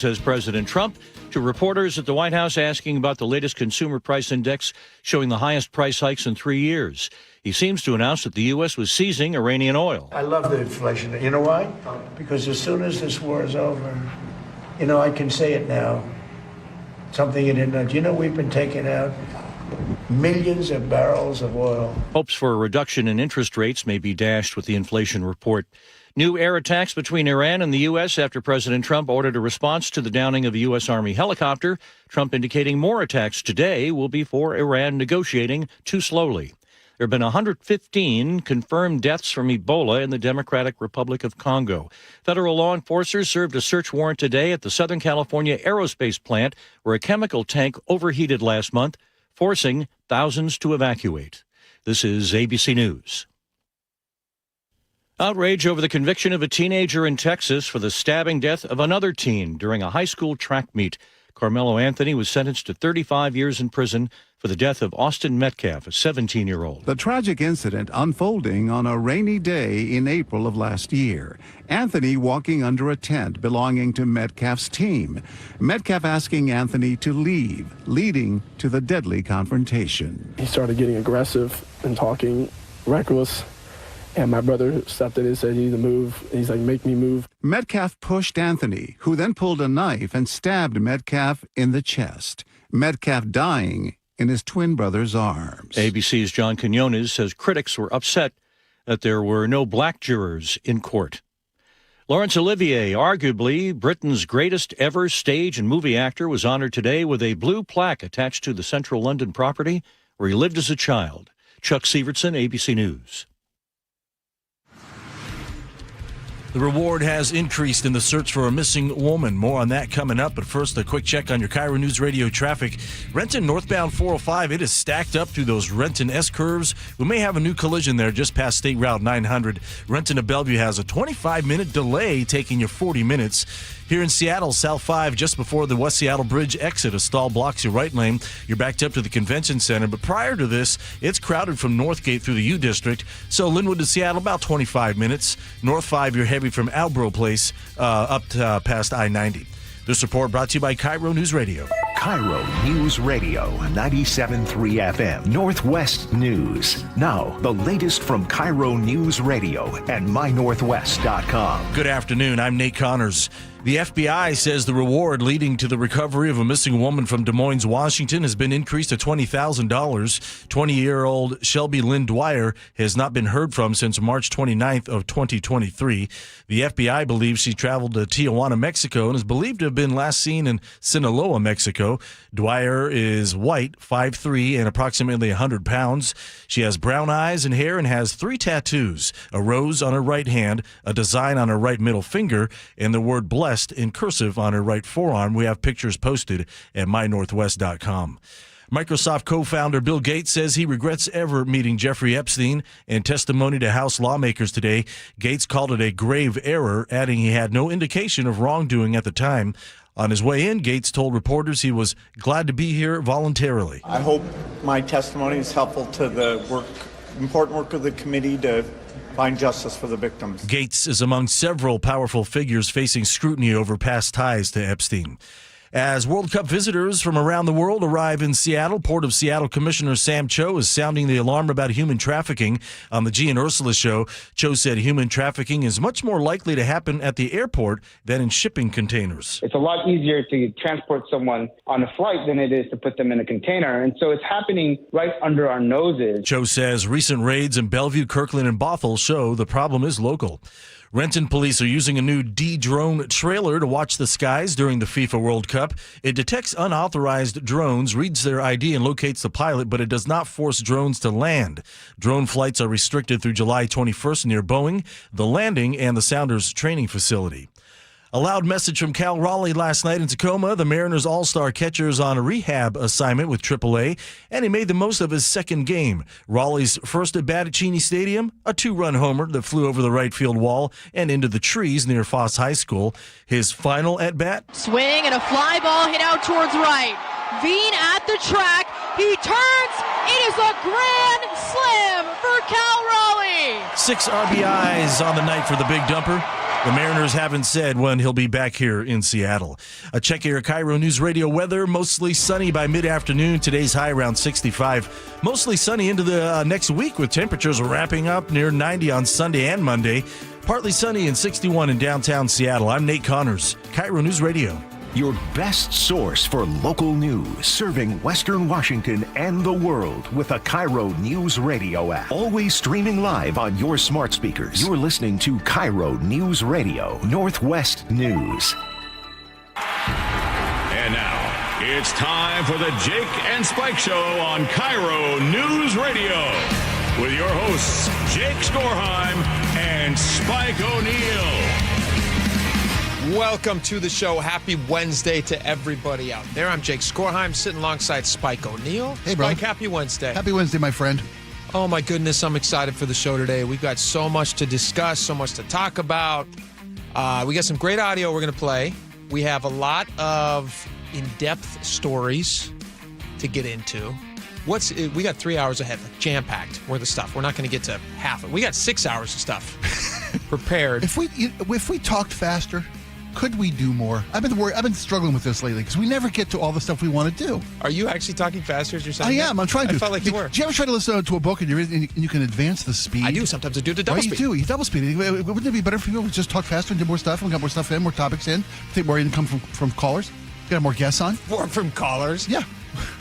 Says President Trump to reporters at the White House asking about the latest consumer price index showing the highest price hikes in 3 years. He seems to announce that the U.S. was seizing Iranian oil. I love the inflation. You know why? Because as soon as this war is over, I can say it now. Something you didn't know. Do you know we've been taking out millions of barrels of oil? Hopes for a reduction in interest rates may be dashed with the inflation report. New air attacks between Iran and the U.S. after President Trump ordered a response to the downing of a U.S. Army helicopter. Trump indicating more attacks today will be for Iran negotiating too slowly. There have been 115 confirmed deaths from Ebola in the Democratic Republic of Congo. Federal law enforcers served a search warrant today at the Southern California aerospace plant where a chemical tank overheated last month, forcing thousands to evacuate. This is ABC News. Outrage over the conviction of a teenager in Texas for the stabbing death of another teen during a high school track meet. Carmelo Anthony was sentenced to 35 years in prison for the death of Austin Metcalf, a 17-year-old. The tragic incident unfolding on a rainy day in April of last year. Anthony walking under a tent belonging to Metcalf's team. Metcalf asking Anthony to leave, leading to the deadly confrontation. He started getting aggressive and talking reckless. And my brother stepped in and said, "You need to move." He's like, "Make me move." Metcalf pushed Anthony, who then pulled a knife and stabbed Metcalf in the chest. Metcalf dying in his twin brother's arms. ABC's John Quinones says critics were upset that there were no black jurors in court. Laurence Olivier, arguably Britain's greatest ever stage and movie actor, was honored today with a blue plaque attached to the central London property where he lived as a child. Chuck Sievertson, ABC News. The reward has increased in the search for a missing woman. More on that coming up. But first, a quick check on your KIRO News Radio traffic. Renton northbound 405, it is stacked up through those Renton S-curves. We may have a new collision there just past State Route 900. Renton to Bellevue has a 25-minute delay, taking you 40 minutes. Here in Seattle, South 5, just before the West Seattle Bridge exit, a stall blocks your right lane. You're backed up to the convention center. But prior to this, it's crowded from Northgate through the U District. So Linwood to Seattle, about 25 minutes. North 5, you're heavy from Albro Place up to past I-90. This report brought to you by KIRO News Radio. KIRO News Radio, 97.3 FM, Northwest News. Now, the latest from KIRO News Radio and mynorthwest.com. Good afternoon. I'm Nate Connors. The FBI says the reward leading to the recovery of a missing woman from Des Moines, Washington, has been increased to $20,000. 20-year-old Shelby Lynn Dwyer has not been heard from since March 29th of 2023. The FBI believes she traveled to Tijuana, Mexico, and is believed to have been last seen in Sinaloa, Mexico. Dwyer is white, 5'3", and approximately 100 pounds. She has brown eyes and hair and has 3 tattoos, a rose on her right hand, a design on her right middle finger, and the word blessed in cursive on her right forearm. We have pictures posted at mynorthwest.com. Microsoft co-founder Bill Gates says he regrets ever meeting Jeffrey Epstein. In testimony to House lawmakers today, Gates called it a grave error, adding he had no indication of wrongdoing at the time. On his way in, Gates told reporters he was glad to be here voluntarily. I hope my testimony is helpful to the important work of the committee to find justice for the victims. Gates is among several powerful figures facing scrutiny over past ties to Epstein. As World Cup visitors from around the world arrive in Seattle, Port of Seattle Commissioner Sam Cho is sounding the alarm about human trafficking. On the G and Ursula show, Cho said human trafficking is much more likely to happen at the airport than in shipping containers. It's a lot easier to transport someone on a flight than it is to put them in a container. And so it's happening right under our noses. Cho says recent raids in Bellevue, Kirkland, and Bothell show the problem is local. Renton police are using a new D-drone trailer to watch the skies during the FIFA World Cup. It detects unauthorized drones, reads their ID, and locates the pilot, but it does not force drones to land. Drone flights are restricted through July 21st near Boeing, the landing, and the Sounders training facility. A loud message from Cal Raleigh last night in Tacoma. The Mariners' all-star catcher is on a rehab assignment with AAA, and he made the most of his second game. Raleigh's first at-bat at Cheney Stadium, a 2-run homer that flew over the right field wall and into the trees near Foss High School. His final at-bat? Swing and a fly ball hit out towards right. Veen at the track. He turns. It is a grand slam for Cal Raleigh. 6 RBIs on the night for the Big Dumper. The Mariners haven't said when he'll be back here in Seattle. Check your KIRO News Radio weather. Mostly sunny by mid-afternoon. Today's high around 65. Mostly sunny into the next week with temperatures wrapping up near 90 on Sunday and Monday. Partly sunny and 61 in downtown Seattle. I'm Nate Connors, KIRO News Radio. Your best source for local news, serving Western Washington and the world with a KIRO News Radio app. Always streaming live on your smart speakers. You're listening to KIRO News Radio, Northwest News. And now, it's time for the Jake and Spike Show on KIRO News Radio with your hosts, Jake Skorheim and Spike O'Neill. Welcome to the show. Happy Wednesday to everybody out there. I'm Jake Skorheim, sitting alongside Spike O'Neill. Hey, bro. Spike, happy Wednesday. Happy Wednesday, my friend. Oh, my goodness. I'm excited for the show today. We've got so much to discuss, so much to talk about. We got some great audio we're going to play. We have a lot of in-depth stories to get into. We got 3 hours ahead, like jam-packed worth of stuff. We're not going to get to half of it. We got 6 hours of stuff prepared. If we talked faster, could we do more? I've been struggling with this lately because we never get to all the stuff we want to do. Are you actually talking faster as you're saying? I am. I'm trying to. I felt like you were. Do you ever try to listen to a book and you can advance the speed? I do. Sometimes I do the double Right, speed. you do. You double speed. Wouldn't it be better for you to just talk faster and do more stuff? And we got more stuff in, more topics in. Take more income from callers. Get more guests on. More from callers? Yeah.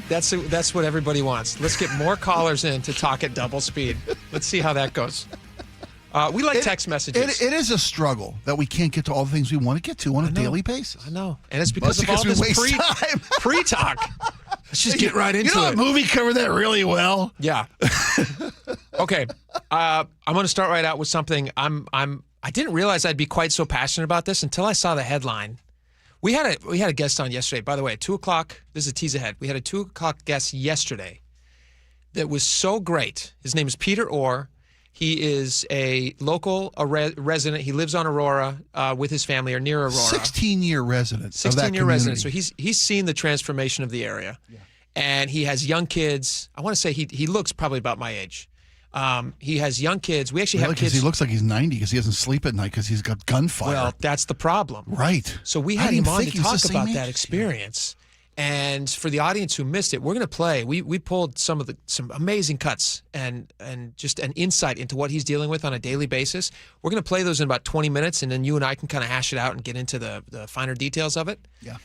That's what everybody wants. Let's get more callers in to talk at double speed. Let's see how that goes. We like text messages. It is a struggle that we can't get to all the things we want to get to on a daily basis. I know. And it's because of all this pre-talk. Let's just get right into it. You know, a movie covered that really well. Yeah. Okay. I'm going to start right out with something. I didn't realize I'd be quite so passionate about this until I saw the headline. We had a guest on yesterday. By the way, at 2 o'clock, this is a tease ahead. We had a 2 o'clock guest yesterday that was so great. His name is Peter Orr. He is a local resident. He lives on Aurora with his family, or near Aurora. 16-year resident. 16-year resident. So he's seen the transformation of the area. Yeah. And he has young kids. I want to say he looks probably about my age. He has young kids. We actually have kids. He looks like he's 90 because he doesn't sleep at night because he's got gunfire. Well, that's the problem. Right. So we had him on to talk about that experience. And for the audience who missed it, we're going to play. We pulled some amazing cuts and just an insight into what he's dealing with on a daily basis. We're going to play those in about 20 minutes, and then you and I can kind of hash it out and get into the finer details of it. Yeah.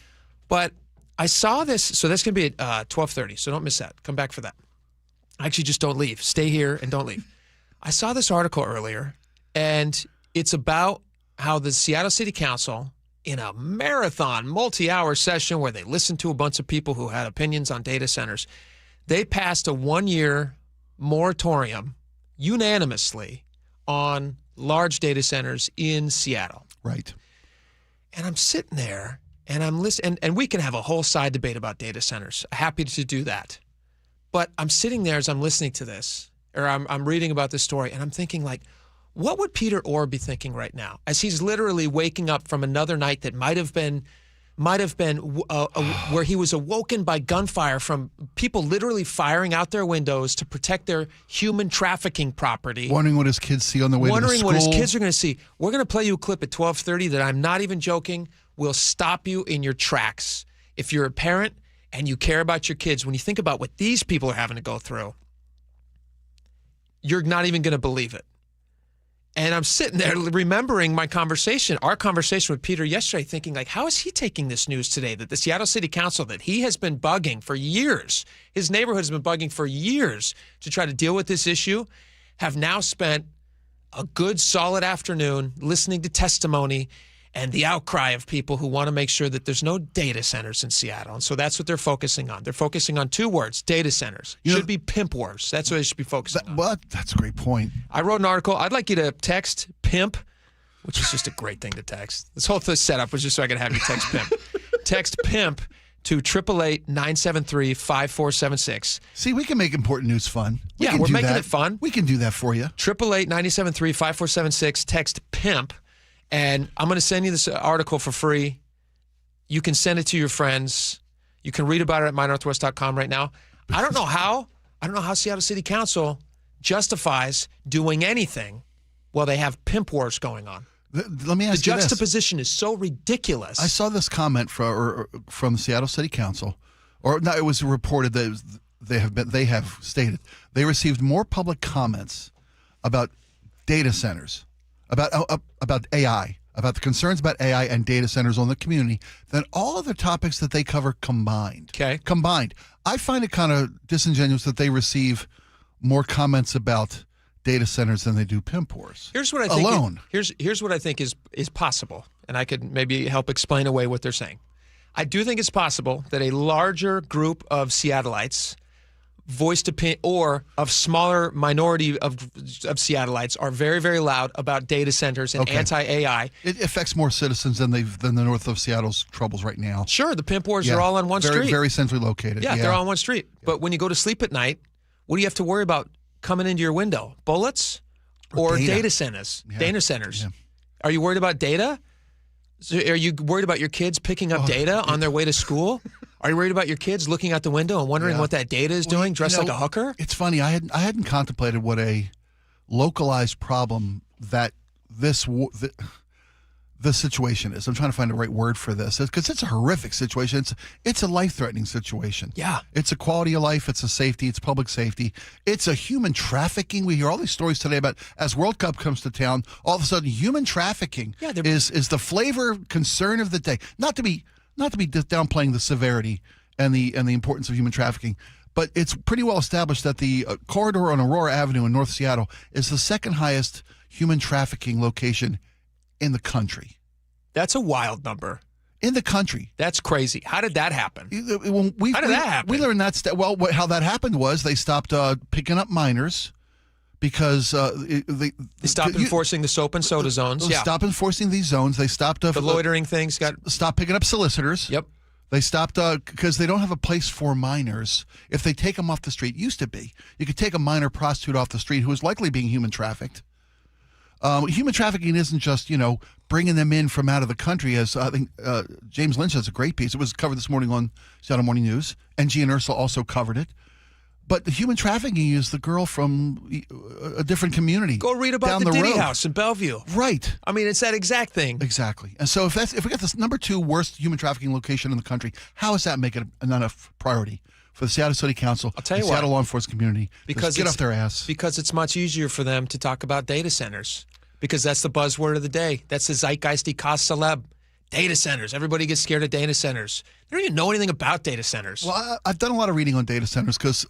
But I saw this, so that's going to be at 12:30, so don't miss that. Come back for that. Actually, just don't leave. Stay here and don't leave. I saw this article earlier, and it's about how the Seattle City Council, in a marathon, multi-hour session where they listened to a bunch of people who had opinions on data centers, they passed a 1-year moratorium unanimously on large data centers in Seattle. Right. And I'm sitting there, and I'm listening, and we can have a whole side debate about data centers. Happy to do that. But I'm sitting there as I'm listening to this, or I'm reading about this story, and I'm thinking, like, what would Peter Orr be thinking right now as he's literally waking up from another night that might have been where he was awoken by gunfire from people literally firing out their windows to protect their human trafficking property. Wondering what his kids see on the way to the school. Wondering what his kids are going to see. We're going to play you a clip at 12:30 that I'm not even joking will stop you in your tracks. If you're a parent and you care about your kids, when you think about what these people are having to go through, you're not even going to believe it. And I'm sitting there remembering our conversation with Peter yesterday, thinking, like, how is he taking this news today that the Seattle City Council, that he has been bugging for years, his neighborhood has been bugging for years to try to deal with this issue, have now spent a good solid afternoon listening to testimony and the outcry of people who want to make sure that there's no data centers in Seattle. And so that's what they're focusing on. They're focusing on 2 words, data centers. Should be pimp wars. That's what they should be focusing on. Well, that's a great point. I wrote an article. I'd like you to text pimp, which is just a great thing to text. This whole setup was just so I could have you text pimp. Text pimp to 888-973-5476. See, we can make important news fun. We're making it fun. We can do that for you. 888-973-5476. Text pimp. And I'm going to send you this article for free. You can send it to your friends. You can read about it at mynorthwest.com right now. I don't know how Seattle City Council justifies doing anything while they have pimp wars going on. Let me ask the you this. juxtaposition is so ridiculous. I saw this comment from the Seattle City Council, or no, it was reported that they have stated they received more public comments about data centers, about AI, about the concerns about AI and data centers on the community than all other topics that they cover combined. Okay. Combined. I find it kind of disingenuous that they receive more comments about data centers than they do pimp wars. Here's what I think. Alone. Here's what I think is possible, and I could maybe help explain away what they're saying. I do think it's possible that a larger group of Seattleites voiced opinion, or of smaller minority of Seattleites are very, very loud about data centers and anti-AI. It affects more citizens than the north of Seattle's troubles right now. Sure, the pimp wars are all on one street. Very centrally located. Yeah, they're all on one street. But when you go to sleep at night, what do you have to worry about coming into your window? Bullets or data centers? Yeah. Data centers. Yeah. Are you worried about data? So are you worried about your kids picking up data on their way to school? Are you worried about your kids looking out the window and wondering what that data is doing, dressed like a hooker? It's funny. I hadn't contemplated what a localized problem that this situation is. I'm trying to find the right word for this because it's a horrific situation. It's a life-threatening situation. Yeah. It's a quality of life. It's a safety. It's public safety. It's a human trafficking. We hear all these stories today about as World Cup comes to town, all of a sudden human trafficking is the flavor concern of the day. Not to be downplaying the severity and the importance of human trafficking, but it's pretty well established that the corridor on Aurora Avenue in North Seattle is the second highest human trafficking location in the country. That's a wild number. In the country. That's crazy. How did that happen? How did that happen? We learned that. How that happened was they stopped picking up minors because they stopped enforcing the soap and soda zones. They stopped enforcing these zones. They stopped the loitering things. Stopped picking up solicitors. Yep. They stopped because they don't have a place for minors. If they take them off the street, used to be you could take a minor prostitute off the street who was likely being human trafficked. Human trafficking isn't just, bringing them in from out of the country, as I think James Lynch has a great piece. It was covered this morning on Seattle Morning News, and G and Ursula also covered it. But the human trafficking is the girl from a different community. Go read about the Diddy house in Bellevue. Right. I mean, it's that exact thing. Exactly. And so if we got this number 2 worst human trafficking location in the country, how is that making it not a priority for the Seattle City Council, I'll tell you the Seattle law enforcement community, because get off their ass? Because it's much easier for them to talk about data centers. Because that's the buzzword of the day. That's the zeitgeisty cause celeb. Data centers. Everybody gets scared of data centers. They don't even know anything about data centers. Well, I've done a lot of reading on data centers because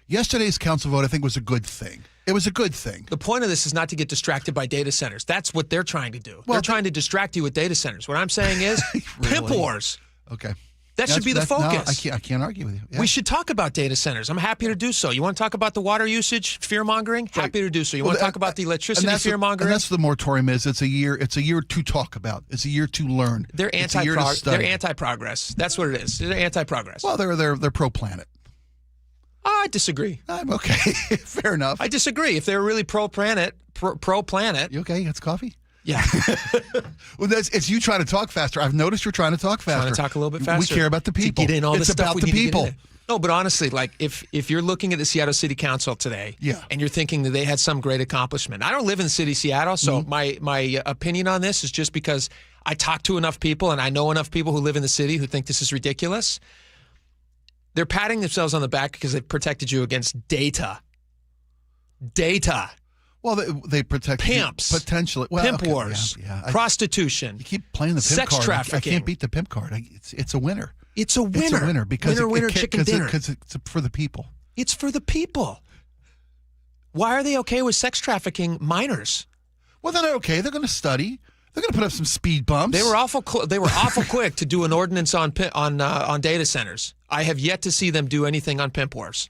yesterday's council vote, I think, was a good thing. It was a good thing. The point of this is not to get distracted by data centers. That's what they're trying to do. They're trying to distract you with data centers. What I'm saying is pimp wars. Okay. That should be the focus. No, I can't argue with you. Yeah. We should talk about data centers. I'm happy to do so. You want to talk about the water usage, fear-mongering? Happy to do so. You want to talk about the electricity fear-mongering? And that's what the moratorium is. It's a year to talk about. It's a year to learn. They're anti-progress. That's what it is. They're anti-progress. Well, they're pro-planet. I disagree. I'm okay. Fair enough. I disagree. If they're really pro-planet. You okay? You got some coffee? Yeah. Well, it's you trying to talk faster. I've noticed you're trying to talk faster. Trying to talk a little bit faster. We care about the people. To get in all it's the stuff about the people. No, but honestly, like if you're looking at the Seattle City Council today, and you're thinking that they had some great accomplishment. I don't live in the city of Seattle, so my opinion on this is just because I talk to enough people and I know enough people who live in the city who think this is ridiculous. They're patting themselves on the back because they've protected you against data. Well, they protect pimps, potentially. Well, pimp wars, You prostitution. keep playing the pimp sex card. trafficking. I can't beat the pimp card. It's a winner. It's a winner. It's a winner because winner, chicken dinner. Because it's for the people. It's for the people. Why are they okay with sex trafficking minors? Well, they're not okay. They're going to study. They're going to put up some speed bumps. They were awful quick to do an ordinance on data centers. I have yet to see them do anything on pimp wars.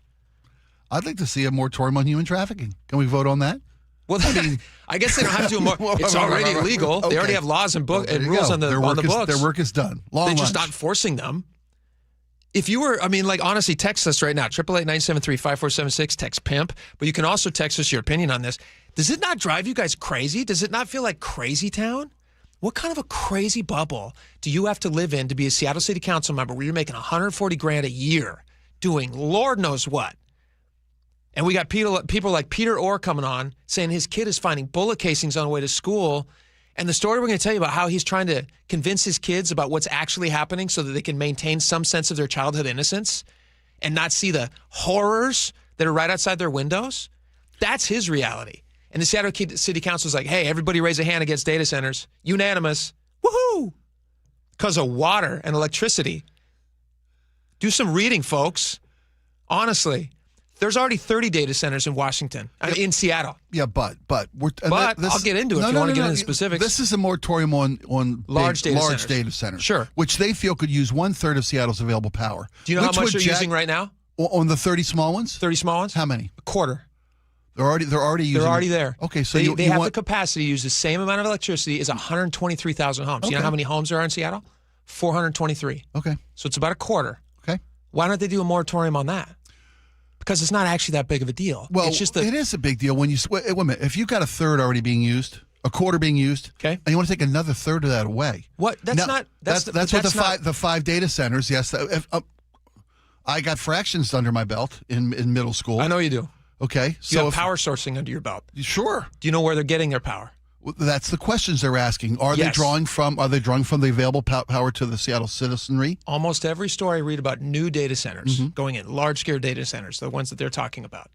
I'd like to see a moratorium on human trafficking. Can we vote on that? Well, I guess they don't have to do more. It's already illegal. Okay. They already have laws and rules on the books. Their work is done. They're just not enforcing them. If you were, honestly, text us right now, 888-973-5476, text PIMP. But you can also text us your opinion on this. Does it not drive you guys crazy? Does it not feel like crazy town? What kind of a crazy bubble do you have to live in to be a Seattle City Council member where you're making $140,000 a year doing Lord knows what? And we got people like Peter Orr coming on saying his kid is finding bullet casings on the way to school And the story we're going to tell you about how he's trying to convince his kids about what's actually happening so that they can maintain some sense of their childhood innocence and not see the horrors that are right outside their windows. That's his reality. And the Seattle City Council is like, hey, everybody raise a hand against data centers. Unanimous. Woohoo! Because of water and electricity. Do some reading, folks. Honestly. There's already 30 data centers in Washington, in Seattle. Yeah, but I'll get into it if you want to get into specifics. This is a moratorium on large data centers. Sure. Which they feel could use 1/3 of Seattle's available power. Do you know how much they're using right now? On the 30 small ones? 30 small ones? How many? A quarter. They're already using. They're already there. Okay, so they have the capacity to use the same amount of electricity as 123,000 homes. Okay. You know how many homes there are in Seattle? 423. Okay. So it's about a quarter. Okay. Why don't they do a moratorium on that? Because it's not actually that big of a deal. Well, it's just it is a big deal when you wait a minute. If you've got a third already being used, a quarter being used, okay, and you want to take another third of that away. What? That's not. That's what the five data centers. Yes, I got fractions under my belt in middle school. I know you do. Okay, so you have power sourcing under your belt. Sure. Do you know where they're getting their power? Well, that's the questions they're asking. Are they drawing from the available power to the Seattle citizenry? Almost every story I read about new data centers going in, large-scale data centers, the ones that they're talking about,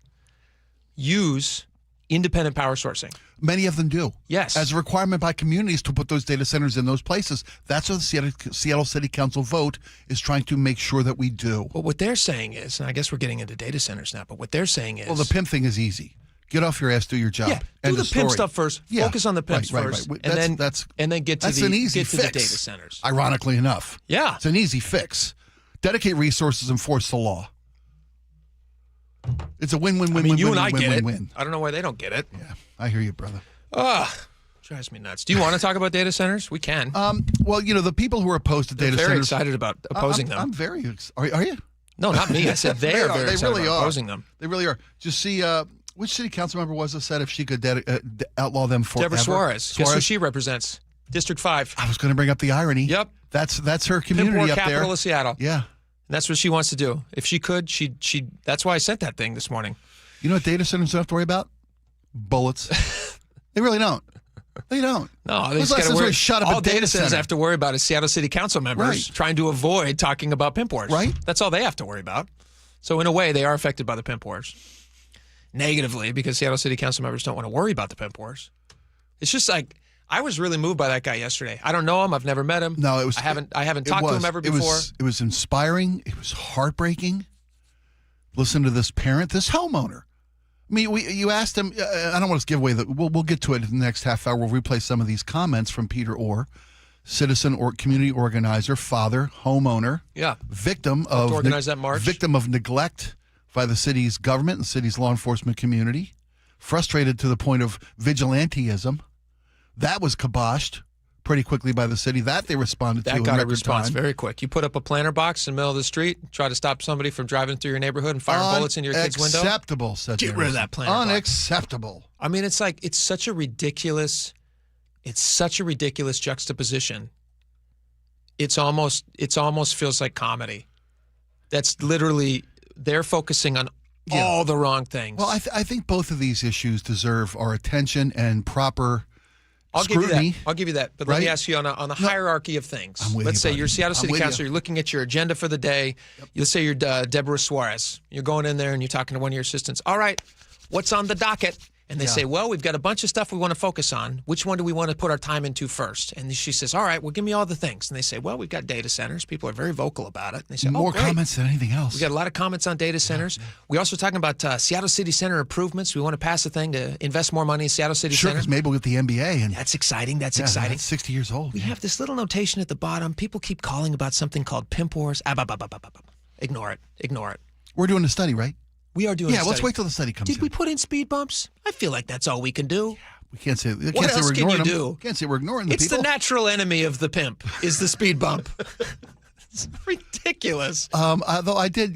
use independent power sourcing. Many of them do. Yes. As a requirement by communities to put those data centers in those places. That's what the Seattle City Council vote is trying to make sure that we do. Well, what they're saying is, and I guess we're getting into data centers now, but what they're saying is... Well, the pimp thing is easy. Get off your ass, do your job. Yeah, do the pimp stuff first. Yeah. Focus on the pimps first, right. and then get to the data centers. Ironically enough, yeah, it's an easy fix. Dedicate resources, enforce the law. It's a win-win-win. I mean, you win, and I win, get win, it. Win. I don't know why they don't get it. Yeah, I hear you, brother. Drives me nuts. Do you want to talk about data centers? We can. Well, the people who are opposed to data centers, very excited about opposing them. I'm very excited. Are you? No, not me. I said they are very excited about opposing them. They really are. Just see. Which city council member was it said if she could outlaw them forever? Deborah Suarez. Guess who she represents? District 5. I was going to bring up the irony. Yep. That's her community up there. Capital of Seattle. Yeah. And that's what she wants to do. If she could, she. That's why I sent that thing this morning. You know what data centers don't have to worry about? Bullets. They really don't. They don't. No, they just got to worry. Shut up all a data centers have to worry about is Seattle City Council members trying to avoid talking about pimp wars. Right. That's all they have to worry about. So in a way, they are affected by the pimp wars. Negatively, because Seattle City Council members don't want to worry about the pimp wars. It's just like I was really moved by that guy yesterday. I don't know him. I've never met him. No, it was. I haven't talked to him ever before. It was inspiring. It was heartbreaking. Listen to this parent, this homeowner. I mean, you asked him. I don't want to give away we'll get to it in the next half hour. We'll replay some of these comments from Peter Orr, citizen or community organizer, father, homeowner, victim of organize that march. Victim of neglect by the city's government and city's law enforcement community, frustrated to the point of vigilantism. That was kiboshed pretty quickly by the city. That they responded to in record time. That got a response very quick. You put up a planter box in the middle of the street, try to stop somebody from driving through your neighborhood and firing bullets into your kid's window. Unacceptable, said Get rid of that planter box. Unacceptable. I mean, it's such a ridiculous juxtaposition. It's almost feels like comedy. That's literally... They're focusing on all the wrong things. Well, I think both of these issues deserve our attention and proper scrutiny. I'll give you that. But let me ask you on a hierarchy of things. Let's say you're Seattle City Council. You're looking at your agenda for the day. Yep. Let's say you're Deborah Suarez. You're going in there and you're talking to one of your assistants. All right, what's on the docket? And they say, well, we've got a bunch of stuff we want to focus on. Which one do we want to put our time into first? And she says, all right, well, give me all the things. And they say, well, we've got data centers. People are very vocal about it. And they say, more comments than anything else. We got a lot of comments on data centers. Yeah. We're also talking about Seattle City Center improvements. We want to pass a thing to invest more money in Seattle City Center. Sure, because maybe we'll get the MBA. And that's exciting. That's exciting. That's 60 years old. We have this little notation at the bottom. People keep calling about something called pimp wars. Ignore it. Ignore it. We're doing a study, right? We are doing a study. Let's wait till the study comes in. Did we put in speed bumps? I feel like that's all we can do. Yeah, we can't say what else can you do? Can't say we're ignoring the people. It's the natural enemy of the pimp is the speed bump. It's ridiculous. Although I did,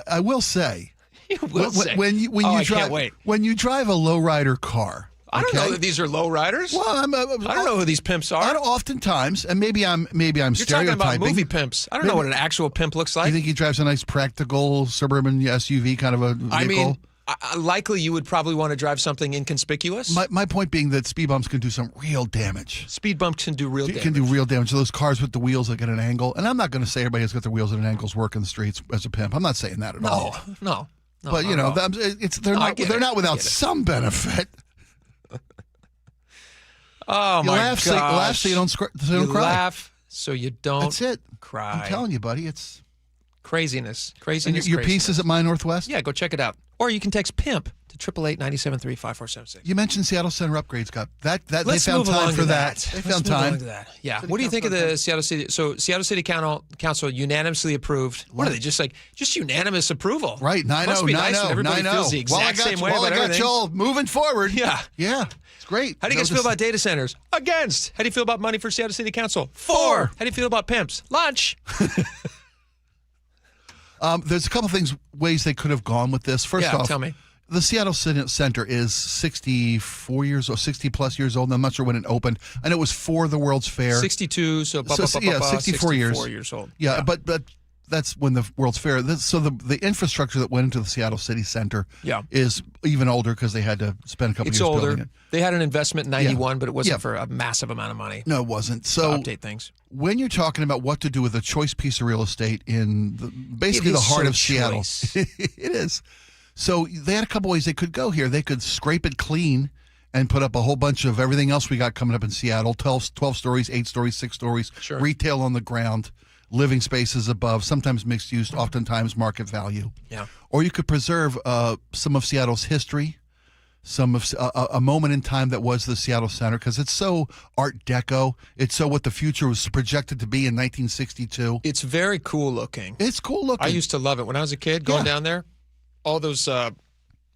I will say. You will say. When you I drive, can't wait. When you drive a lowrider car. I don't know that these are low riders. Well, I don't know who these pimps are. Oftentimes, and maybe I'm You're stereotyping. talking about movie pimps. I don't know what an actual pimp looks like. You think he drives a nice practical suburban SUV kind of a vehicle? I mean, Likely, you would probably want to drive something inconspicuous. My point being that speed bumps can do some real damage. Speed bumps can do real damage. Can do real damage. Those cars with the wheels that get an angle. And I'm not going to say everybody who's got their wheels at an angle is working the streets as a pimp. I'm not saying that at all. No. But, you know, they're not without some benefit. Oh, you my laugh, gosh. Laugh so you don't cry. You laugh so you don't That's it. Cry. I'm telling you, buddy. It's craziness. And your piece is at My Northwest? Yeah, go check it out. Or you can text PIMP to 888-973-5476. You mentioned Seattle Center upgrades, Scott. That Let's they found move time along for to that. that. They Let's found move time. along to that. Yeah. What do you think of the Seattle City? So Seattle City Council unanimously approved. What are they? Just unanimous approval? Right. 9-0. Must be nice when 9-0. everybody 9-0. feels the exact same way about I got everything. you all moving forward. Yeah. Yeah. It's great. How do you guys feel about data centers? Against. How do you feel about money for Seattle City Council? For. How do you feel about pimps? Lunch. There's a couple ways they could have gone with this. First off, tell me. The Seattle Center is 64 years old, 60 plus years old. I'm not sure when it opened. And it was for the World's Fair. 62, 64 years old. Yeah, but that's when the World's Fair. So the infrastructure that went into the Seattle City Center is even older because they had to spend a couple years building it. They had an investment in 91, but it wasn't for a massive amount of money. No, it wasn't. So to update things. When you're talking about what to do with a choice piece of real estate in basically the heart of Seattle, it is. So they had a couple ways they could go here. They could scrape it clean and put up a whole bunch of everything else we got coming up in Seattle, 12 stories, 8 stories, 6 stories, retail on the ground, living spaces above, sometimes mixed use, oftentimes market value. Yeah. Or you could preserve some of Seattle's history, some of a moment in time that was the Seattle Center, because it's so Art Deco. It's so what the future was projected to be in 1962. It's very cool looking. It's cool looking. I used to love it when I was a kid going down there. All those, what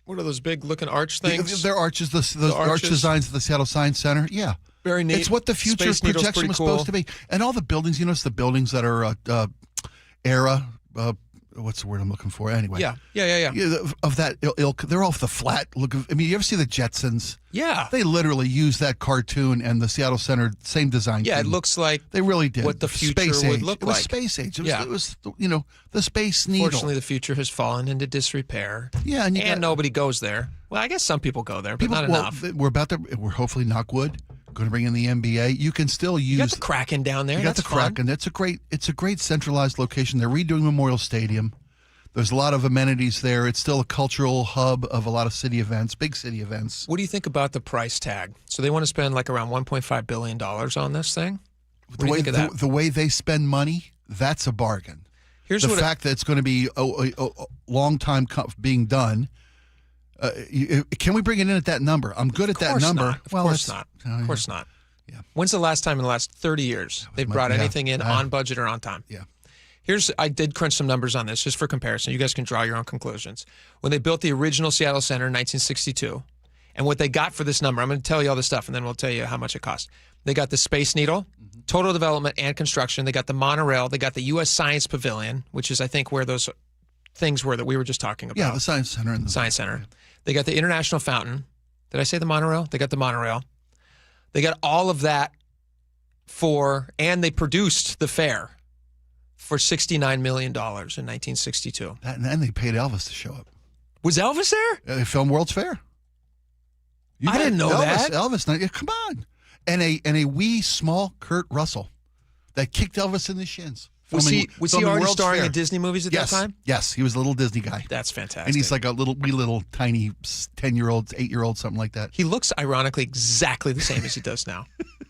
are those big looking arch things? They're arches, the arch designs of the Seattle Science Center. Yeah. Very neat. It's what the future Space Needle's projection was supposed to be. And all the buildings, you notice the buildings that are era, what's the word I'm looking for? Anyway. Yeah. Of that ilk, they're off the flat look. I mean, you ever see the Jetsons? Yeah. They literally used that cartoon and the Seattle Center, same design. Yeah, team. It looks like they really did. What the future space would age. look It was like. space age. It was the Space Needle. Fortunately, the future has fallen into disrepair. Yeah, and nobody goes there. Well, I guess some people go there, but not enough. We're hopefully, knock wood, going to bring in the NBA. You can still use. You got the Kraken down there. You got the Kraken. It's a great centralized location. They're redoing Memorial Stadium. There's a lot of amenities there. It's still a cultural hub of a lot of city events, big city events. What do you think about the price tag? So they want to spend like around $1.5 billion on this thing? What do you think of that? The way they spend money, that's a bargain. Here's the fact that it's going to be a long time being done. Can we bring it in at that number? I'm good at that number. Of course not. Of course not. Yeah. When's the last time in the last 30 years they've brought anything in on budget or on time? Yeah. I did crunch some numbers on this just for comparison. You guys can draw your own conclusions. When they built the original Seattle Center in 1962, and what they got for this number, I'm going to tell you all this stuff, and then we'll tell you how much it cost. They got the Space Needle, total development and construction. They got the monorail. They got the U.S. Science Pavilion, which is, I think, where those things were that we were just talking about. Yeah, the Science Center. Science Center. They got the International Fountain. Did I say the monorail? They got the monorail. They got all of that and they produced the fair for $69 million in 1962. And then they paid Elvis to show up. Was Elvis there? They filmed World's Fair. I didn't know that. Elvis, come on. And a wee small Kurt Russell that kicked Elvis in the shins. Was he already starring in Fair. Disney movies at that time? Yes, he was a little Disney guy. That's fantastic. And he's like a little tiny 10-year-old, 8-year-old, something like that. He looks ironically exactly the same as he does now.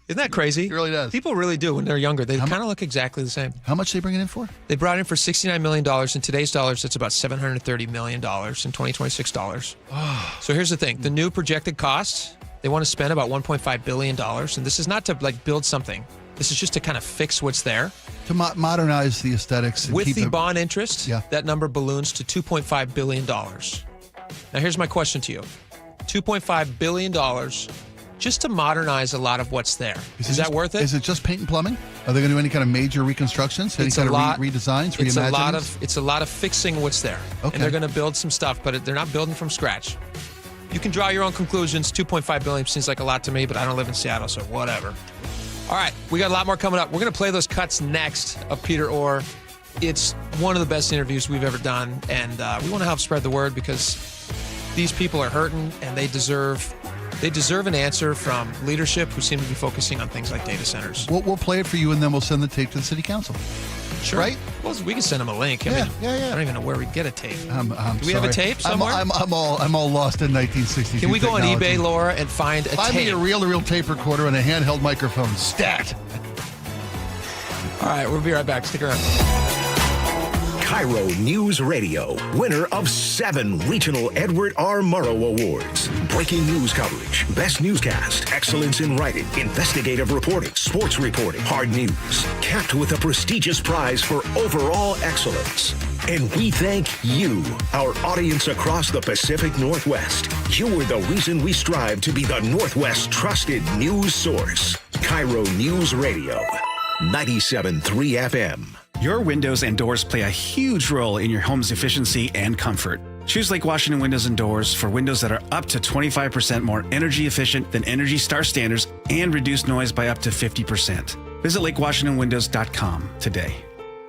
Isn't that crazy? He really does. People really do when they're younger. They kind of look exactly the same. How much they bring it in for? They brought in for $69 million. In today's dollars, it's about $730 million in 2026 dollars. So here's the thing. The new projected costs, they want to spend about $1.5 billion. And this is not to build something. This is just to kind of fix what's there. To modernize the aesthetics. With the bond interest, that number balloons to $2.5 billion. Now, here's my question to you. $2.5 billion just to modernize a lot of what's there. Is that worth it? Is it just paint and plumbing? Are they going to do any kind of major reconstructions? Any kind of redesigns, reimaginings? It's a lot of fixing what's there. Okay. And they're going to build some stuff, but they're not building from scratch. You can draw your own conclusions. $2.5 billion seems like a lot to me, but I don't live in Seattle, so whatever. All right, we got a lot more coming up. We're going to play those cuts next of Peter Orr. It's one of the best interviews we've ever done, and we want to help spread the word because these people are hurting, and they deserve an answer from leadership who seem to be focusing on things like data centers. We'll play it for you, and then we'll send the tape to the city council. Sure. Right? Well, we can send them a link. Yeah. I don't even know where we'd get a tape. I'm Do we have a tape somewhere? I'm all lost in 1962. Can we go technology. on eBay, Laura, and find a tape? Find me a reel-to-reel tape recorder and a handheld microphone. Stat. All right, we'll be right back. Stick around. KIRO News Radio, winner of 7 regional Edward R. Murrow Awards. Breaking news coverage, best newscast, excellence in writing, investigative reporting, sports reporting, hard news. Capped with a prestigious prize for overall excellence. And we thank you, our audience across the Pacific Northwest. You are the reason we strive to be the Northwest's trusted news source. KIRO News Radio, 97.3 FM. Your windows and doors play a huge role in your home's efficiency and comfort. Choose Lake Washington Windows and Doors for windows that are up to 25% more energy efficient than Energy Star standards and reduce noise by up to 50%. Visit LakeWashingtonWindows.com today.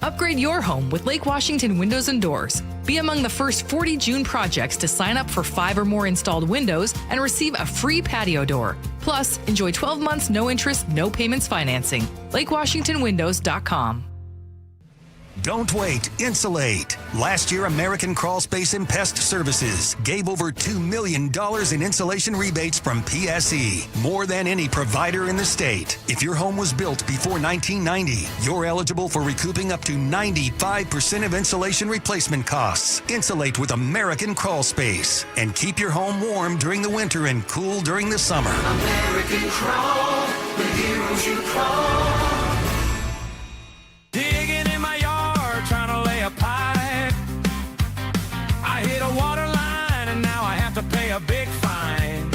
Upgrade your home with Lake Washington Windows and Doors. Be among the first 40 June projects to sign up for 5 or more installed windows and receive a free patio door. Plus, enjoy 12 months no interest, no payments financing. LakeWashingtonWindows.com. Don't wait, insulate. Last year, American Crawl Space and Pest Services gave over $2 million in insulation rebates from PSE, more than any provider in the state. If your home was built before 1990, you're eligible for recouping up to 95% of insulation replacement costs. Insulate with American Crawl Space and keep your home warm during the winter and cool during the summer. American Crawl, the heroes you crawl. Digging in my yard, trying to lay a pipe. I hit a water line and now I have to pay a big fine.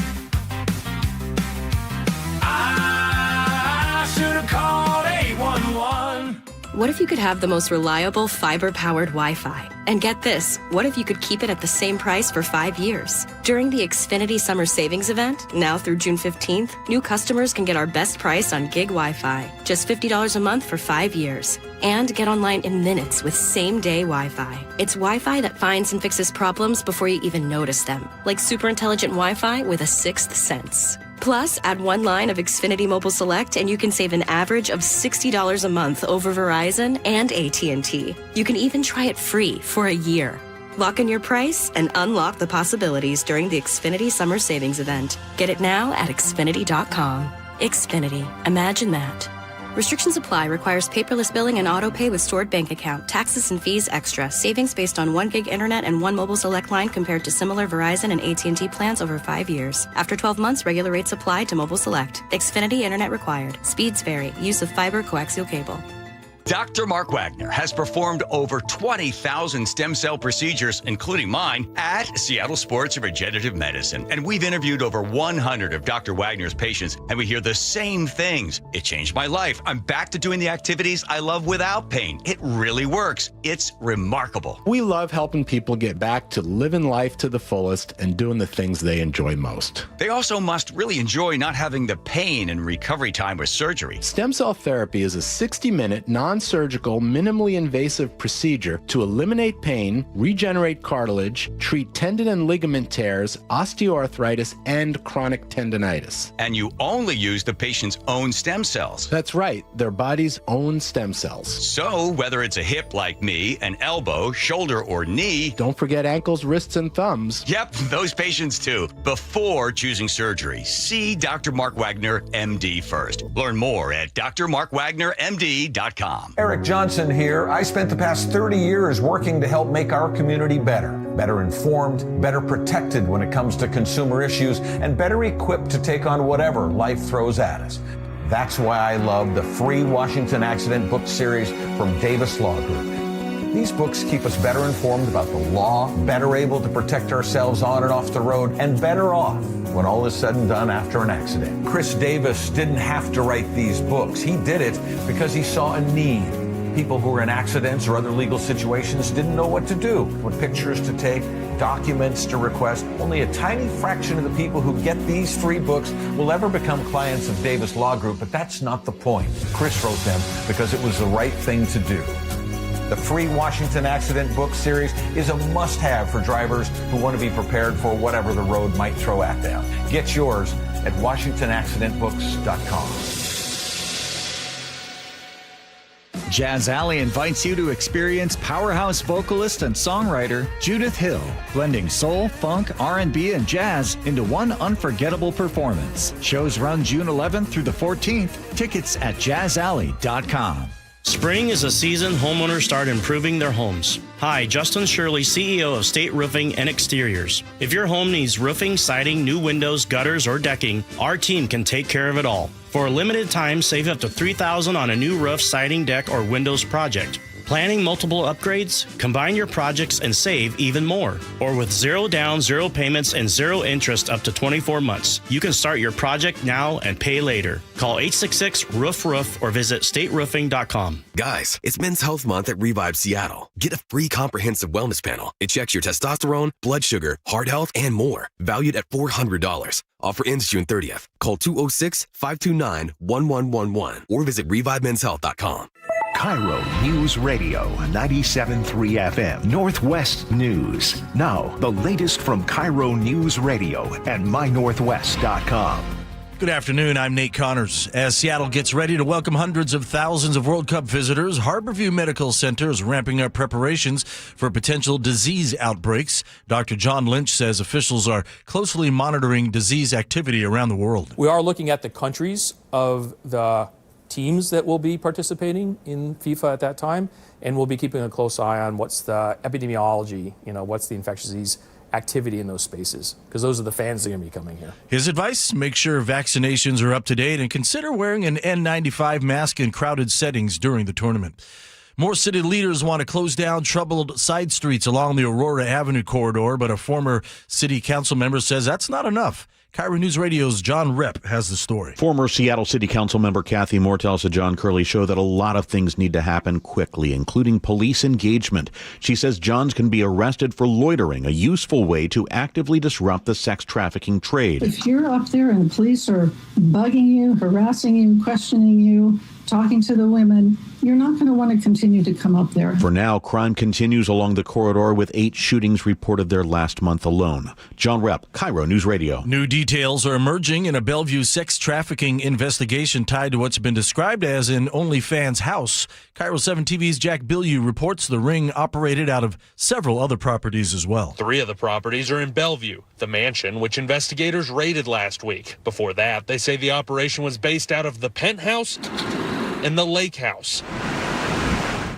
I should have called 811. What if you could have the most reliable fiber-powered Wi-Fi? And get this, what if you could keep it at the same price for 5 years? During the Xfinity Summer Savings Event, now through June 15th, new customers can get our best price on gig Wi-Fi, just $50 a month for 5 years. And get online in minutes with same-day Wi-Fi. It's Wi-Fi that finds and fixes problems before you even notice them, like super intelligent Wi-Fi with a sixth sense. Plus, add 1 line of Xfinity Mobile Select and you can save an average of $60 a month over Verizon and AT&T. You can even try it free for a year. Lock in your price and unlock the possibilities during the Xfinity Summer Savings Event. Get it now at Xfinity.com. Xfinity. Imagine that. Restrictions apply. Requires paperless billing and auto pay with stored bank account. Taxes and fees extra. Savings based on 1 gig internet and 1 mobile select line compared to similar Verizon and AT&T plans over 5 years. After 12 months, regular rates apply to mobile select. Xfinity internet required. Speeds vary. Use of fiber coaxial cable. Dr. Mark Wagner has performed over 20,000 stem cell procedures, including mine, at Seattle Sports Regenerative Medicine. And we've interviewed over 100 of Dr. Wagner's patients, and we hear the same things. It changed my life. I'm back to doing the activities I love without pain. It really works. It's remarkable. We love helping people get back to living life to the fullest and doing the things they enjoy most. They also must really enjoy not having the pain and recovery time with surgery. Stem cell therapy is a 60-minute, non-surgical, minimally invasive procedure to eliminate pain, regenerate cartilage, treat tendon and ligament tears, osteoarthritis, and chronic tendonitis. And you only use the patient's own stem cells. That's right, their body's own stem cells. So whether it's a hip like me, an elbow, shoulder, or knee. Don't forget ankles, wrists, and thumbs. Yep, those patients too. Before choosing surgery, see Dr. Mark Wagner, MD first. Learn more at drmarkwagnermd.com. Eric Johnson here. I spent the past 30 years working to help make our community better informed, better protected when it comes to consumer issues, and better equipped to take on whatever life throws at us. That's why I love the free Washington Accident book series from Davis Law Group. These books keep us better informed about the law, better able to protect ourselves on and off the road, and better off when all is said and done after an accident. Chris Davis didn't have to write these books. He did it because he saw a need. People who were in accidents or other legal situations didn't know what to do, what pictures to take, documents to request. Only a tiny fraction of the people who get these free books will ever become clients of Davis Law Group, but that's not the point. Chris wrote them because it was the right thing to do. The free Washington Accident book series is a must-have for drivers who want to be prepared for whatever the road might throw at them. Get yours at WashingtonAccidentBooks.com. Jazz Alley invites you to experience powerhouse vocalist and songwriter Judith Hill, blending soul, funk, R&B, and jazz into one unforgettable performance. Shows run June 11th through the 14th. Tickets at jazzalley.com. Spring is a season homeowners start improving their homes. Hi, Justin Shirley, CEO of State Roofing and Exteriors. If your home needs roofing, siding, new windows, gutters, or decking, our team can take care of it all. For a limited time, save up to $3,000 on a new roof, siding, deck, or windows project. Planning multiple upgrades? Combine your projects and save even more. Or with 0 down, 0 payments, and 0 interest up to 24 months. You can start your project now and pay later. Call 866-ROOF-ROOF or visit stateroofing.com. Guys, it's Men's Health Month at Revive Seattle. Get a free comprehensive wellness panel. It checks your testosterone, blood sugar, heart health, and more. Valued at $400. Offer ends June 30th. Call 206-529-1111 or visit ReviveMen'sHealth.com. KIRO News Radio 97.3 FM Northwest News. Now, the latest from KIRO News Radio and MyNorthwest.com. Good afternoon, I'm Nate Connors. As Seattle gets ready to welcome hundreds of thousands of World Cup visitors, Harborview Medical Center is ramping up preparations for potential disease outbreaks. Dr. John Lynch says officials are closely monitoring disease activity around the world. We are looking at the countries of the teams that will be participating in FIFA at that time, and we'll be keeping a close eye on what's the epidemiology, what's the infectious disease activity in those spaces, because those are the fans that are going to be coming here. His advice, make sure vaccinations are up to date and consider wearing an N95 mask in crowded settings during the tournament. More city leaders want to close down troubled side streets along the Aurora Avenue corridor, but a former city council member says that's not enough. KIRO News Radio's John Repp has the story. Former Seattle City Council member Kathy Moore tells the John Curley Show that a lot of things need to happen quickly, including police engagement. She says Johns can be arrested for loitering, a useful way to actively disrupt the sex trafficking trade. If you're up there and the police are bugging you, harassing you, questioning you, talking to the women, you're not going to want to continue to come up there. For now, crime continues along the corridor with 8 shootings reported there last month alone. John Repp, KIRO News Radio. New details are emerging in a Bellevue sex trafficking investigation tied to what's been described as an OnlyFans house. KIRO 7 TV's Jack Bilyeu reports the ring operated out of several other properties as well. 3 of the properties are in Bellevue, the mansion, which investigators raided last week. Before that, they say the operation was based out of the penthouse and the lake house.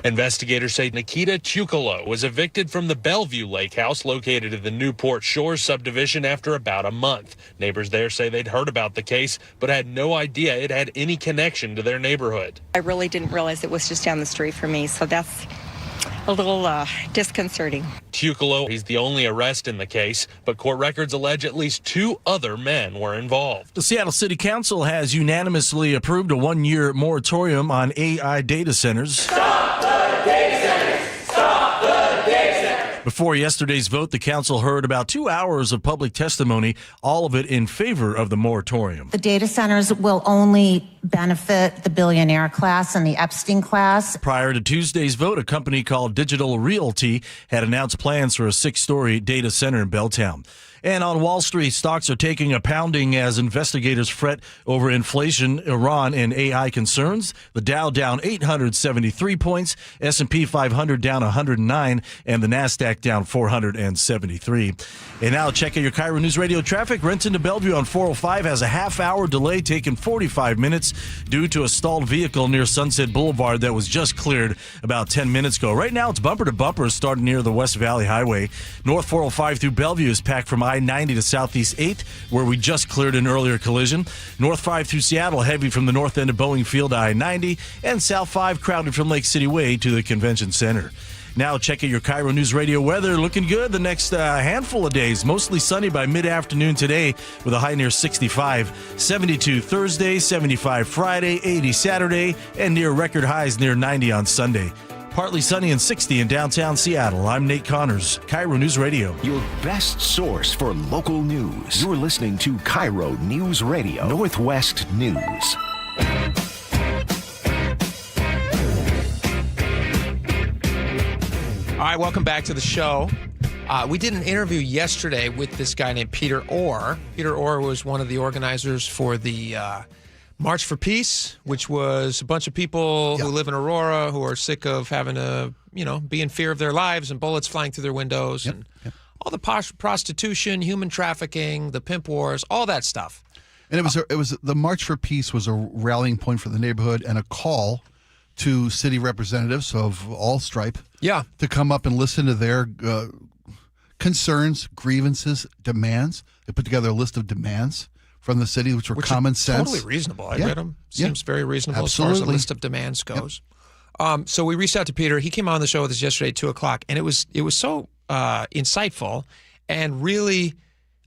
Investigators say Nikita Tukalo was evicted from the Bellevue Lake House located in the Newport Shores subdivision after about a month. Neighbors there say they'd heard about the case but had no idea it had any connection to their neighborhood. I really didn't realize it was just down the street from me, so that's a little disconcerting. Tukalo, he's the only arrest in the case, but court records allege at least 2 other men were involved. The Seattle City Council has unanimously approved a 1-year moratorium on AI data centers. Stop the data centers! Stop the data centers! Before yesterday's vote, the council heard about 2 hours of public testimony, all of it in favor of the moratorium. The data centers will only benefit the billionaire class and the Epstein class. Prior to Tuesday's vote, a company called Digital Realty had announced plans for a 6-story data center in Belltown. And on Wall Street, stocks are taking a pounding as investigators fret over inflation, Iran, and AI concerns. The Dow down 873 points, S&P 500 down 109, and the NASDAQ down 473. And now check out your KIRO News Radio traffic. Renton to Bellevue on 405 has a half-hour delay, taking 45 minutes due to a stalled vehicle near Sunset Boulevard that was just cleared about 10 minutes ago. Right now, it's bumper to bumper starting near the West Valley Highway. North 405 through Bellevue is packed from I-90 to Southeast 8th, where we just cleared an earlier collision. North 5 through Seattle, heavy from the north end of Boeing Field to I-90, and South 5 crowded from Lake City Way to the Convention Center. Now check out your KIRO News Radio weather. Looking good the next handful of days. Mostly sunny by mid-afternoon today with a high near 65. 72 Thursday, 75 Friday, 80 Saturday, and near record highs near 90 on Sunday. Partly sunny and 60 in downtown Seattle. I'm Nate Connors, KIRO News Radio. Your best source for local news. You're listening to KIRO News Radio, Northwest News. All right, welcome back to the show. We did an interview yesterday with this guy named Peter Orr. Peter Orr was one of the organizers for the March for Peace, which was a bunch of people who live in Aurora who are sick of having to, be in fear of their lives and bullets flying through their windows and all the prostitution, human trafficking, the pimp wars, all that stuff. And it was the March for Peace was a rallying point for the neighborhood and a call to city representatives of all stripe to come up and listen to their concerns, grievances, demands. They put together a list of demands from the city, which were common sense. Totally reasonable. I read them. Seems very reasonable as far as the list of demands goes. So we reached out to Peter. He came on the show with us yesterday at 2:00, and it was so insightful and really,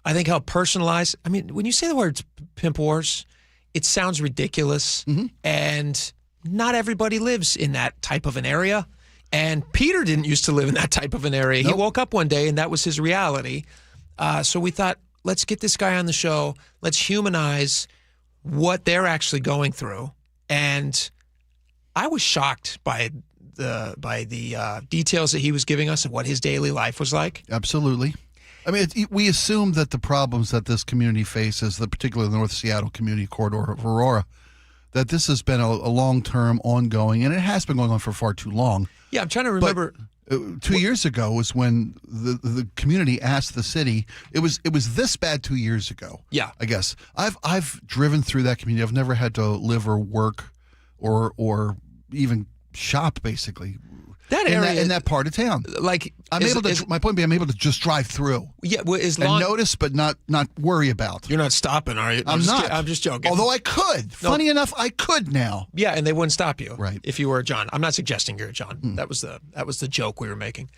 I think, helped personalize. I mean, when you say the words pimp wars, it sounds ridiculous, and not everybody lives in that type of an area. And Peter didn't used to live in that type of an area. He woke up one day and that was his reality. So we thought, let's get this guy on the show. Let's humanize what they're actually going through. And I was shocked by the details that he was giving us of what his daily life was like. Absolutely. I mean, we assume that the problems that this community faces, particularly the North Seattle community corridor of Aurora, that this has been a long-term, ongoing, and it has been going on for far too long. Yeah, I'm trying to remember. But 2 years ago was when the community asked the city. It was this bad 2 years ago. Yeah, I guess I've driven through that community. I've never had to live or work or even shop, basically. That area in that part of town, like my point being, I'm able to just drive through. Yeah, well, and notice, but not worry about. You're not stopping, are you? I'm not. I'm just joking. Although I could. Funny enough, I could now. Yeah, and they wouldn't stop you, right? If you were a John. I'm not suggesting you're a John. That was the joke we were making.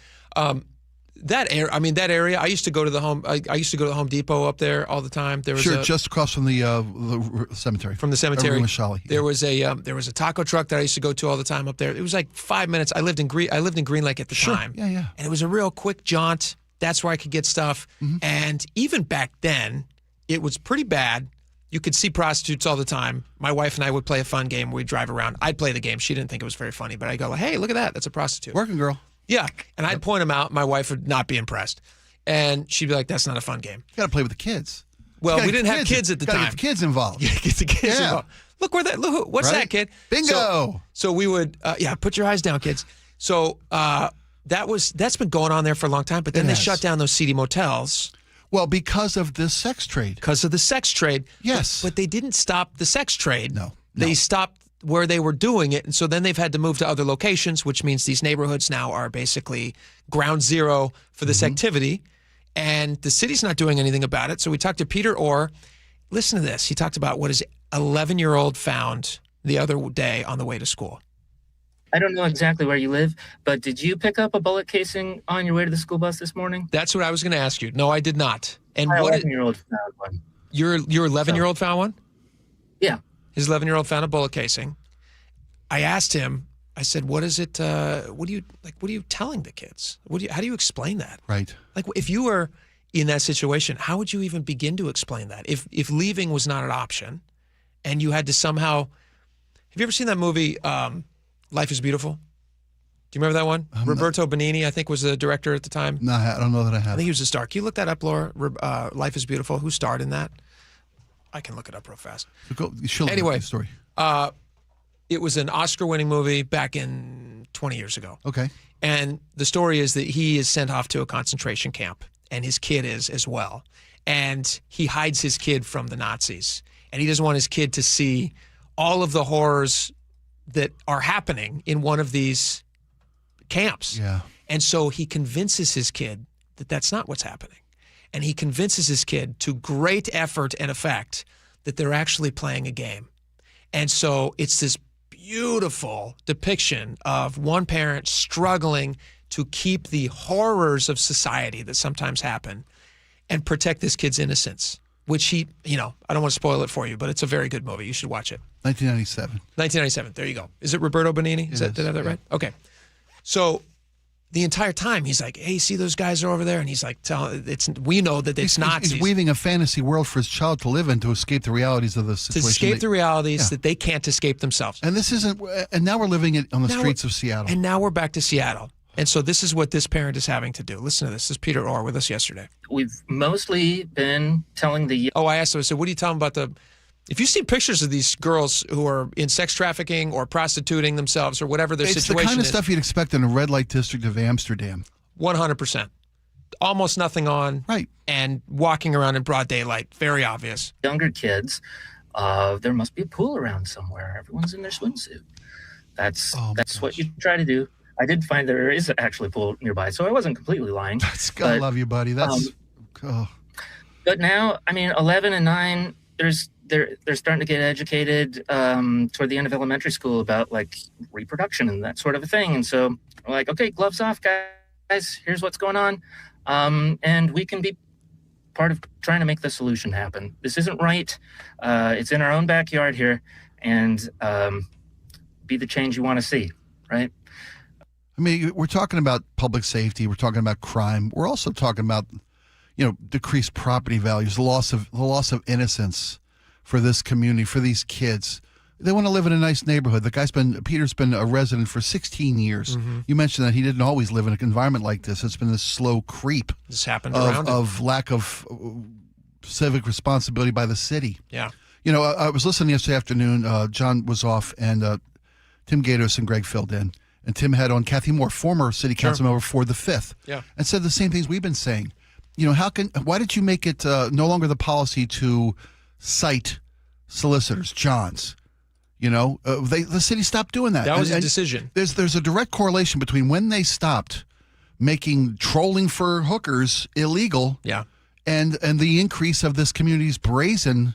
That area. I used to go to the Home Depot up there all the time. There was just across from the cemetery. From the cemetery, there was a taco truck that I used to go to all the time up there. It was like 5 minutes. I lived in Green Lake at the time. Yeah. And it was a real quick jaunt. That's where I could get stuff. And even back then, it was pretty bad. You could see prostitutes all the time. My wife and I would play a fun game. We'd drive around. I'd play the game. She didn't think it was very funny, but I'd go, "Hey, look at that. That's a prostitute. Working girl." Yeah, and I'd point them out. My wife would not be impressed, and she'd be like, "That's not a fun game." You got to play with the kids. Well, we didn't have kids at the time. Get the kids involved. Yeah, get the kids involved. Look where that. Look, what's that, kid? Bingo. So we would, put your eyes down, kids. So that's been going on there for a long time. But then they shut down those seedy motels. Well, because of this sex trade. Because of the sex trade. Yes. But they didn't stop the sex trade. No. They stopped where they were doing it. And so then they've had to move to other locations, which means these neighborhoods now are basically ground zero for this activity. And the city's not doing anything about it. So we talked to Peter Orr. Listen to this. He talked about what his 11-year-old found the other day on the way to school. I don't know exactly where you live, but did you pick up a bullet casing on your way to the school bus this morning? That's what I was going to ask you. No, I did not. And my 11-year-old found one. Your 11-year-old found one? Yeah. His 11-year-old found a bullet casing. I asked him, I said, what is it, what are you telling the kids? How do you explain that? Right. Like, if you were in that situation, how would you even begin to explain that? If leaving was not an option and you had to somehow, have you ever seen that movie, Life is Beautiful? Do you remember that one? Roberto Benigni, I think, was the director at the time. No, I don't know that I have. I think he was a star. Can you look that up, Laura? Life is Beautiful. Who starred in that? I can look it up real fast. Anyway, the story. It was an Oscar-winning movie back in 20 years ago. Okay. And the story is that he is sent off to a concentration camp, and his kid is as well. And he hides his kid from the Nazis. And he doesn't want his kid to see all of the horrors that are happening in one of these camps. Yeah. And so he convinces his kid that that's not what's happening. And he convinces his kid, to great effort and effect, that they're actually playing a game. And so it's this beautiful depiction of one parent struggling to keep the horrors of society that sometimes happen and protect this kid's innocence, which he, I don't want to spoil it for you, but it's a very good movie. You should watch it. 1997. 1997. There you go. Is it Roberto Benigni? Did I have that right? Okay. So the entire time he's like, "Hey, see those guys are over there?" And he's like, we know that it's Nazis. He's weaving a fantasy world for his child to live in to escape the realities of the situation. To escape the realities that they can't escape themselves. And this isn't. And now we're living it on the streets of Seattle. And now we're back to Seattle. And so this is what this parent is having to do. Listen to this. This is Peter Orr with us yesterday. We've mostly been telling the... I asked him, I said, what do you tell them about if you see pictures of these girls who are in sex trafficking or prostituting themselves or whatever their situation is. It's the kind of stuff you'd expect in a red light district of Amsterdam. 100%. Almost nothing on. Right. And walking around in broad daylight. Very obvious. Younger kids, there must be a pool around somewhere. Everyone's in their swimsuit. That's what you try to do. I did find there is actually a pool nearby, so I wasn't completely lying. I love you, buddy. But now, 11 and 9, they're starting to get educated toward the end of elementary school about like reproduction and that sort of a thing. And so we're like, okay, gloves off, guys. Here's what's going on, and we can be part of trying to make the solution happen. This isn't right. It's in our own backyard here, and be the change you want to see, right? We're talking about public safety. We're talking about crime. We're also talking about, decreased property values, the loss of innocence for this community, for these kids. They want to live in a nice neighborhood. Peter's been a resident for 16 years. Mm-hmm. You mentioned that he didn't always live in an environment like this. It's been this slow creep. This happened around of lack of civic responsibility by the city. Yeah. I was listening yesterday afternoon. John was off, and Tim Gatos and Greg filled in. And Tim had on Kathy Moore, former city council member for the 5th, and said the same things we've been saying. Why did you make it no longer the policy to cite solicitors, Johns? The city stopped doing that. That was a decision. There's a direct correlation between when they stopped making trolling for hookers illegal, and the increase of this community's brazen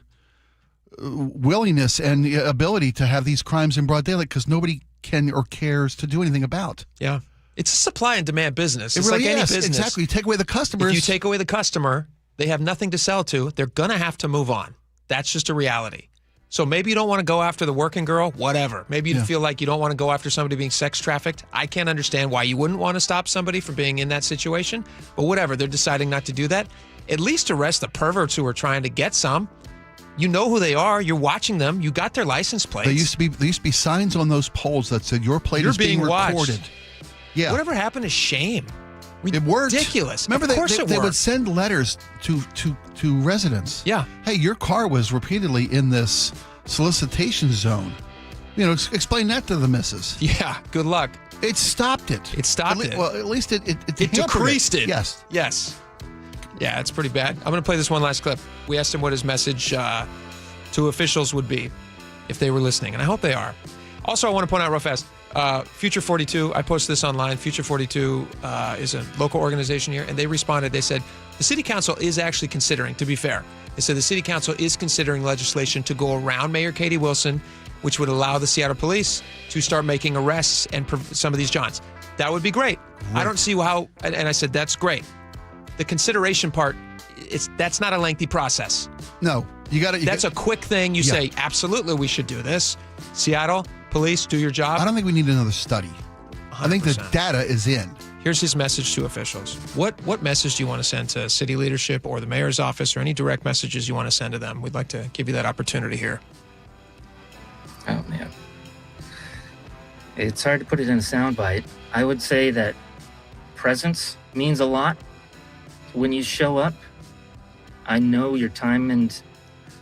willingness and ability to have these crimes in broad daylight because nobody can or cares to do anything about. Yeah. It's a supply and demand business. It's really like any is. business. Exactly. You take away the customers. If you take away the customer, they have nothing to sell to. They're going to have to move on. That's just a reality. So maybe you don't want to go after the working girl, whatever. Maybe you feel like you don't want to go after somebody being sex trafficked. I can't understand why you wouldn't want to stop somebody from being in that situation. But whatever, they're deciding not to do that. At least arrest the perverts who are trying to get some. You know who they are. You're watching them. You got their license plates. There used to be signs on those poles that said your plate is being recorded. Watched. Yeah. Whatever happened to shame? It worked. Ridiculous. Remember, they would send letters to residents. Yeah. Hey, your car was repeatedly in this solicitation zone. Explain that to the missus. Yeah. Good luck. It stopped it. It stopped it. Well, at least it decreased it. Yes. Yes. Yeah, it's pretty bad. I'm going to play this one last clip. We asked him what his message to officials would be if they were listening, and I hope they are. Also, I want to point out real fast, Future 42, I posted this online. Future 42 is a local organization here, and they responded. They said, the city council is actually considering, to be fair, they said the city council is considering legislation to go around Mayor Katie Wilson, which would allow the Seattle police to start making arrests and some of these Johns. That would be great. I don't see how, and I said, that's great. The consideration part, that's not a lengthy process. No, that's a quick thing. You say, absolutely, we should do this. Seattle police, do your job. I don't think we need another study. 100%. I think the data is in. Here's his message to officials. What message do you want to send to city leadership or the mayor's office or any direct messages you want to send to them? We'd like to give you that opportunity here. Oh, man. It's hard to put it in a soundbite. I would say that presence means a lot. When you show up, I know your time and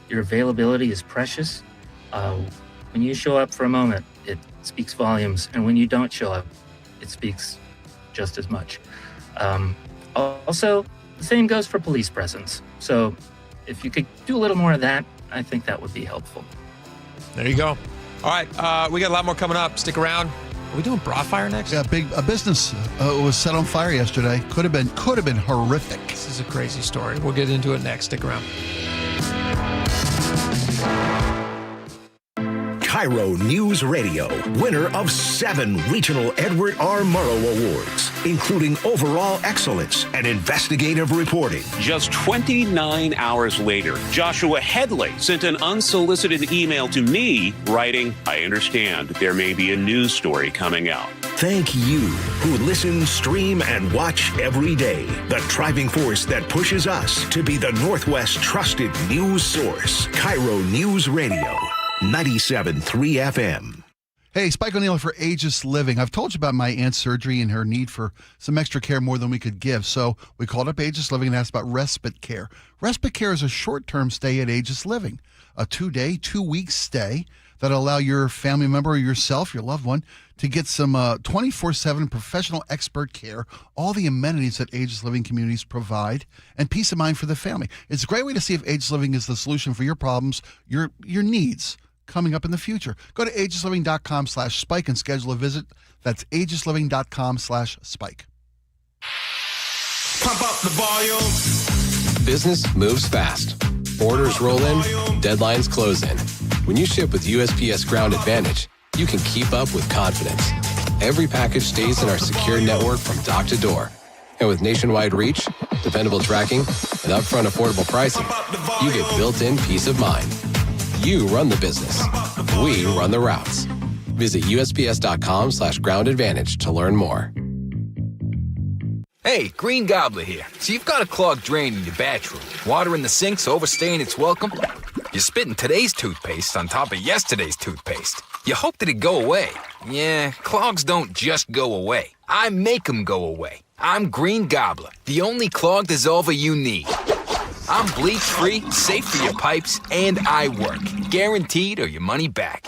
your availability is precious. When you show up for a moment, it speaks volumes. And when you don't show up, it speaks just as much. Also, the same goes for police presence. So if you could do a little more of that, I think that would be helpful. There you go. All right, we got a lot more coming up. Stick around. Are we doing bra fire next? Yeah, a business was set on fire yesterday. Could have been horrific. This is a crazy story. We'll get into it next. Stick around. KIRO Newsradio, winner of 7 regional Edward R. Murrow Awards, including overall excellence and investigative reporting. Just 29 hours later, Joshua Headley sent an unsolicited email to me writing, I understand there may be a news story coming out. Thank you who listen, stream, and watch every day. The driving force that pushes us to be the Northwest trusted news source. KIRO Newsradio. 97.3 FM. Hey, Spike O'Neill for Aegis Living. I've told you about my aunt's surgery and her need for some extra care more than we could give. So we called up Aegis Living and asked about respite care. Respite care is a short-term stay at Aegis Living, a 2-day, 2-week stay that'll allow your family member or yourself, your loved one, to get some 24/7 professional expert care, all the amenities that Aegis Living communities provide, and peace of mind for the family. It's a great way to see if Aegis Living is the solution for your problems, your needs coming up in the future. Go to aegisliving.com/spike and schedule a visit. That's aegisliving.com/spike. Pump up the volume. Business moves fast. Orders roll in, deadlines close in. When you ship with USPS Ground Advantage, you can keep up with confidence. Every package stays in our secure network from dock to door. And with nationwide reach, dependable tracking, and upfront affordable pricing, you get built-in peace of mind. You run the business. We run the routes. Visit USPS.com/Ground Advantage to learn more. Hey, Green Gobbler here. So you've got a clogged drain in your bathroom. Water in the sink's overstaying its welcome. You're spitting today's toothpaste on top of yesterday's toothpaste. You hope that it'd go away. Yeah, clogs don't just go away. I make them go away. I'm Green Gobbler, the only clog dissolver you need. I'm bleach-free, safe for your pipes, and I work. Guaranteed or your money back.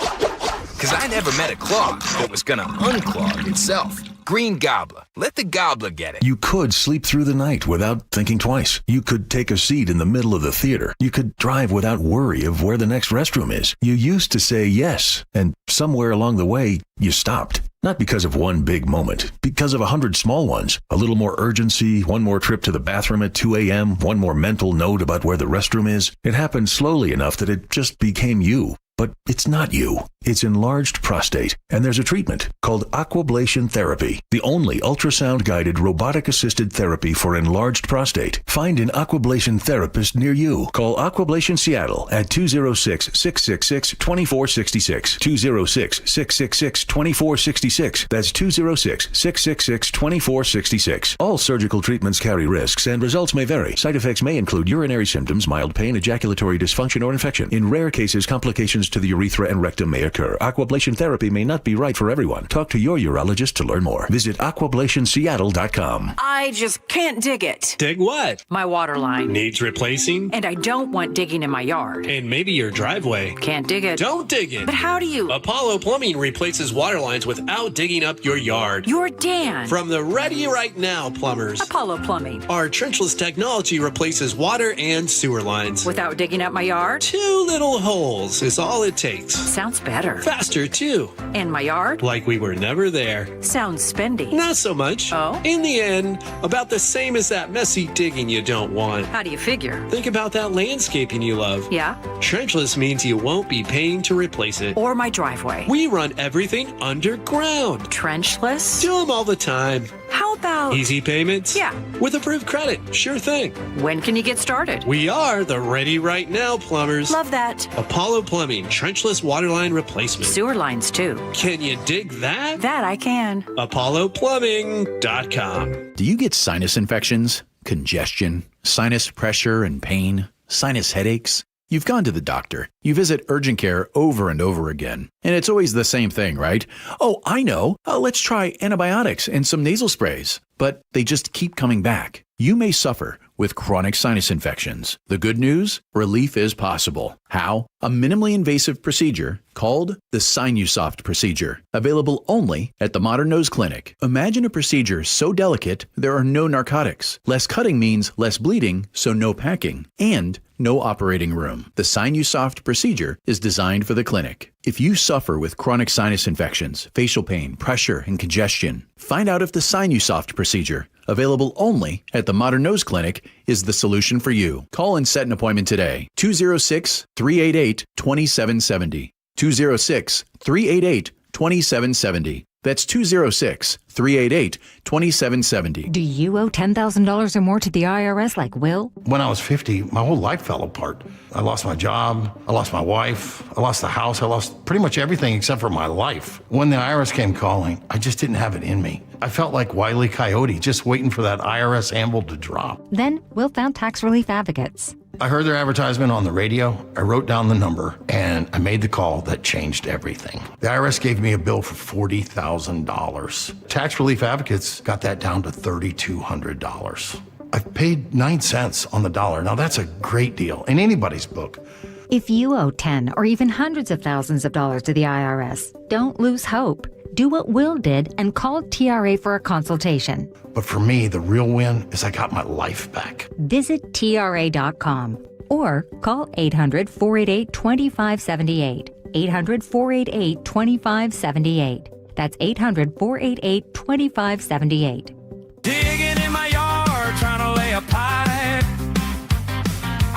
Because I never met a clog that was gonna unclog itself. Green Gobbler. Let the gobbler get it. You could sleep through the night without thinking twice. You could take a seat in the middle of the theater. You could drive without worry of where the next restroom is. You used to say yes, and somewhere along the way, you stopped. Not because of one big moment, because of 100 small ones. A little more urgency, one more trip to the bathroom at 2 a.m., one more mental note about where the restroom is. It happened slowly enough that it just became you. But it's not you. It's enlarged prostate. And there's a treatment called aquablation therapy, the only ultrasound-guided robotic-assisted therapy for enlarged prostate. Find an aquablation therapist near you. Call Aquablation Seattle at 206-666-2466. 206-666-2466. That's 206-666-2466. All surgical treatments carry risks and results may vary. Side effects may include urinary symptoms, mild pain, ejaculatory dysfunction, or infection. In rare cases, complications to the urethra and rectum may occur. Aquablation therapy may not be right for everyone. Talk to your urologist to learn more. Visit aquablationseattle.com. I just can't dig it. Dig what? My water line. Needs replacing? And I don't want digging in my yard. And maybe your driveway. Can't dig it. Don't dig it. But how do you? Apollo Plumbing replaces water lines without digging up your yard. You're Dan. From the Ready Right Now plumbers. Apollo Plumbing. Our trenchless technology replaces water and sewer lines. Without digging up my yard? 2 little holes is all it takes. Sounds better. Faster, too. And my yard? Like we were never there. Sounds spendy. Not so much. Oh? In the end, about the same as that messy digging you don't want. How do you figure? Think about that landscaping you love. Yeah? Trenchless means you won't be paying to replace it. Or my driveway. We run everything underground. Trenchless? Do them all the time. How about... Easy payments? Yeah. With approved credit. Sure thing. When can you get started? We are the Ready Right Now plumbers. Love that. Apollo Plumbing, trenchless waterline replacement. Sewer lines, too. Can you dig that? That I can. ApolloPlumbing.com. Do you get sinus infections, congestion, sinus pressure and pain, sinus headaches? You've gone to the doctor. You visit urgent care over and over again. And it's always the same thing, right? Oh, I know. Let's try antibiotics and some nasal sprays. But they just keep coming back. You may suffer with chronic sinus infections. The good news? Relief is possible. How? A minimally invasive procedure called the Sinusoft procedure, available only at the Modern Nose Clinic. Imagine a procedure so delicate there are no narcotics. Less cutting means less bleeding, so no packing, and no operating room. The Sinusoft procedure is designed for the clinic. If you suffer with chronic sinus infections, facial pain, pressure, and congestion, find out if the Sinusoft procedure, available only at the Modern Nose Clinic, is the solution for you. Call and set an appointment today. 206-388-2770. 206-388-2770. That's 206-388-2770. Do you owe $10,000 or more to the IRS like Will? When I was 50, my whole life fell apart. I lost my job, I lost my wife, I lost the house, I lost pretty much everything except for my life. When the IRS came calling, I just didn't have it in me. I felt like Wile E. Coyote, just waiting for that IRS anvil to drop. Then Will found tax relief advocates. I heard their advertisement on the radio. I wrote down the number, and I made the call that changed everything. The IRS gave me a bill for $40,000. Tax Relief Advocates got that down to $3,200. I've paid 9 cents on the dollar. Now, that's a great deal in anybody's book. If you owe 10 or even hundreds of thousands of dollars to the IRS, don't lose hope. Do what Will did and call TRA for a consultation. But for me, the real win is I got my life back. Visit TRA.com or call 800-488-2578. 800-488-2578. That's 800-488-2578. Digging in my yard, trying to lay a pipe.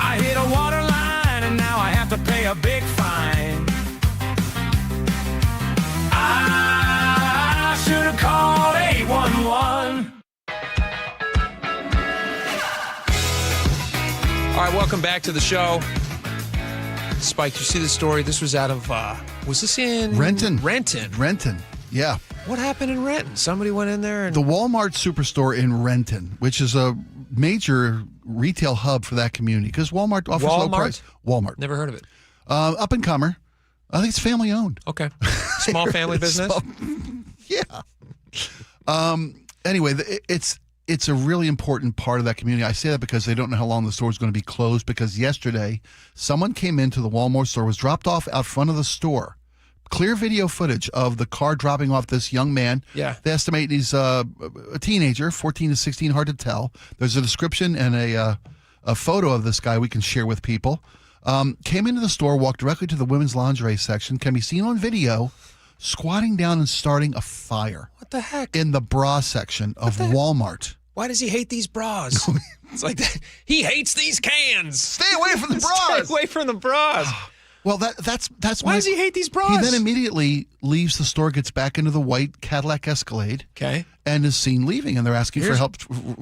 I hit a water line and now I have to pay a big fine. I should have called 811. All right, welcome back to the show. Spike, you see the story? This was out of, was this in? Renton. Renton, yeah. What happened in Renton? Somebody went in there and... The Walmart Superstore in Renton, which is a major retail hub for that community, because Walmart offers low price. Walmart. Never heard of it. Up and comer. I think it's family owned. Okay. Small family business? Yeah. Anyway, it's a really important part of that community. I say that because they don't know how long the store is going to be closed, because yesterday someone came into the Walmart store, was dropped off out front of the store. Clear video footage of the car dropping off this young man. Yeah. They estimate he's a teenager, 14 to 16, hard to tell. There's a description and a photo of this guy we can share with people. Came into the store, walked directly to the women's lingerie section, can be seen on video, squatting down and starting a fire. What the heck? In the bra section of Walmart. Why does he hate these bras? It's like that. He hates these cans. Stay away from the bras. Stay away from the bras. Well, that's why does he hate these bras? He then immediately leaves the store, gets back into the white Cadillac Escalade, and is seen leaving, and they're asking for help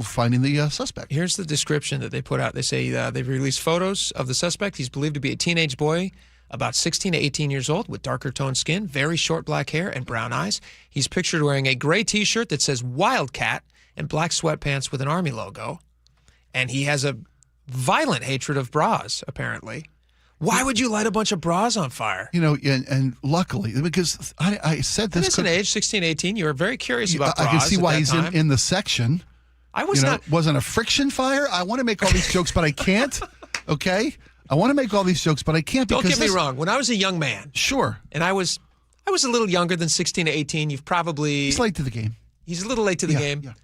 finding the suspect. Here's the description that they put out. They say they've released photos of the suspect. He's believed to be a teenage boy, about 16 to 18 years old, with darker toned skin, very short black hair, and brown eyes. He's pictured wearing a gray T-shirt that says Wildcat and black sweatpants with an Army logo. And he has a violent hatred of bras, apparently. Why would you light a bunch of bras on fire? You know, and luckily, because I said this. At an age, 16, 18, you were very curious about bras. I can see why he's in the section. I was not. Wasn't a friction fire. I want to make all these jokes, but I can't. Okay? I want to make all these jokes, but I can't. Don't get me wrong. When I was a young man. Sure. And I was a little younger than 16 to 18. You've probably. He's late to the game. He's a little late to the game,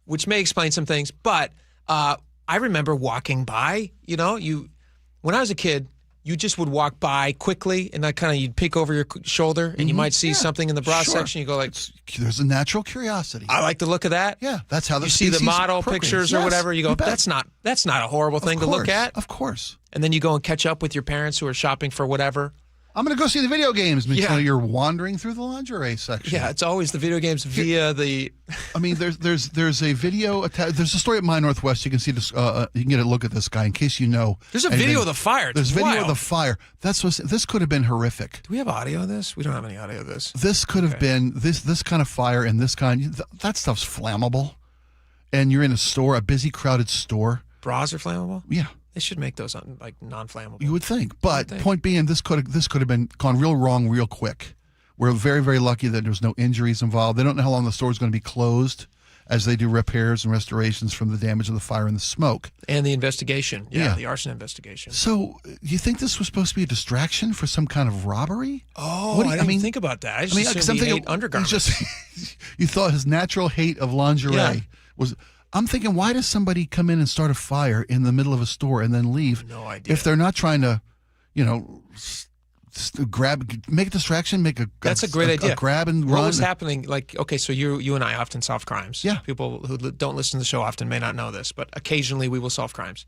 which may explain some things. But I remember walking by, when I was a kid, you just would walk by quickly, and you'd peek over your shoulder, and you might see something in the bra section. You go like, "There's a natural curiosity. I like the look of that." Yeah, that's how you see the model pictures or whatever. You go, "That's not a horrible thing to look at." Of course. And then you go and catch up with your parents who are shopping for whatever. I'm going to go see the video games. You're wandering through the lingerie section. Yeah, it's always the video games via the. I mean, there's a video. There's a story at My Northwest. You can see this. You can get a look at this guy in case you know. There's a video of the fire. There's video of the fire. This could have been horrific. Do we have audio of this? We don't have any audio of this. This could have been this kind of fire and this kind. That stuff's flammable, and you're in a store, a busy, crowded store. Bras are flammable? Yeah. They should make those non-flammable. You would think, but point being, this could have been gone real wrong real quick. We're very, very lucky that there was no injuries involved. They don't know how long the store is going to be closed as they do repairs and restorations from the damage of the fire and the smoke. And the investigation. Yeah, the arson investigation. So you think this was supposed to be a distraction for some kind of robbery? Oh, I didn't think about that. I just assumed he hate undergarments. You thought his natural hate of lingerie was... I'm thinking, why does somebody come in and start a fire in the middle of a store and then leave? No idea. If they're not trying to, make a distraction, That's a great idea. A grab and run. What was happening? So you and I often solve crimes. Yeah. People who don't listen to the show often may not know this, but occasionally we will solve crimes.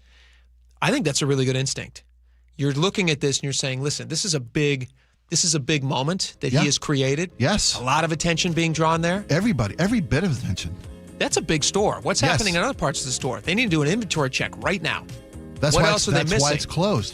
I think that's a really good instinct. You're looking at this and you're saying, listen, this is a big moment that he has created. Yes. A lot of attention being drawn there. Every bit of attention. That's a big store. What's happening in other parts of the store? They need to do an inventory check right now. What else are they missing? That's why it's closed.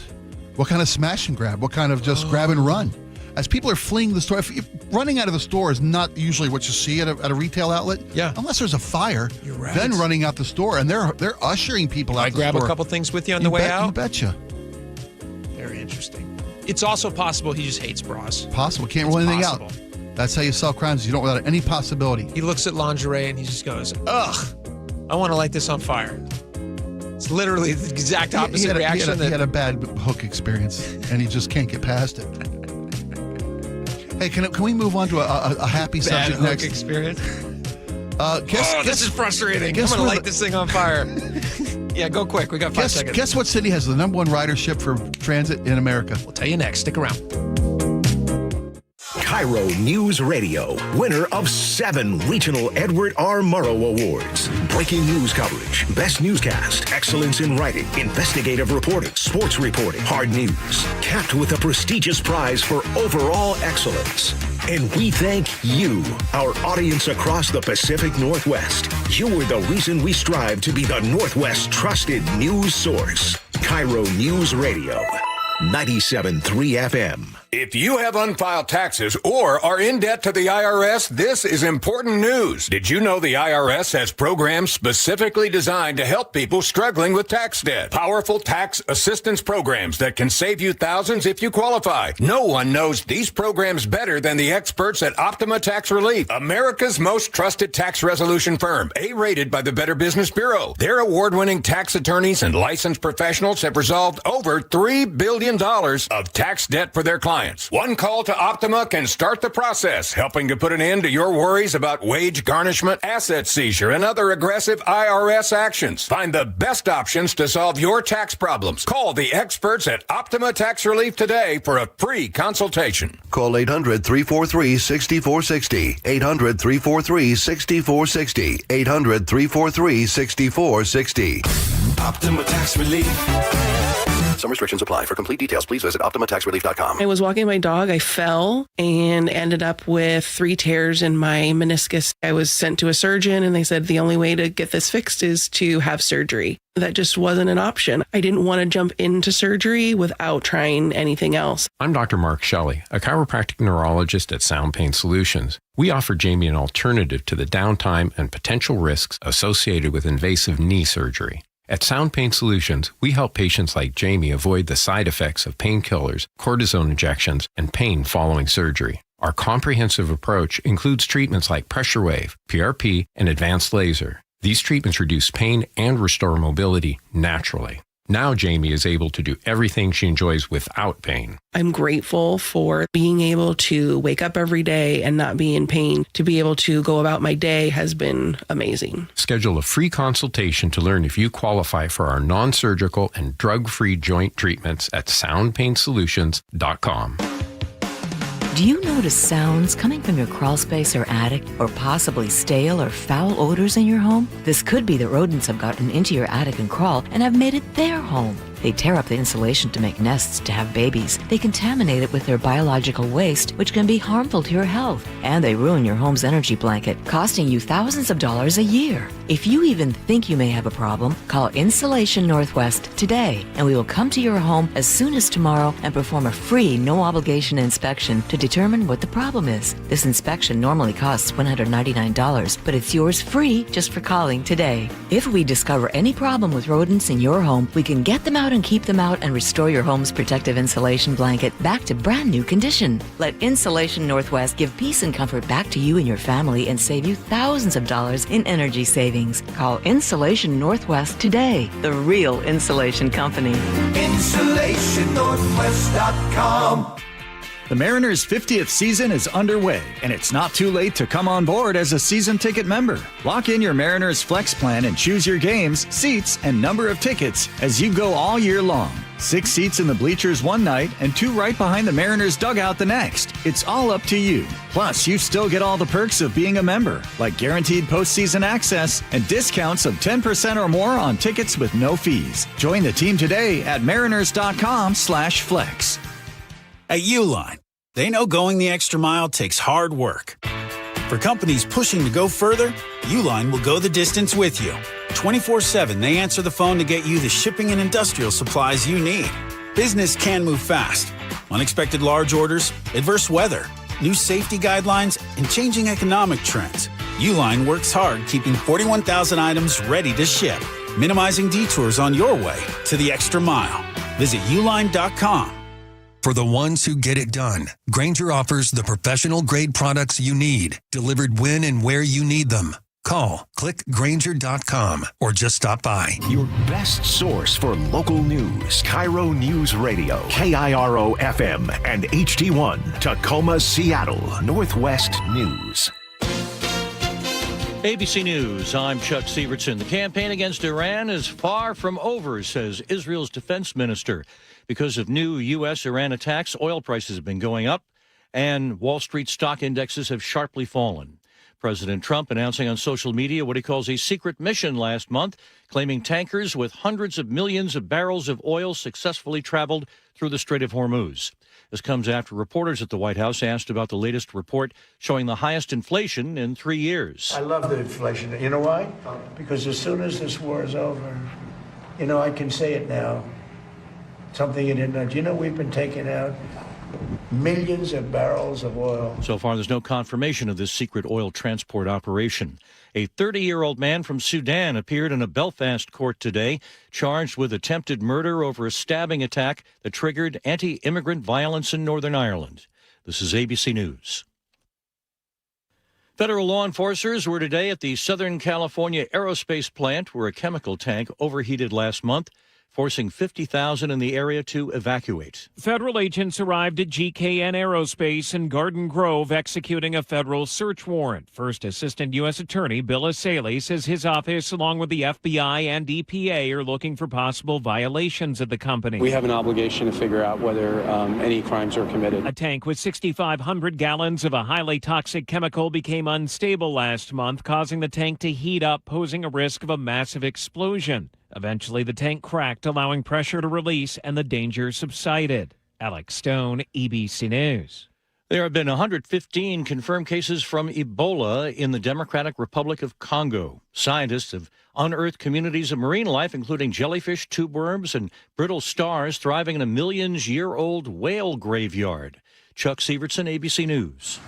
What kind of smash and grab? What kind of just grab and run? as people are fleeing the store, running out of the store is not usually what you see at a retail outlet. Yeah. Unless there's a fire. You're right. Then running out the store, and they're ushering people out the store. I grab a couple things with you on the way out? You betcha. Very interesting. It's also possible he just hates bras. Possible. Can't rule anything out. That's how you solve crimes. You don't without any possibility. He looks at lingerie and he just goes, ugh, I want to light this on fire. It's literally the exact opposite reaction. He had a bad hook experience, and he just can't get past it. Hey, can we move on to a happy subject hook next? Experience? This is frustrating. I'm going to light this thing on fire. Yeah, go quick. We got 5 seconds. Guess what city has the number one ridership for transit in America? We'll tell you next. Stick around. KIRO Newsradio, winner of 7 regional Edward R. Murrow Awards. Breaking news coverage, best newscast, excellence in writing, investigative reporting, sports reporting, hard news. Capped with a prestigious prize for overall excellence. And we thank you, our audience across the Pacific Northwest. You are the reason we strive to be the Northwest's trusted news source. KIRO Newsradio, 97.3 FM. If you have unfiled taxes or are in debt to the IRS, this is important news. Did you know the IRS has programs specifically designed to help people struggling with tax debt? Powerful tax assistance programs that can save you thousands if you qualify. No one knows these programs better than the experts at Optima Tax Relief, America's most trusted tax resolution firm, A-rated by the Better Business Bureau. Their award-winning tax attorneys and licensed professionals have resolved over $3 billion of tax debt for their clients. One call to Optima can start the process, helping to put an end to your worries about wage garnishment, asset seizure, and other aggressive IRS actions. Find the best options to solve your tax problems. Call the experts at Optima Tax Relief today for a free consultation. Call 800-343-6460. 800-343-6460. 800-343-6460. Optima Tax Relief. Some restrictions apply. For complete details, please visit OptimaTaxRelief.com. I was walking my dog. I fell and ended up with 3 tears in my meniscus. I was sent to a surgeon, and they said the only way to get this fixed is to have surgery. That just wasn't an option. I didn't want to jump into surgery without trying anything else. I'm Dr. Mark Shelley, a chiropractic neurologist at Sound Pain Solutions. We offer Jamie an alternative to the downtime and potential risks associated with invasive knee surgery. At Sound Pain Solutions, we help patients like Jamie avoid the side effects of painkillers, cortisone injections, and pain following surgery. Our comprehensive approach includes treatments like pressure wave, PRP, and advanced laser. These treatments reduce pain and restore mobility naturally. Now Jamie is able to do everything she enjoys without pain. I'm grateful for being able to wake up every day and not be in pain. To be able to go about my day has been amazing. Schedule a free consultation to learn if you qualify for our non-surgical and drug-free joint treatments at soundpainsolutions.com. Do you notice sounds coming from your crawl space or attic, or possibly stale or foul odors in your home? This could be that rodents have gotten into your attic and crawl and have made it their home. They tear up the insulation to make nests to have babies. They contaminate it with their biological waste, which can be harmful to your health. And they ruin your home's energy blanket, costing you thousands of dollars a year. If you even think you may have a problem, call Insulation Northwest today, and we will come to your home as soon as tomorrow and perform a free, no-obligation inspection to determine what the problem is. This inspection normally costs $199, but it's yours free just for calling today. If we discover any problem with rodents in your home, we can get them out and keep them out and restore your home's protective insulation blanket back to brand new condition. Let Insulation Northwest give peace and comfort back to you and your family and save you thousands of dollars in energy savings. Call Insulation Northwest today, the real insulation company. InsulationNorthwest.com. The Mariners' 50th season is underway, and it's not too late to come on board as a season ticket member. Lock in your Mariners Flex plan and choose your games, seats, and number of tickets as you go all year long. 6 seats in the bleachers one night and 2 right behind the Mariners dugout the next. It's all up to you. Plus, you still get all the perks of being a member, like guaranteed postseason access and discounts of 10% or more on tickets with no fees. Join the team today at mariners.com/flex. At Uline, they know going the extra mile takes hard work. For companies pushing to go further, Uline will go the distance with you. 24/7, they answer the phone to get you the shipping and industrial supplies you need. Business can move fast, unexpected large orders, adverse weather, new safety guidelines, and changing economic trends, Uline works hard keeping 41,000 items ready to ship, minimizing detours on your way to the extra mile. Visit uline.com. For the ones who get it done, Grainger offers the professional-grade products you need, delivered when and where you need them. Call, click Grainger.com, or just stop by. Your best source for local news. KIRO News Radio, KIRO FM, and HD1, Tacoma, Seattle, Northwest News. ABC News, I'm Chuck Sievertson. The campaign against Iran is far from over, says Israel's defense minister. Because of new U.S.-Iran attacks, oil prices have been going up, and Wall Street stock indexes have sharply fallen. President Trump announcing on social media what he calls a secret mission last month, claiming tankers with hundreds of millions of barrels of oil successfully traveled through the Strait of Hormuz. This comes after reporters at the White House asked about the latest report showing the highest inflation in 3 years. I love the inflation. You know why? Because as soon as this war is over, I can say it now. Something you didn't know. Do you know we've been taking out millions of barrels of oil? So far, there's no confirmation of this secret oil transport operation. A 30-year-old man from Sudan appeared in a Belfast court today, charged with attempted murder over a stabbing attack that triggered anti-immigrant violence in Northern Ireland. This is ABC News. Federal law enforcers were today at the Southern California aerospace plant where a chemical tank overheated last month, forcing 50,000 in the area to evacuate. Federal agents arrived at GKN Aerospace in Garden Grove executing a federal search warrant. First Assistant U.S. Attorney Bill Asaley says his office, along with the FBI and EPA, are looking for possible violations of the company. We have an obligation to figure out whether any crimes are committed. A tank with 6,500 gallons of a highly toxic chemical became unstable last month, causing the tank to heat up, posing a risk of a massive explosion. Eventually, the tank cracked, allowing pressure to release, and the danger subsided. Alex Stone, ABC News. There have been 115 confirmed cases from Ebola in the Democratic Republic of Congo. Scientists have unearthed communities of marine life, including jellyfish, tube worms, and brittle stars thriving in a millions-year-old whale graveyard. Chuck Sievertson, ABC News.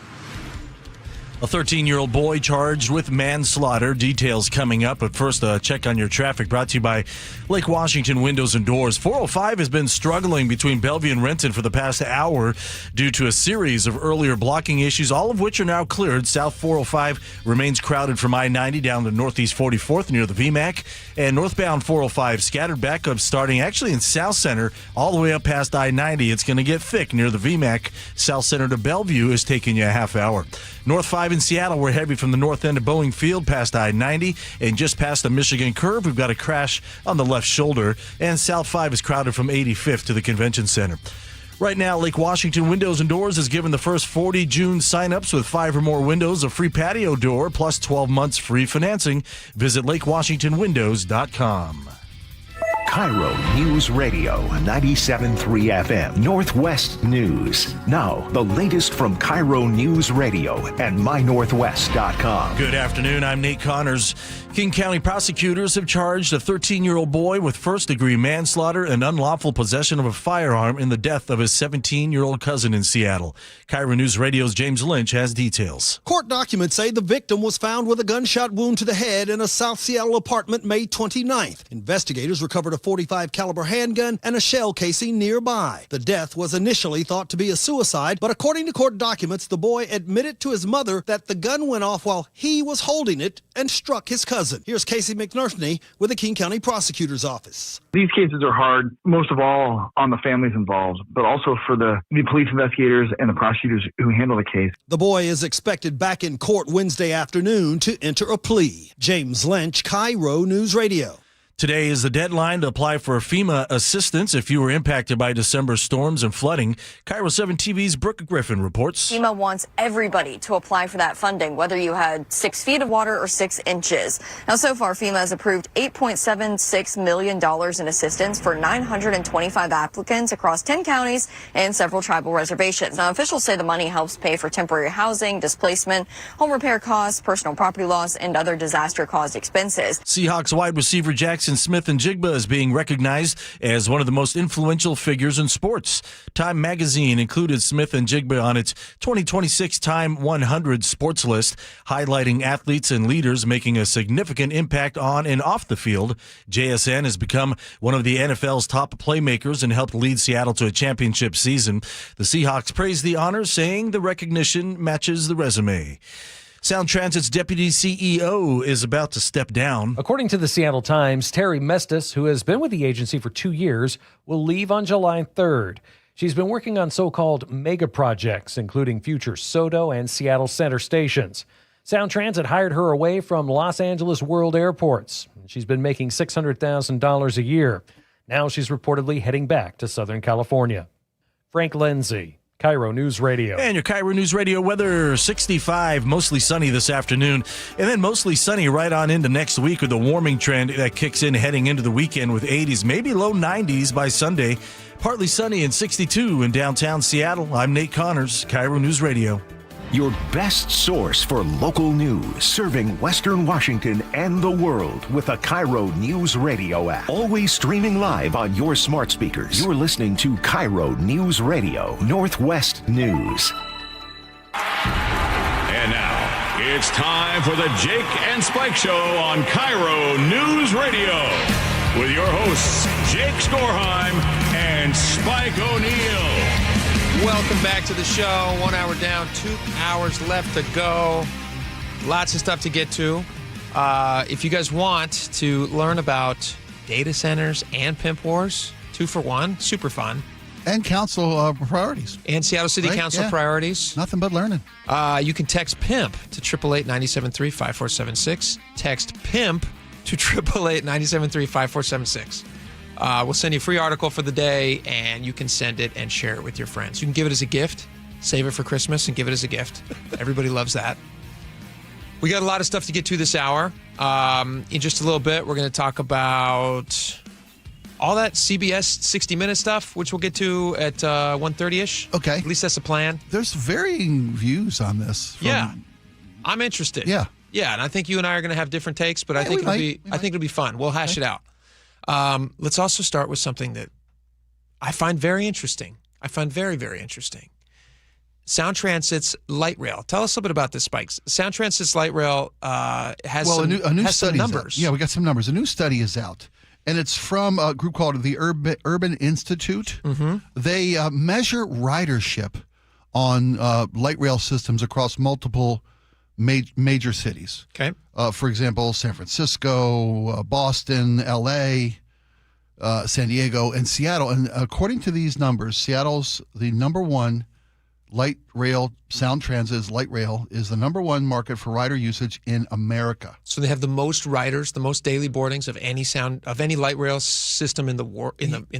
A 13-year-old boy charged with manslaughter. Details coming up. But first, a check on your traffic brought to you by Lake Washington Windows and Doors. 405 has been struggling between Bellevue and Renton for the past hour due to a series of earlier blocking issues, all of which are now cleared. South 405 remains crowded from I-90 down to Northeast 44th near the VMAC. And northbound 405 scattered backup starting actually in South Center all the way up past I-90. It's going to get thick near the VMAC. South Center to Bellevue is taking you a half hour. North 5 in Seattle, we're heavy from the north end of Boeing Field past I-90 and just past the Michigan curve. We've got a crash on the left shoulder, and South 5 is crowded from 85th to the Convention Center. Right now, Lake Washington Windows and Doors has given the first 40 June sign-ups with 5 or more windows a free patio door plus 12 months free financing. Visit lakewashingtonwindows.com. KIRO News Radio, 97.3 FM, Northwest News. Now, the latest from KIRO News Radio and mynorthwest.com. Good afternoon, I'm Nate Connors. King County prosecutors have charged a 13-year-old boy with first-degree manslaughter and unlawful possession of a firearm in the death of his 17-year-old cousin in Seattle. KIRO News Radio's James Lynch has details. Court documents say the victim was found with a gunshot wound to the head in a South Seattle apartment May 29th. Investigators recovered a .45 caliber handgun and a shell casing nearby. The death was initially thought to be a suicide, but according to court documents, the boy admitted to his mother that the gun went off while he was holding it and struck his cousin. Here's Casey McNerney with the King County Prosecutor's Office. These cases are hard, most of all on the families involved, but also for the police investigators and the prosecutors who handle the case. The boy is expected back in court Wednesday afternoon to enter a plea. James Lynch, KIRO News Radio. Today is the deadline to apply for FEMA assistance if you were impacted by December storms and flooding. KIRO 7 TV's Brooke Griffin reports. FEMA wants everybody to apply for that funding, whether you had 6 feet of water or 6 inches. Now, so far, FEMA has approved $8.76 million in assistance for 925 applicants across 10 counties and several tribal reservations. Now, officials say the money helps pay for temporary housing, displacement, home repair costs, personal property loss, and other disaster-caused expenses. Seahawks wide receiver Jackson Jackson Smith-Njigba is being recognized as one of the most influential figures in sports. Time magazine included Smith-Njigba on its 2026 Time 100 sports list, highlighting athletes and leaders making a significant impact on and off the field. JSN has become one of the NFL's top playmakers and helped lead Seattle to a championship season. The Seahawks praised the honor, saying the recognition matches the resume. Sound Transit's deputy CEO is about to step down. According to the Seattle Times, Terry Mestis, who has been with the agency for 2 years, will leave on July 3rd. She's been working on so-called mega projects, including future SoDo and Seattle Center stations. Sound Transit hired her away from Los Angeles World Airports. She's been making $600,000 a year. Now she's reportedly heading back to Southern California. Frank Lindsay, KIRO News Radio. And your KIRO News Radio weather, 65, mostly sunny this afternoon, and then mostly sunny right on into next week with a warming trend that kicks in heading into the weekend with 80s, maybe low 90s by Sunday. Partly sunny and 62 in downtown Seattle. I'm Nate Connors, KIRO News Radio. Your best source for local news, serving Western Washington and the world with a KIRO News Radio app. Always streaming live on your smart speakers. You're listening to KIRO News Radio, Northwest News. And now, it's time for the Jake and Spike Show on KIRO News Radio with your hosts, Jake Skorheim and Spike O'Neill. Welcome back to the show. 1 hour down, 2 hours left to go. Lots of stuff to get to. If you guys want to learn about data centers and pimp wars, 2 for 1, super fun. And council priorities. And Seattle City Council priorities. Nothing but learning. You can text PIMP to 888-973-5476. Text PIMP to 888-973-5476. We'll send you a free article for the day, and you can send it and share it with your friends. You can give it as a gift, save it for Christmas, and give it as a gift. Everybody loves that. We got a lot of stuff to get to this hour. In just a little bit, we're going to talk about all that CBS 60 Minute stuff, which we'll get to at 1:30-ish. Okay. At least that's the plan. There's varying views on this. Yeah. I'm interested. Yeah. Yeah, and I think you and I are going to have different takes, but I think it'll be fun. We'll hash it out. Let's also start with something that I find very interesting. I find very, very interesting. Sound Transit's light rail. Tell us a bit about this, Spikes. Sound Transit's light rail has a new some numbers. Yeah, we got some numbers. A new study is out, and it's from a group called the Urban Institute. Mm-hmm. They measure ridership on light rail systems across multiple major cities. Okay. For example, San Francisco, Boston, L.A., San Diego, and Seattle. And according to these numbers, Seattle's the number one light rail, Sound Transit's light rail is the number one market for rider usage in America. So they have the most riders, the most daily boardings of any light rail system in the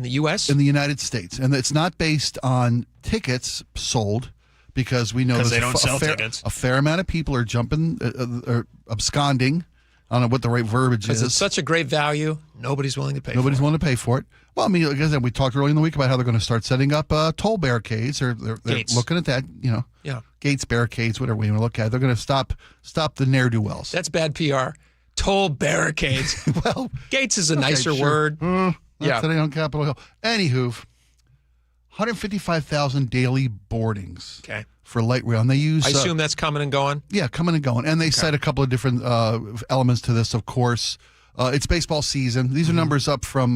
U.S.? In the United States. And it's not based on tickets sold, because we know they don't sell tickets. A fair amount of people are jumping, or absconding. I don't know what the right verbiage is. Because it's such a great value, nobody's willing to pay for it. Nobody's willing to pay for it. Well, I mean, like I said, we talked earlier in the week about how they're going to start setting up toll barricades, or they're looking at that, gates, barricades, whatever we want to look at. They're going to stop the ne'er-do-wells. That's bad PR. Toll barricades. Well, gates is a nicer word. Today on Capitol Hill. Anywho, 155,000 daily boardings for light rail. And they use... I assume that's coming and going? Yeah, coming and going. And they cite a couple of different elements to this, of course. It's baseball season. These are numbers up from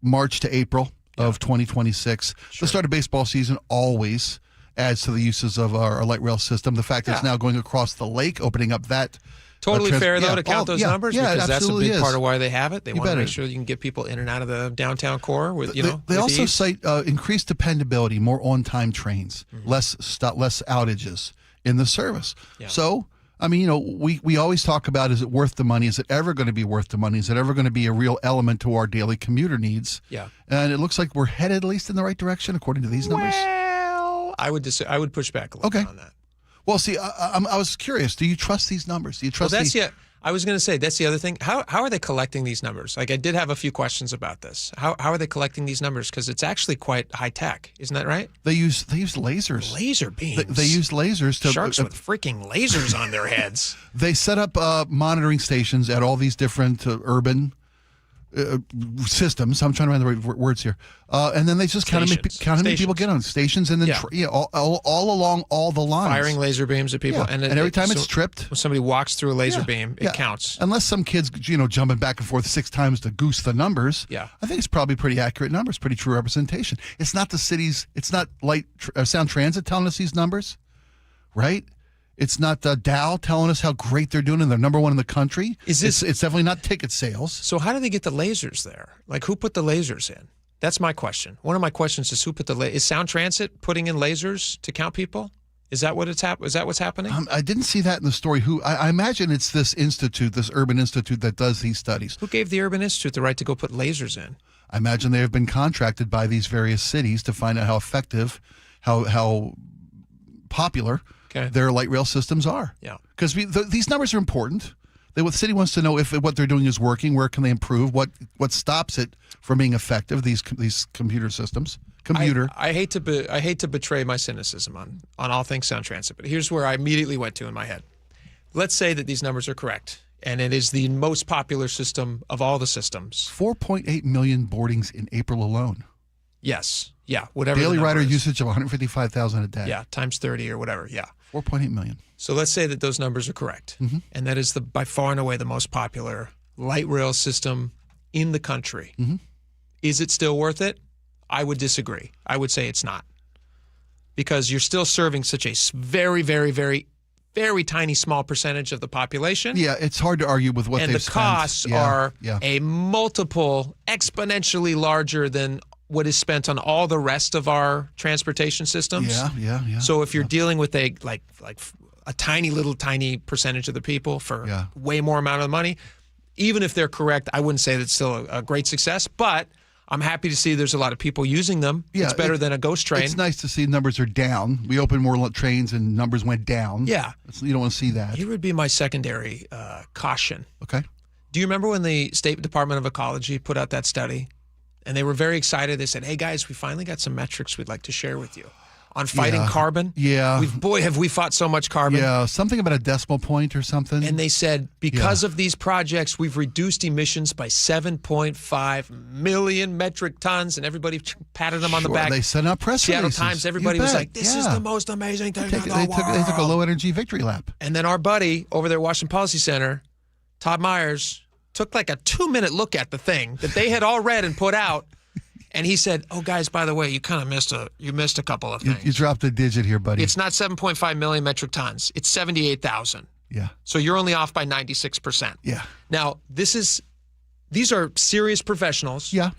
March to April of 2026. The start of baseball season always adds to the uses of our light rail system. The fact that it's now going across the lake, opening up that... Totally fair, though, to count those numbers, because that's a big part of why they have it. They want to make sure you can get people in and out of the downtown core with, They also cite increased dependability, more on-time trains, less outages in the service. Yeah. So, I mean, we always talk about, is it worth the money? Is it ever going to be worth the money? Is it ever going to be a real element to our daily commuter needs? Yeah. And it looks like we're headed at least in the right direction, according to these numbers. Well, I would push back a little bit on that. Well, see, I was curious. Do you trust these numbers? Do you trust? I was going to say, that's the other thing. How are they collecting these numbers? Like, I did have a few questions about this. How are they collecting these numbers? Because it's actually quite high tech, isn't that right? They use lasers. Laser beams. They use lasers to sharks with freaking lasers on their heads. They set up monitoring stations at all these different urban systems. I'm trying to find the right words here. And then they just count how many people get on stations, and then all along all the lines, firing laser beams at people, and every time it's tripped, when somebody walks through a laser beam, it counts. Unless some kids, jumping back and forth 6 times to goose the numbers. Yeah, I think it's probably pretty accurate numbers, pretty true representation. It's not the cities. It's not Sound Transit telling us these numbers, right? It's not Dow telling us how great they're doing and they're number 1 in the country. It's definitely not ticket sales. So how do they get the lasers there? Like, who put the lasers in? That's my question. One of my questions is who put is Sound Transit putting in lasers to count people? Is that what is that what's happening? I didn't see that in the story. I imagine it's this institute, this urban institute that does these studies. Who gave the urban institute the right to go put lasers in? I imagine they have been contracted by these various cities to find out how effective, how popular their light rail systems are. Yeah, because these numbers are important. The city wants to know if what they're doing is working. Where can they improve? What stops it from being effective? These computer systems. I hate to betray my cynicism on all things Sound Transit, but here's where I immediately went to in my head. Let's say that these numbers are correct, and it is the most popular system of all the systems. 4.8 million boardings in April alone. Yes. Yeah. Whatever. Daily rider usage of 155,000 a day. Yeah. Times 30 or whatever. Yeah. 4.8 million. So let's say that those numbers are correct, and that is by far and away the most popular light rail system in the country. Is it still worth it? I would disagree. I would say it's not, because you're still serving such a very, very, very, very tiny small percentage of the population. Yeah, it's hard to argue with what they've spent. And the costs are a multiple exponentially larger than what is spent on all the rest of our transportation systems. Yeah. So if you're dealing with a tiny percentage of the people for way more amount of money, even if they're correct, I wouldn't say that's still a great success, but I'm happy to see there's a lot of people using them. Yeah, it's better than a ghost train. It's nice to see numbers are down. We opened more trains and numbers went down. Yeah. You don't want to see that. Here would be my secondary caution. Okay. Do you remember when the State Department of Ecology put out that study? And they were very excited. They said, hey, guys, we finally got some metrics we'd like to share with you on fighting carbon. Yeah. Have we fought so much carbon. Yeah, something about a decimal point or something. And they said, because of these projects, we've reduced emissions by 7.5 million metric tons. And everybody patted them on the back. They sent out press releases. Seattle Times, everybody was like, this is the most amazing thing in the world. They took a low-energy victory lap. And then our buddy over there at Washington Policy Center, Todd Myers, took like a 2-minute look at the thing that they had all read and put out, and he said, "Oh, guys, by the way, you kind of missed a couple of things. You dropped a digit here, buddy. It's not 7.5 million metric tons. It's 78,000. Yeah. So you're only off by 96%. Yeah. Now these are serious professionals. Yeah.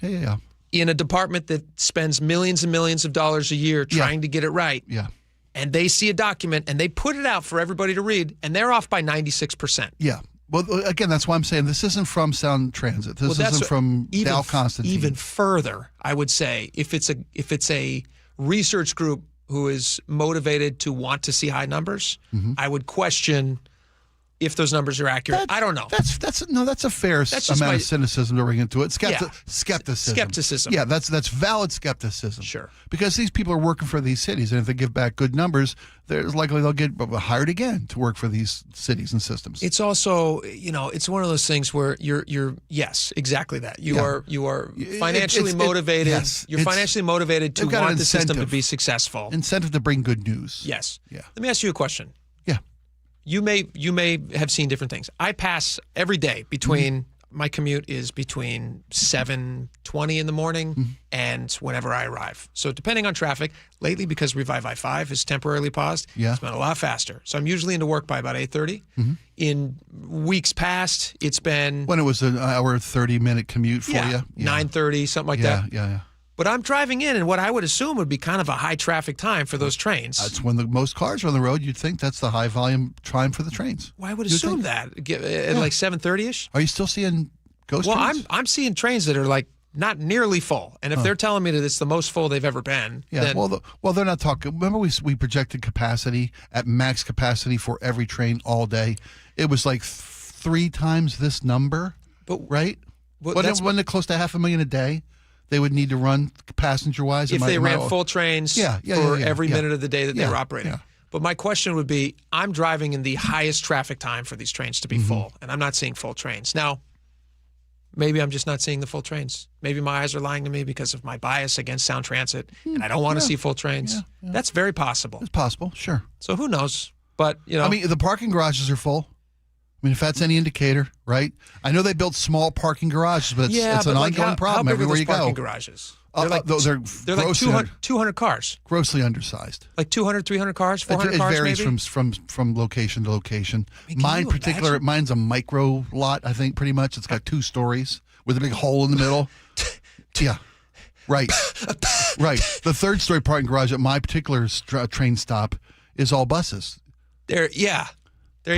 In a department that spends millions and millions of dollars a year trying to get it right. Yeah. And they see a document and they put it out for everybody to read, and they're off by 96%. Yeah. Well, again, that's why I'm saying this isn't from Sound Transit. This isn't from Dow Constantine. Even further, I would say, if it's a research group who is motivated to want to see high numbers, I would question if those numbers are accurate. I don't know. That's a fair amount of cynicism to bring into it. Skepticism. Skepticism. Yeah, that's valid skepticism. Sure. Because these people are working for these cities, and if they give back good numbers, there's likely they'll get hired again to work for these cities and systems. It's also, it's one of those things where you're yes, exactly that. You are financially motivated. You're financially motivated to want the system to be successful. Incentive to bring good news. Yes. Yeah. Let me ask you a question. Yeah. You may have seen different things. I pass every day between my commute is between 7:20 in the morning and whenever I arrive. So depending on traffic, lately because Revive I-5 is temporarily paused, it's been a lot faster. So I'm usually into work by about 8:30. In weeks past, it's been when it was an hour 30-minute commute for you. 9:30, something like that. Yeah. But I'm driving in, and what I would assume would be kind of a high traffic time for those trains. That's when the most cars are on the road. You'd think that's the high volume time for the trains. Well, I would assume that at like 7:30ish. Are you still seeing ghost trains? Well, I'm seeing trains that are like not nearly full, and if they're telling me that it's the most full they've ever been, then well, they're not talking. Remember, we projected capacity at max capacity for every train all day. It was like 3 times this number, right? Wasn't it close to 500,000 a day they would need to run passenger-wise? If they ran full trains for every minute of the day that they were operating. Yeah. But my question would be, I'm driving in the highest traffic time for these trains to be full, and I'm not seeing full trains. Now, maybe I'm just not seeing the full trains. Maybe my eyes are lying to me because of my bias against Sound Transit, and I don't want to see full trains. Yeah. That's very possible. It's possible, sure. So who knows? But, I mean, the parking garages are full. I mean, if that's any indicator, right? I know they built small parking garages, but it's an ongoing problem everywhere you go. Parking garages? They're like 200 cars. Grossly undersized. Like 200, 300 cars, 400 cars, maybe? It varies from location to location. Mine's a micro lot, I think, pretty much. It's got 2 stories with a big hole in the middle. Yeah. Right. Right. The 3rd-story parking garage at my particular train stop is all buses. There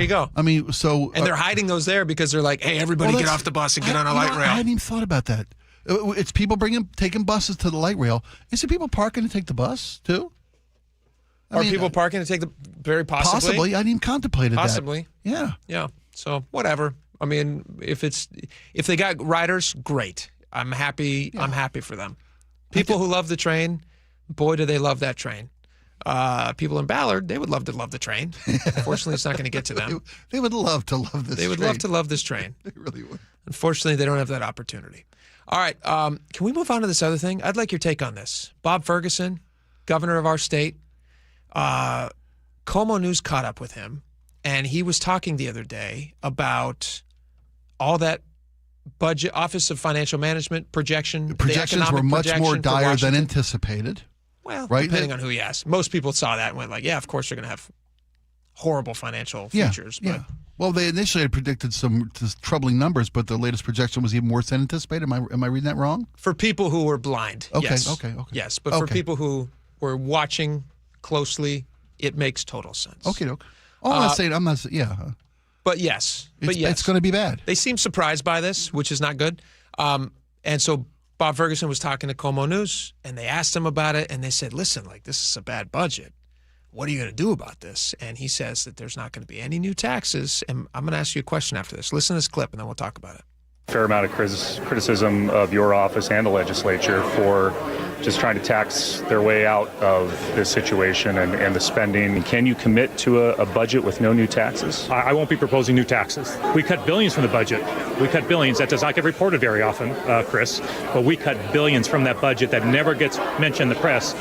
you go. I mean, so... And they're hiding those there because they're like, hey, everybody get off the bus and get on a light rail. I hadn't even thought about that. It's people taking buses to the light rail. Is it people parking to take the bus, too? Are people parking to take the... Very possibly. Possibly. I hadn't even contemplated that. Yeah. Yeah. So, whatever. I mean, if they got riders, great. I'm happy. Yeah. I'm happy for them. People who love the train, boy, do they love that train. People in Ballard, they would love the train. Unfortunately, it's not going to get to them. They would love to love this train. They would love to love this train. They really would. Unfortunately, they don't have that opportunity. All right. Can we move on to this other thing? I'd like your take on this. Bob Ferguson, governor of our state, Como News caught up with him, and he was talking the other day about all that budget, Office of Financial Management projection. The projections were much more dire than anticipated. Well, depending on who you ask. Most people saw that and went like, yeah, of course they're going to have horrible financial futures. Yeah. Well, they initially had predicted some troubling numbers, but the latest projection was even worse than anticipated. Am I reading that wrong? For people who were blind, yes. Okay. Yes, but for people who were watching closely, it makes total sense. Okay. Oh, I'm not saying, yeah. But yes. It's going to be bad. They seem surprised by this, which is not good. And so Bob Ferguson was talking to Como News, and they asked him about it, and they said, listen, like, this is a bad budget. What are you going to do about this? And he says that there's not going to be any new taxes. And I'm going to ask you a question after this. Listen to this clip, and then we'll talk about it. Fair amount of criticism of your office and the legislature for just trying to tax their way out of this situation and the spending. Can you commit to a budget with no new taxes? I won't be proposing new taxes. We cut billions from the budget. We cut billions. That does not get reported very often, Chris, but we cut billions from that budget that never gets mentioned in the press.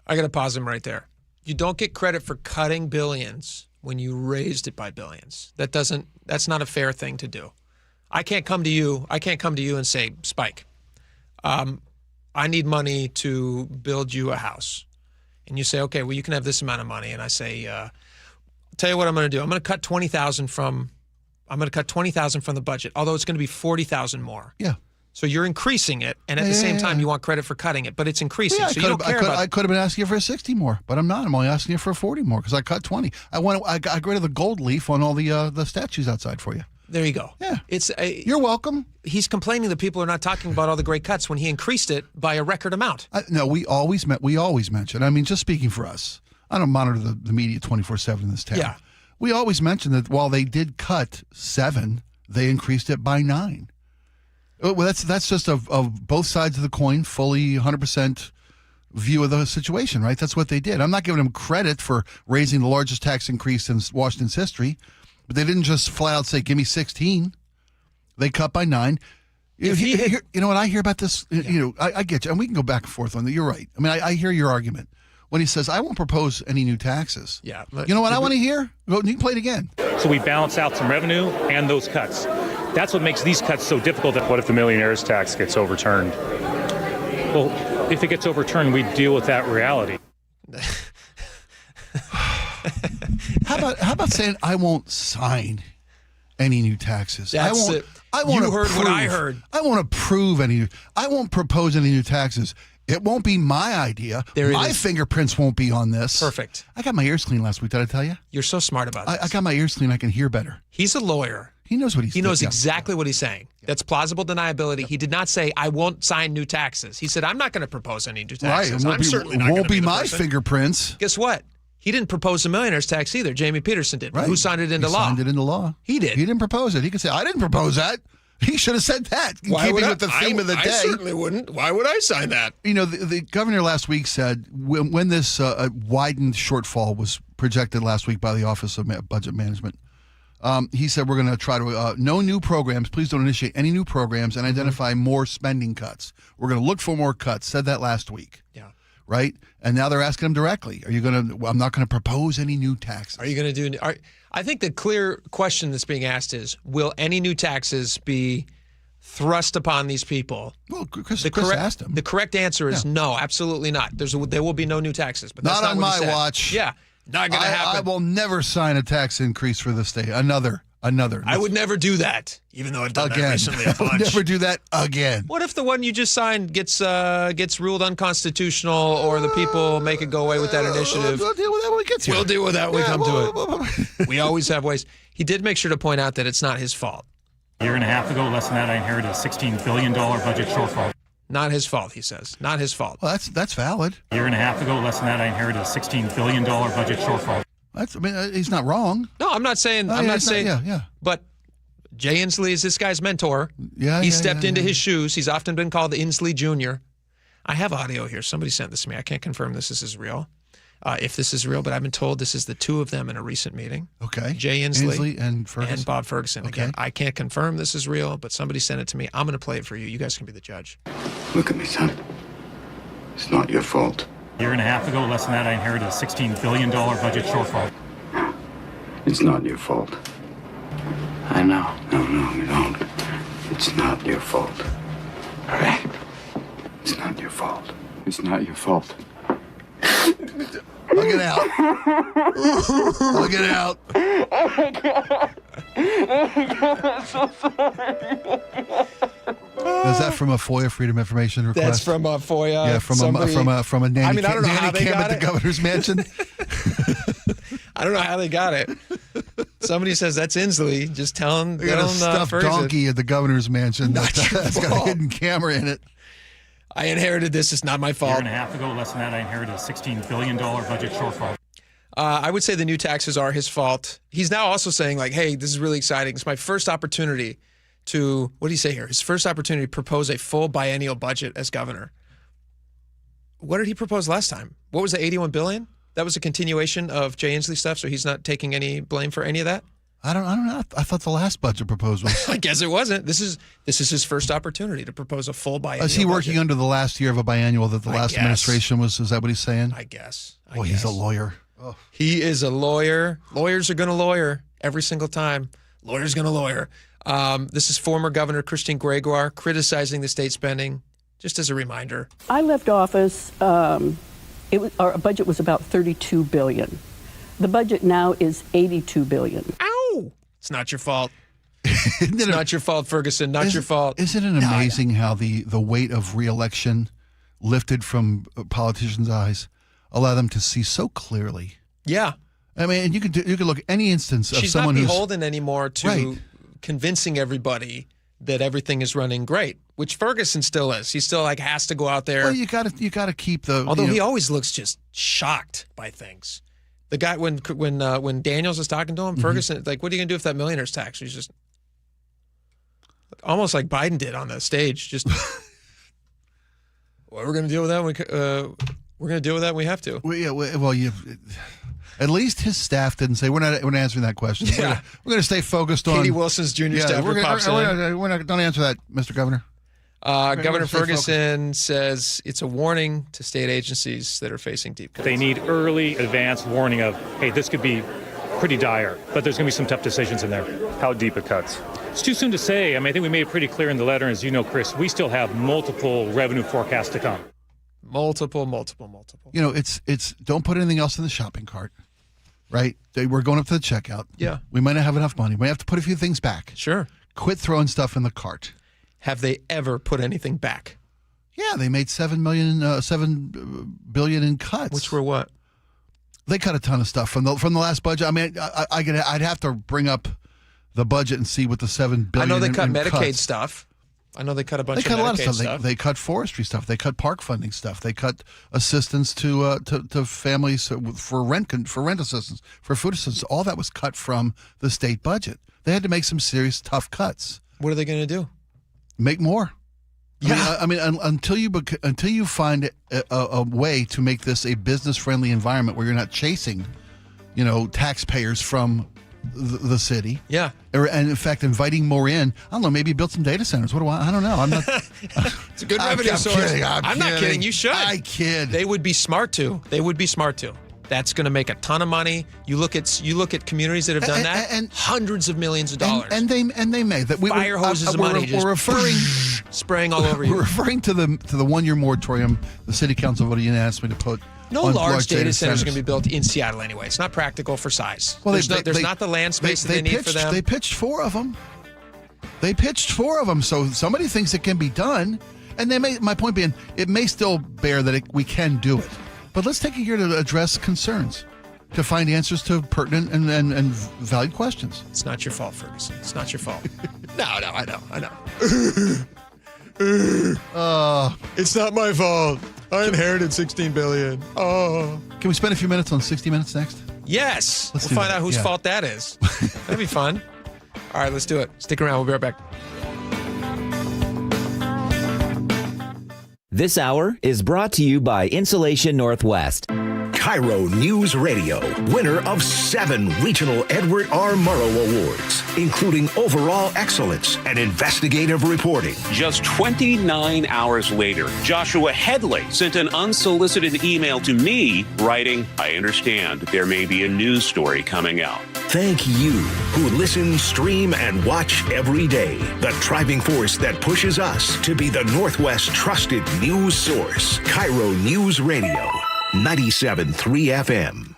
I got to pause him right there. You don't get credit for cutting billions when you raised it by billions. That's not a fair thing to do. I can't come to you and say, Spike, I need money to build you a house. And you say, okay, well, you can have this amount of money. And I say, tell you what I'm going to do. I'm going to cut $20,000 from the budget, although it's going to be $40,000 more. Yeah. So you're increasing it, and at the same time, you want credit for cutting it, but it's increasing. Yeah, so you don't care about. I could have been asking you for 60 more, but I'm not. I'm only asking you for 40 more because I cut 20. I got rid of the gold leaf on all the statues outside for you. There you go. Yeah. You're welcome. He's complaining that people are not talking about all the great cuts when he increased it by a record amount. No, we always mention. I mean, just speaking for us, I don't monitor the media 24/7 in this town. Yeah. We always mention that while they did cut 7, they increased it by 9. Well, that's just of both sides of the coin, fully 100% view of the situation, right? That's what they did. I'm not giving them credit for raising the largest tax increase in Washington's history, but they didn't just flat out say, give me 16. They cut by 9. You know what I hear about this? Yeah. I get you, and we can go back and forth on that. You're right. I mean, I hear your argument when he says, I won't propose any new taxes. Yeah. You know what I want to hear? You can play it again. So we balance out some revenue and those cuts. That's what makes these cuts so difficult. What if the millionaire's tax gets overturned? Well, if it gets overturned, we deal with that reality. How about saying I won't sign any new taxes? You heard what I heard. I won't approve any. I won't propose any new taxes. It won't be my idea. My fingerprints won't be on this. Perfect. I got my ears cleaned last week. Did I tell you? You're so smart about this. I got my ears cleaned. I can hear better. He's a lawyer. He knows what he's saying. He knows exactly what he's saying. That's plausible deniability. Yeah. He did not say, I won't sign new taxes. He said, I'm not going to propose any new taxes. Right. I'm certainly not going to be my fingerprints. Guess what? He didn't propose the millionaire's tax either. Jamie Peterson did. Right. Who signed it into law? Signed it into law. He did. He didn't propose it. He could say, I didn't propose that. He should have said that. Why keeping would with the theme of the day. I certainly wouldn't. Why would I sign that? You know, the governor last week said when this widened shortfall was projected last week by the Office of Budget Management, he said we're going to try to no new programs. Please don't initiate any new programs and identify more spending cuts. We're going to look for more cuts. Said that last week. Yeah. Right? And now they're asking him directly, are you going to, I'm not going to propose any new taxes. Are you going to do, I think the clear question that's being asked is, will any new taxes be thrust upon these people? Well, Chris asked him. The correct answer is no, absolutely not. There will be no new taxes. But that's not on what my watch. Yeah, not going to happen. I will never sign a tax increase for the state. Another. I would never do that, even though I've done that recently a bunch. I would never do that again. What if the one you just signed gets ruled unconstitutional, or the people make it go away with that initiative? We'll deal with that when we get to it. We'll deal with that when we come to it. We always have ways. He did make sure to point out that it's not his fault. A year and a half ago, less than that, I inherited a $16 billion budget shortfall. Not his fault, he says. Not his fault. Well, that's valid. A year and a half ago, less than that, I inherited a $16 billion budget shortfall. He's not wrong. No, I'm not saying. Yeah. But Jay Inslee is this guy's mentor. He stepped into his shoes. He's often been called the Inslee Jr. I have audio here. Somebody sent this to me. I can't confirm this is real. If this is real, but I've been told this is the two of them in a recent meeting. Okay. Jay Inslee and Ferguson. And Bob Ferguson. Okay. Again, I can't confirm this is real, but somebody sent it to me. I'm going to play it for you. You guys can be the judge. Look at me, son. It's not your fault. A year and a half ago, less than that, I inherited a $16 billion budget shortfall. It's not your fault. I know. No, you don't. It's not your fault. All right? It's not your fault. It's not your fault. Look it out. Look it out. Oh, my God. Oh, my God. I'm so sorry. Is that from a FOIA Freedom Information request? That's from a FOIA. Yeah, from a nanny, I don't know how they cam got at the governor's mansion. I don't know how they got it. Somebody says that's Inslee. Just tell him. They got a stuffed donkey at the governor's mansion that's got a hidden camera in it. I inherited this. It's not my fault. A year and a half ago, less than that, I inherited a $16 billion budget shortfall. I would say the new taxes are his fault. He's now also saying, like, hey, this is really exciting. It's my first opportunity to, what do you say here? His first opportunity to propose a full biennial budget as governor. What did he propose last time? What was the $81 billion? That was a continuation of Jay Inslee stuff, so he's not taking any blame for any of that? I don't know. I thought the last budget proposal was. I guess it wasn't. This is his first opportunity to propose a full biennial. Is he working budget. under the last year of a biannual that the last administration was? Is that what he's saying? I guess. He's a lawyer. Oh. He is a lawyer. Lawyers are going to lawyer every single time. Lawyer's going to lawyer. This is former Governor Christine Gregoire criticizing the state spending. Just as a reminder. I left office. Our budget was about $32 billion. The budget now is $82 billion. Ow! It's not your fault. It's not your fault, Ferguson. Not your fault. Isn't it amazing how the weight of re-election lifted from politicians' eyes allow them to see so clearly? Yeah. I mean, you could look at any instance of someone who's... She's not beholden anymore to right. convincing everybody that everything is running great, which Ferguson still is. He still has to go out there. Well, you got to keep the. Although he always looks just shocked by things. The guy when Daniels was talking to him, Ferguson, what are you gonna do with that millionaire's tax? He's just almost like Biden did on the stage. Just well, we're gonna deal with that. We're gonna deal with that. We have to. At least his staff didn't say we're not answering that question. Yeah. We're going to stay focused on Katie Wilson's junior staff. Don't answer that, Mr. Governor. Governor Ferguson says it's a warning to state agencies that are facing deep cuts. They need early advance warning of, hey, this could be pretty dire, but there's going to be some tough decisions in there. How deep it cuts? It's too soon to say. I mean, I think we made it pretty clear in the letter. As you know, Chris, we still have multiple revenue forecasts to come. Multiple. You know, it's don't put anything else in the shopping cart, right? We're going up to the checkout. Yeah. We might not have enough money. We might have to put a few things back. Sure. Quit throwing stuff in the cart. Have they ever put anything back? Yeah, they made $7 billion in cuts. Which were what? They cut a ton of stuff from the last budget. I mean, I'd have to bring up the budget and see what the $7 billion. I know they cut in Medicaid cuts. stuff. I know they cut a bunch They cut of a lot of Medicaid stuff. They cut forestry stuff. They cut park funding stuff. They cut assistance to families for rent assistance, for food assistance. All that was cut from the state budget. They had to make some serious tough cuts. What are they going to do? Make more. Yeah. I mean, until you find a way to make this a business-friendly environment where you're not chasing, taxpayers from the city. Yeah. And in fact, inviting more in. I don't know. Maybe build some data centers. What do I don't know. I'm not. It's a good revenue source. I'm not kidding. You should. I kid. They would be smart to. That's going to make a ton of money. You look at communities that have done that, and hundreds of millions of dollars. And they may. Fire hoses of money. We're referring, spraying all over you. We're referring to the 1-year moratorium. The city council voted unanimously to put. No large data centers are going to be built in Seattle anyway. It's not practical for size. Well, there's not the land space that they need for them. They pitched 4 of them. So somebody thinks it can be done, and they may. My point being, it may still bear that we can do it. But let's take a year to address concerns, to find answers to pertinent and valid questions. It's not your fault, Ferguson. It's not your fault. No, I know. It's not my fault. I inherited $16 billion. Oh. Can we spend a few minutes on 60 Minutes next? Yes. We'll find out whose fault that is. That'd be fun. All right, let's do it. Stick around. We'll be right back. This hour is brought to you by Insulation Northwest. KIRO News Radio, winner of 7 regional Edward R. Murrow Awards, including overall excellence and investigative reporting. Just 29 hours later, Joshua Headley sent an unsolicited email to me writing, "I understand there may be a news story coming out." Thank you who listen, stream, and watch every day. The driving force that pushes us to be the Northwest trusted news source. KIRO News Radio. 97.3 FM.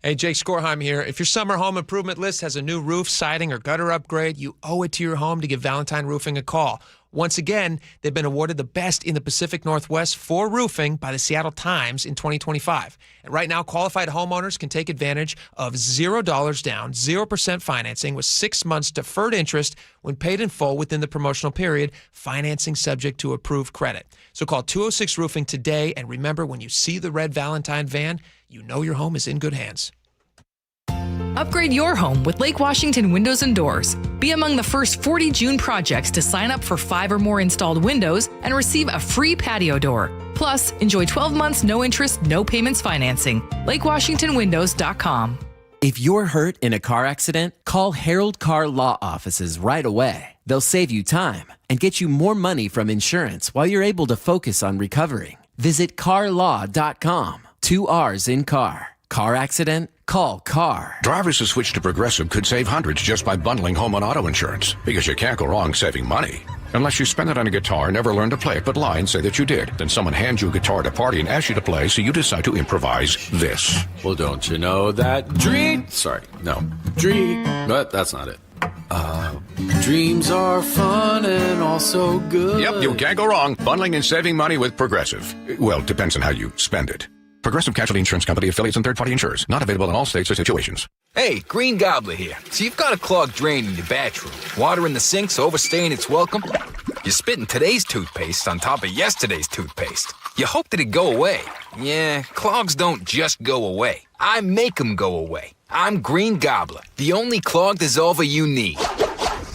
Hey, Jake Skorheim here. If your summer home improvement list has a new roof, siding, or gutter upgrade, you owe it to your home to give Valentine Roofing a call. Once again, they've been awarded the best in the Pacific Northwest for roofing by the Seattle Times in 2025. And right now, qualified homeowners can take advantage of $0 down, 0% financing with 6 months deferred interest when paid in full within the promotional period, financing subject to approved credit. So call 206 Roofing today, and remember, when you see the red Valentine van, you know your home is in good hands. Upgrade your home with Lake Washington Windows and Doors. Be among the first 40 June projects to sign up for 5 or more installed windows and receive a free patio door. Plus, enjoy 12 months no interest, no payments financing. LakeWashingtonWindows.com. If you're hurt in a car accident, call Harold Carr Law Offices right away. They'll save you time and get you more money from insurance while you're able to focus on recovering. Visit carlaw.com. 2 R's in car. Car accident? Call CAR. Drivers who switch to Progressive could save hundreds just by bundling home and auto insurance, because you can't go wrong saving money. Unless you spend it on a guitar, never learn to play it, but lie and say that you did. Then someone hands you a guitar at a party and asks you to play, so you decide to improvise this. Well, don't you know that but that's not it. Dreams are fun and also good. Yep, you can't go wrong bundling and saving money with Progressive. Well, depends on how you spend it. Progressive Casualty Insurance Company, affiliates, and third-party insurers. Not available in all states or situations. Hey, Green Gobbler here. So you've got a clogged drain in your bathroom. Water in the sink's overstaying its welcome. You're spitting today's toothpaste on top of yesterday's toothpaste. You hope that it go away. Yeah, clogs don't just go away. I make them go away. I'm Green Gobbler, the only clog dissolver you need.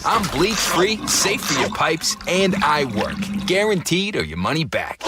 I'm bleach-free, safe for your pipes, and I work. Guaranteed or your money back.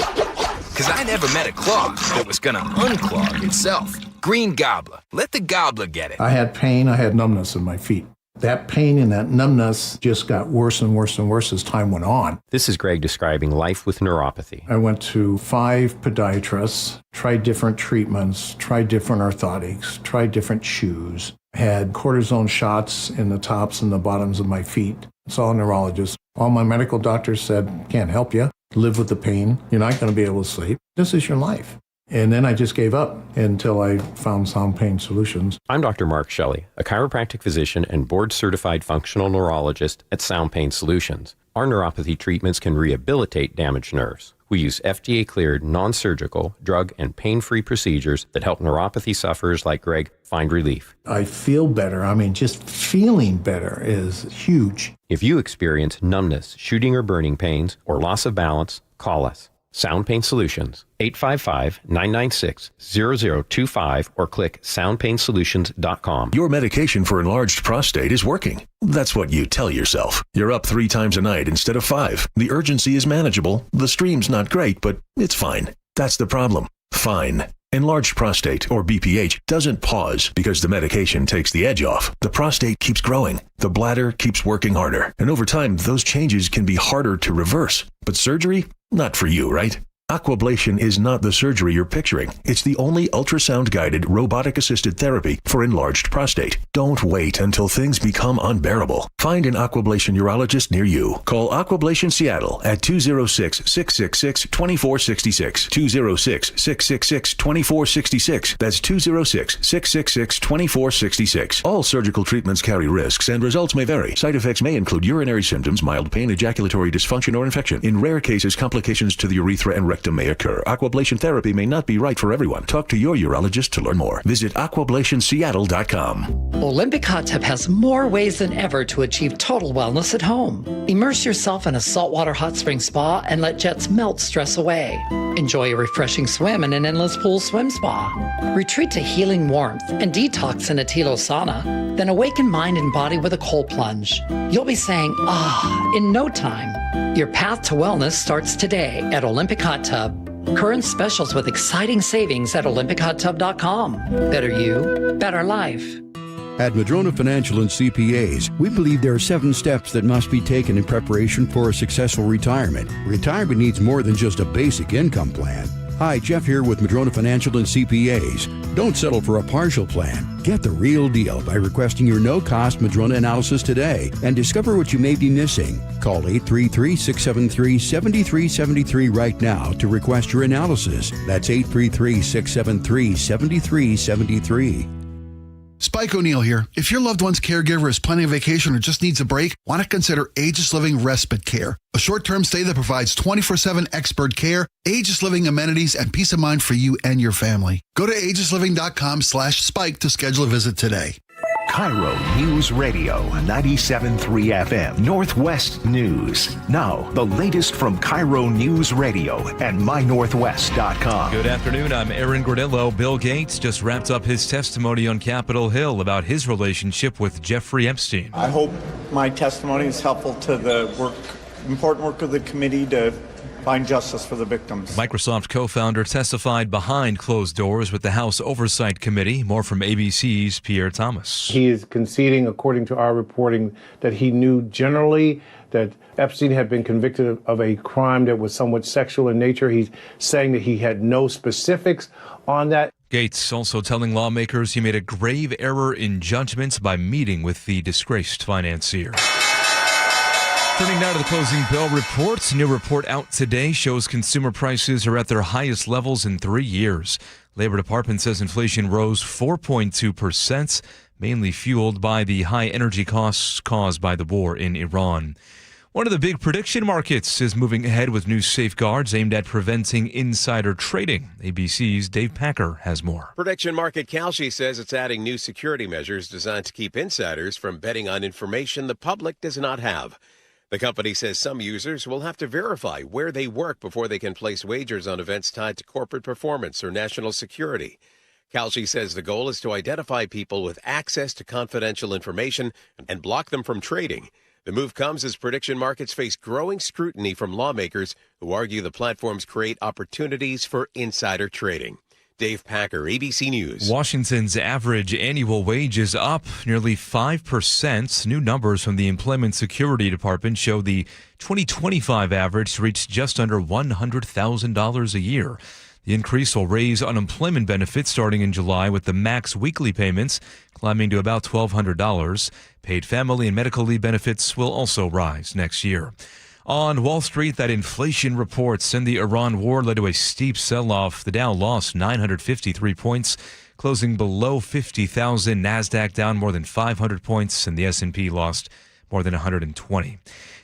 Because I never met a clog that was going to unclog itself. Green Gobbler. Let the gobbler get it. I had pain. I had numbness in my feet. That pain and that numbness just got worse and worse and worse as time went on. This is Greg describing life with neuropathy. I went to 5 podiatrists, tried different treatments, tried different orthotics, tried different shoes, had cortisone shots in the tops and the bottoms of my feet. Saw a neurologist. All my medical doctors said, can't help you. Live with the pain. You're not going to be able to sleep. This is your life. And then I just gave up until I found Sound Pain Solutions. I'm Dr. Mark Shelley, a chiropractic physician and board-certified functional neurologist at Sound Pain Solutions. Our neuropathy treatments can rehabilitate damaged nerves. We use FDA-cleared, non-surgical, drug and pain-free procedures that help neuropathy sufferers like Greg find relief. I feel better. I mean, just feeling better is huge. If you experience numbness, shooting or burning pains, or loss of balance, call us. Sound Pain Solutions, 855-996-0025, or click soundpainsolutions.com. Your medication for enlarged prostate is working. That's what you tell yourself. You're up 3 times a night instead of 5. The urgency is manageable. The stream's not great, but it's fine. That's the problem. Fine. Enlarged prostate, or BPH, doesn't pause because the medication takes the edge off. The prostate keeps growing. The bladder keeps working harder. And over time, those changes can be harder to reverse. But surgery? Not for you, right? Aquablation is not the surgery you're picturing. It's the only ultrasound-guided, robotic-assisted therapy for enlarged prostate. Don't wait until things become unbearable. Find an Aquablation urologist near you. Call Aquablation Seattle at 206-666-2466. 206-666-2466. That's 206-666-2466. All surgical treatments carry risks, and results may vary. Side effects may include urinary symptoms, mild pain, ejaculatory dysfunction, or infection. In rare cases, complications to the urethra and rectum may occur. Aquablation therapy may not be right for everyone. Talk to your urologist to learn more. Visit aquablationseattle.com. Olympic Hot Tub has more ways than ever to achieve total wellness at home. Immerse yourself in a saltwater hot spring spa and let jets melt stress away. Enjoy a refreshing swim in an endless pool swim spa. Retreat to healing warmth and detox in a Tilo sauna. Then awaken mind and body with a cold plunge. You'll be saying, ah, in no time. Your path to wellness starts today at Olympic Hot Tub. Current specials with exciting savings at OlympicHotTub.com. Better you, better life. At Madrona Financial and CPAs, we believe there are 7 steps that must be taken in preparation for a successful retirement. Retirement needs more than just a basic income plan. Hi, Jeff here with Madrona Financial and CPAs. Don't settle for a partial plan. Get the real deal by requesting your no-cost Madrona analysis today and discover what you may be missing. Call 833-673-7373 right now to request your analysis. That's 833-673-7373. Spike O'Neill here. If your loved one's caregiver is planning a vacation or just needs a break, why not consider Aegis Living Respite Care, a short-term stay that provides 24/7 expert care, Aegis Living amenities, and peace of mind for you and your family. Go to aegisliving.com/spike to schedule a visit today. KIRO News Radio, 97.3 FM, Northwest News. Now, the latest from KIRO News Radio and mynorthwest.com. Good afternoon, I'm Aaron Gordillo. Bill Gates just wrapped up his testimony on Capitol Hill about his relationship with Jeffrey Epstein. I hope my testimony is helpful to the important work of the committee to find justice for the victims. Microsoft co-founder testified behind closed doors with the House Oversight Committee. More from ABC's Pierre Thomas. He is conceding, according to our reporting, that he knew generally that Epstein had been convicted of a crime that was somewhat sexual in nature. He's saying that he had no specifics on that. Gates also telling lawmakers he made a grave error in judgment by meeting with the disgraced financier. Turning now to the closing bell reports. New report out today shows consumer prices are at their highest levels in 3 years. Labor Department says inflation rose 4.2%, mainly fueled by the high energy costs caused by the war in Iran. One of the big prediction markets is moving ahead with new safeguards aimed at preventing insider trading. ABC's Dave Packer has more. Prediction market Kalshi says it's adding new security measures designed to keep insiders from betting on information the public does not have. The company says some users will have to verify where they work before they can place wagers on events tied to corporate performance or national security. Kalshi says the goal is to identify people with access to confidential information and block them from trading. The move comes as prediction markets face growing scrutiny from lawmakers who argue the platforms create opportunities for insider trading. Dave Packer, ABC News. Washington's average annual wage is up nearly 5%. New numbers from the Employment Security Department show the 2025 average reached just under $100,000 a year. The increase will raise unemployment benefits starting in July, with the max weekly payments climbing to about $1,200. Paid family and medical leave benefits will also rise next year. On Wall Street, that inflation report and the Iran war led to a steep sell-off. The Dow lost 953 points, closing below 50,000. NASDAQ down more than 500 points, and the S&P lost more than 120.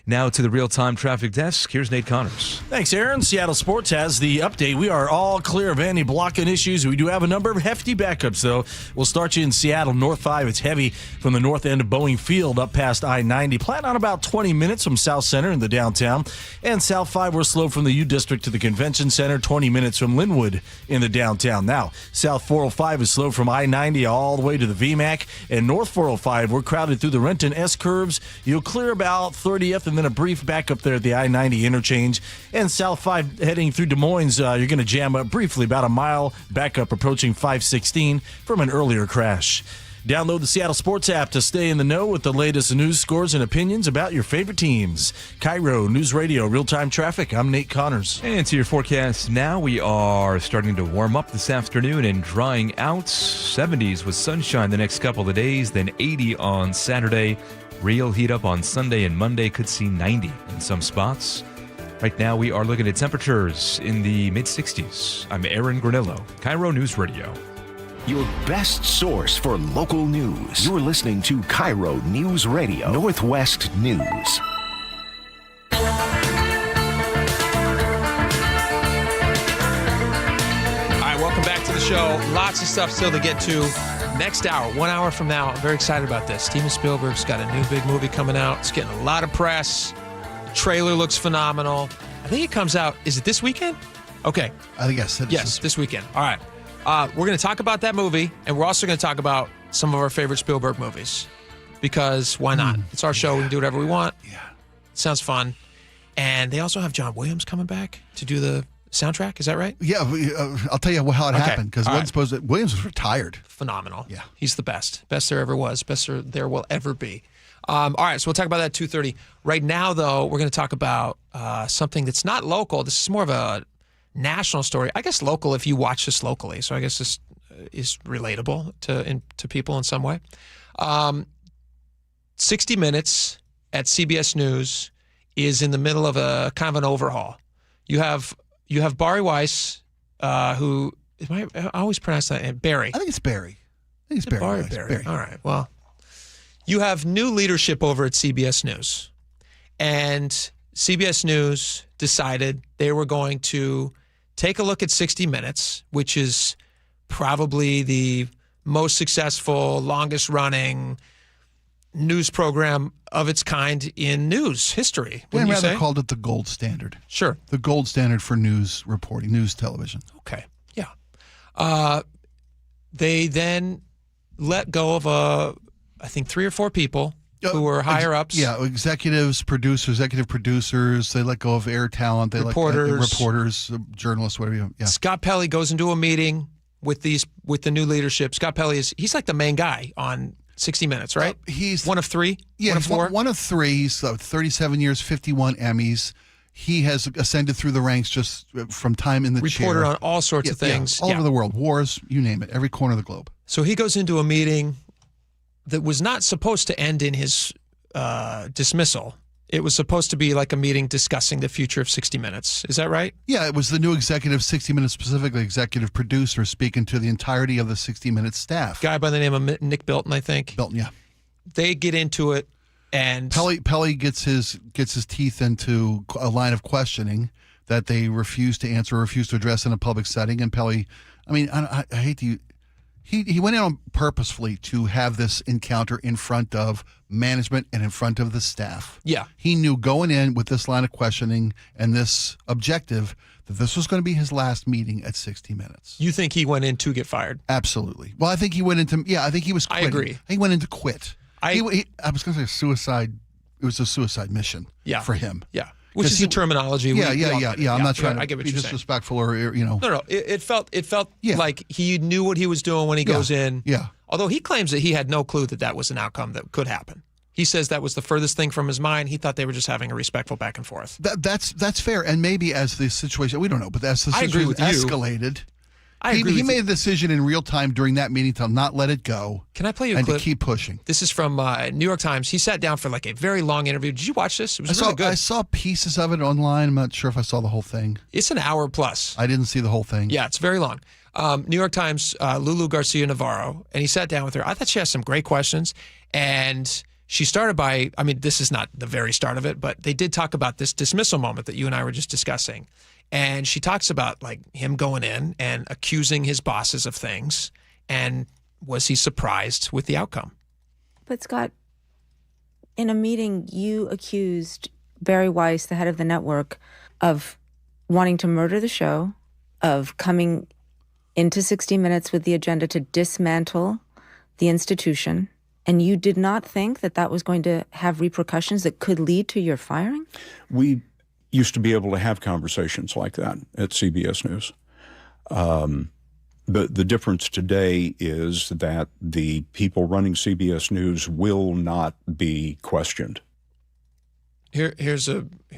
Now to the real-time traffic desk. Here's Nate Connors. Thanks, Aaron. Seattle Sports has the update. We are all clear of any blocking issues. We do have a number of hefty backups, though. We'll start you in Seattle. North 5, it's heavy from the north end of Boeing Field up past I-90. Plan on about 20 minutes from South Center in the downtown. And South 5, we're slow from the U District to the Convention Center, 20 minutes from Linwood in the downtown. Now, South 405 is slow from I-90 all the way to the VMAC. And North 405, we're crowded through the Renton S-curves. You'll clear about 30th and then a brief backup there at the I-90 interchange. And South 5 heading through Des Moines, you're going to jam up briefly, about a mile backup approaching 516 from an earlier crash. Download the Seattle Sports app to stay in the know with the latest news, scores, and opinions about your favorite teams. KIRO News Radio, real-time traffic. I'm Nate Connors. And to your forecast now, we are starting to warm up this afternoon and drying out. 70s with sunshine the next couple of days, then 80 on Saturday. Real heat up on Sunday and Monday, could see 90 in some spots. Right now, we are looking at temperatures in the mid-60s. I'm Aaron Granillo, KIRO News Radio. Your best source for local news. You're listening to KIRO News Radio, Northwest News. All right, welcome back to the show. Lots of stuff still to get to. Next hour, 1 hour from now, I'm very excited about this. Steven Spielberg's got a new big movie coming out. It's getting a lot of press. The trailer looks phenomenal. I think it comes out, is it this weekend? Okay. I think I said yes, this weekend. All right. We're going to talk about that movie, and we're also going to talk about some of our favorite Spielberg movies. Because why not? It's our show. We can do whatever we want. Yeah. Sounds fun. And they also have John Williams coming back to do the soundtrack. Is that right? Yeah, I'll tell you how it happened, because Williams was retired. Phenomenal. Yeah. He's the best. Best there ever was. Best there will ever be. All right, so we'll talk about that at 2:30. Right now, though, we're going to talk about something that's not local. This is more of a national story. I guess local if you watch this locally. So I guess this is relatable to people in some way. 60 Minutes at CBS News is in the middle of a kind of an overhaul. You have Bari Weiss, who I always pronounce that Barry. I think it's Barry. I think it's Barry. Barry. All right. Well, you have new leadership over at CBS News, and CBS News decided they were going to take a look at 60 Minutes, which is probably the most successful, longest-running news program of its kind in news history. I'd rather called it the gold standard. Sure. The gold standard for news reporting, news television. Okay, yeah. They then let go of, I think, 3 or 4 people who were higher-ups. Yeah, executive producers. They let go of air talent. They reporters, journalists, whatever. Yeah. Scott Pelley goes into a meeting with the new leadership. Scott Pelley he's like the main guy on 60 Minutes, right? He's one of 3. Yeah, one of 4. One of 3. He's 37 years, 51 Emmys. He has ascended through the ranks just from time in the chair. Reporter on all sorts of things. All over the world. Wars, you name it. Every corner of the globe. So he goes into a meeting that was not supposed to end in his dismissal. It was supposed to be like a meeting discussing the future of 60 Minutes. Is that right? Yeah, it was the new executive 60 Minutes, specifically executive producer, speaking to the entirety of the 60 Minutes staff. Guy by the name of Nick Bilton, I think. Bilton, yeah. They get into it, and Pelley gets his teeth into a line of questioning that they refuse to answer, refuse to address in a public setting. And Pelley, I mean, I hate to. He went in purposefully to have this encounter in front of management and in front of the staff. Yeah. He knew going in with this line of questioning and this objective that this was going to be his last meeting at 60 Minutes. You think he went in to get fired? Absolutely. Well, I think he went into, I think he was quitting. I agree. He went in to quit. I was going to say suicide. It was a suicide mission for him. Yeah. Which is the terminology. Yeah. I'm not trying to be saying. disrespectful or. No. It felt like he knew what he was doing when he goes in. Yeah. Although he claims that he had no clue that was an outcome that could happen. He says that was the furthest thing from his mind. He thought they were just having a respectful back and forth. That's fair. And maybe as the situation, we don't know, but as the situation escalated, he made a decision in real time during that meeting to not let it go. Can I play you a and clip? To keep pushing. This is from New York Times. He sat down for like a very long interview. Did you watch this? It was really good. I saw pieces of it online. I'm not sure if I saw the whole thing. It's an hour plus. I didn't see the whole thing. Yeah, it's very long. New York Times, Lulu Garcia Navarro, and he sat down with her. I thought she asked some great questions, and she started by, I mean, this is not the very start of it, but they did talk about this dismissal moment that you and I were just discussing. And she talks about like him going in and accusing his bosses of things. And was he surprised with the outcome? But Scott, in a meeting, you accused Barry Weiss, the head of the network, of wanting to murder the show, of coming into 60 Minutes with the agenda to dismantle the institution. And you did not think that that was going to have repercussions that could lead to your firing? We used to be able to have conversations like that at CBS News. The difference today is that the people running CBS News will not be questioned. Here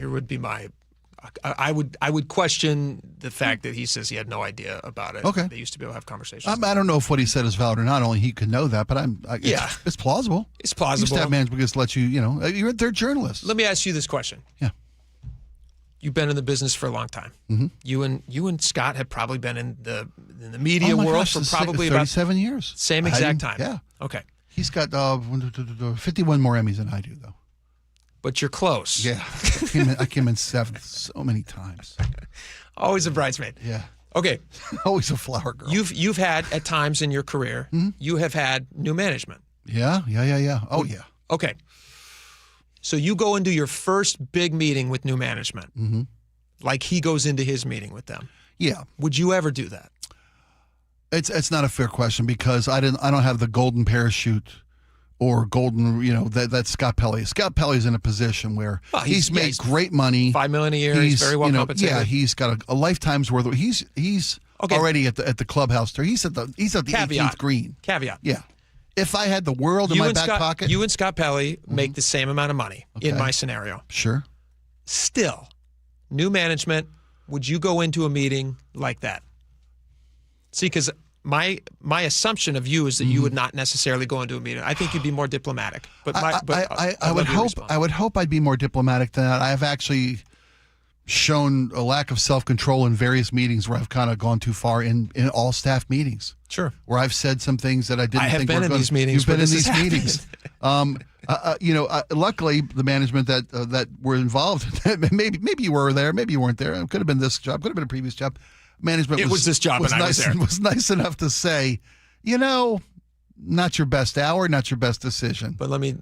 would be my. I would question the fact that he says he had no idea about it. Okay. They used to be able to have conversations. I don't know if what he said is valid or not. Only he could know that, but it's plausible. It's plausible. Staff management just lets they're journalists. Let me ask you this question. Yeah. You've been in the business for a long time. Mm-hmm. You and Scott have probably been in the media world for probably 37 years. Same exact time. Yeah. Okay. He's got 51 more Emmys than I do, though. But you're close. Yeah. I came in 7th so many times. Always a bridesmaid. Yeah. Okay. Always a flower girl. You've had at times in your career, you have had new management. Yeah. Oh, yeah. Okay. So you go into your first big meeting with new management, like he goes into his meeting with them. Yeah. Would you ever do that? It's not a fair question because I don't have the golden parachute or golden, that's Scott Pelley. Scott Pelley's in a position where he's made great money. $5 million a year. He's very well compensated. Yeah, he's got a lifetime's worth of. He's already at the clubhouse there. He's at the 18th green. Caveat. Yeah. If I had the world in my back pocket. You and Scott Pelley make the same amount of money in my scenario. Sure. Still, new management, would you go into a meeting like that? See, because my assumption of you is that you would not necessarily go into a meeting. I think you'd be more diplomatic. But I would hope I'd be more diplomatic than that. I have actually shown a lack of self-control in various meetings where I've kind of gone too far in all staff meetings. Sure. Where I've said some things that I didn't think were good. I have been in these meetings. You've been in these meetings. Luckily, the management that were involved, maybe you were there, maybe you weren't there. It could have been this job, could have been a previous job. Management was this job and I was there. Was nice enough to say, not your best hour, not your best decision. But let me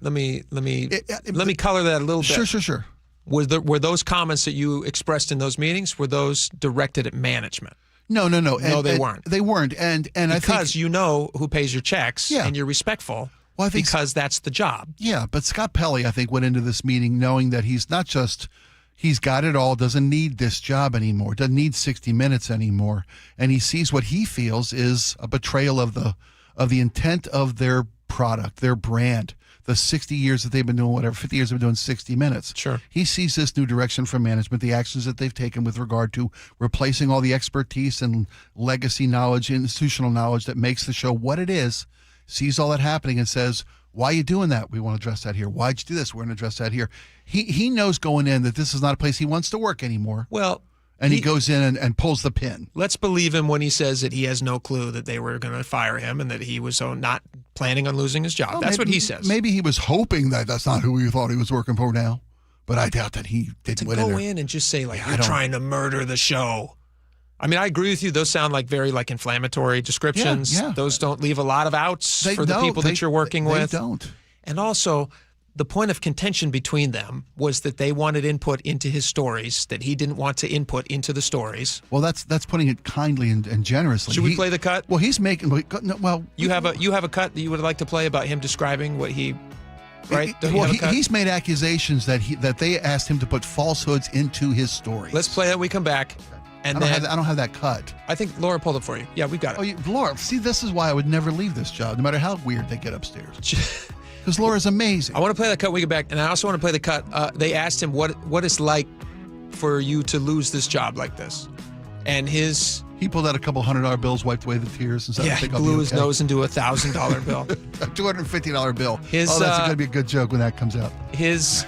color that a little bit. Sure. Were those comments that you expressed in those meetings, were those directed at management? No. No, they weren't. They weren't. And because I think you know who pays your checks and you're respectful. Well, I think because that's the job. Yeah, but Scott Pelley, I think, went into this meeting knowing that he's not just he's got it all, doesn't need this job anymore, doesn't need 60 Minutes anymore, and he sees what he feels is a betrayal of the intent of their product, their brand. The 60 years that they've been doing 50 years they've been doing 60 Minutes. Sure. He sees this new direction from management, the actions that they've taken with regard to replacing all the expertise and legacy knowledge, institutional knowledge that makes the show what it is, sees all that happening and says, why are you doing that? We want to address that here. Why'd you do this? We're going to address that here. He knows going in that this is not a place he wants to work anymore. Well, and he goes in and pulls the pin. Let's believe him when he says that he has no clue that they were going to fire him and that he was not planning on losing his job. That's what he says. Maybe he was hoping that that's not who he thought he was working for now. But I doubt that he didn't to go in and just say, like, you're trying to murder the show. I mean, I agree with you. Those sound like very inflammatory descriptions. Yeah. Those don't leave a lot of outs for the people that you're working with. They don't. And also, the point of contention between them was that they wanted input into his stories that he didn't want to input into the stories. Well, that's putting it kindly and generously. Should we play the cut? Well, he's making. Well, you have a cut that you would like to play about him describing what he. Right? He's made accusations that they asked him to put falsehoods into his stories. Let's play it. We come back. And I don't have that cut. I think Laura pulled it for you. Yeah, we've got it. Laura, see, this is why I would never leave this job, no matter how weird they get upstairs. Because Laura's amazing. I want to play that cut when we get back, and I also want to play the cut. They asked him what it's like for you to lose this job like this. And he pulled out a couple $100 bills, wiped away the tears, and said, he blew his nose into a $1,000 bill. A $250 bill. That's going to be a good joke when that comes out. His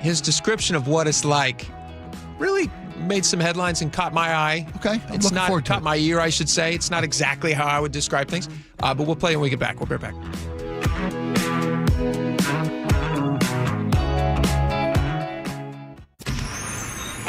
description of what it's like really made some headlines and caught my eye. Okay, I'm looking forward to caught my ear, I should say. It's not exactly how I would describe things, but we'll play when we get back. We'll be right back.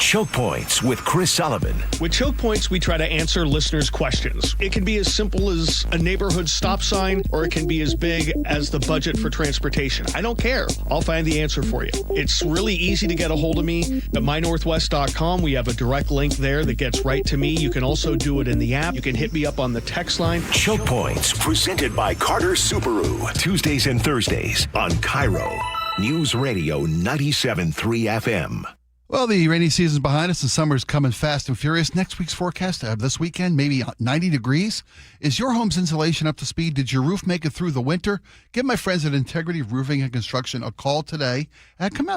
Choke Points with Chris Sullivan. With Choke Points, we try to answer listeners' questions. It can be as simple as a neighborhood stop sign, or it can be as big as the budget for transportation. I don't care. I'll find the answer for you. It's really easy to get a hold of me at mynorthwest.com. We have a direct link there that gets right to me. You can also do it in the app. You can hit me up on the text line. Choke Points, presented by Carter Subaru. Tuesdays and Thursdays on KIRO Newsradio 97.3 FM. Well, the rainy season's behind us and summer's coming fast and furious. Next week's forecast, this weekend, maybe 90 degrees. Is your home's insulation up to speed? Did your roof make it through the winter? Give my friends at Integrity Roofing and Construction a call today and have them come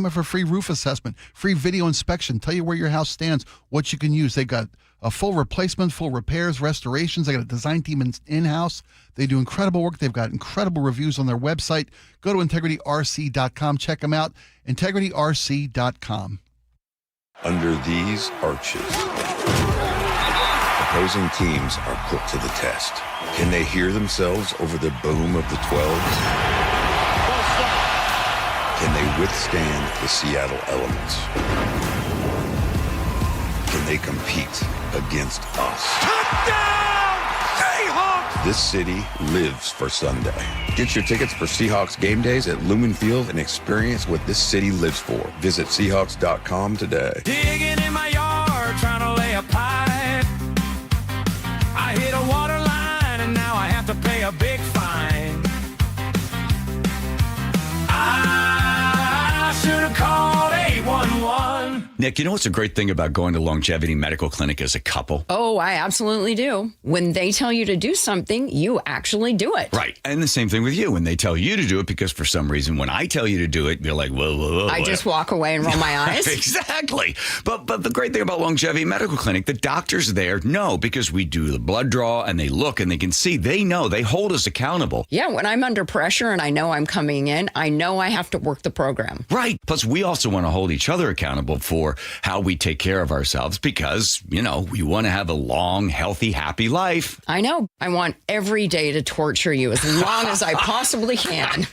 out for a free roof assessment, free video inspection, tell you where your house stands, what you can use. They got a full replacement, full repairs, restorations. They got a design team in-house. They do incredible work. They've got incredible reviews on their website. Go to integrityrc.com. Check them out. integrityrc.com. Under these arches, opposing teams are put to the test. Can they hear themselves over the boom of the 12s? Can they withstand the Seattle elements? Can they compete against us? Touchdown, Seahawks! This city lives for Sunday. Get your tickets for Seahawks game days at Lumen Field and experience what this city lives for. Visit Seahawks.com today. Digging in my yard, trying to lay a pipe. I hit a water line and now I have to pay a big fine. I should have called 811. Nick, you know what's a great thing about going to Longevity Medical Clinic as a couple? Oh, I absolutely do. When they tell you to do something, you actually do it. Right. And the same thing with you. When they tell you to do it, because for some reason, when I tell you to do it, you're like, whoa. I just walk away and roll my eyes. Exactly. But the great thing about Longevity Medical Clinic, the doctors there know, because we do the blood draw and they look and they can see. They know. They hold us accountable. Yeah, when I'm under pressure and I know I'm coming in, I know I have to work the program. Right. Plus, we also want to hold each other accountable for how we take care of ourselves because, we want to have a long, healthy, happy life. I know. I want every day to torture you as long as I possibly can.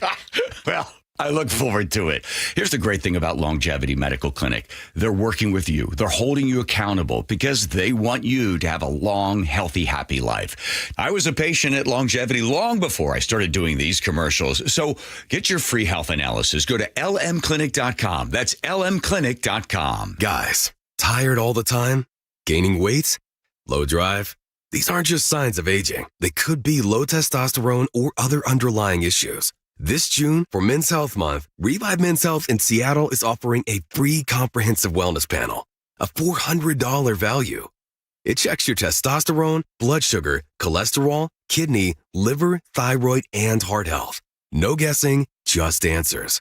Well, I look forward to it. Here's the great thing about Longevity Medical Clinic. They're working with you. They're holding you accountable because they want you to have a long, healthy, happy life. I was a patient at Longevity long before I started doing these commercials. So get your free health analysis. Go to lmclinic.com. That's lmclinic.com. Guys, tired all the time? Gaining weight? Low drive? These aren't just signs of aging. They could be low testosterone or other underlying issues. This June, for Men's Health Month, Revive Men's Health in Seattle is offering a free comprehensive wellness panel, a $400 value. It checks your testosterone, blood sugar, cholesterol, kidney, liver, thyroid, and heart health. No guessing, just answers.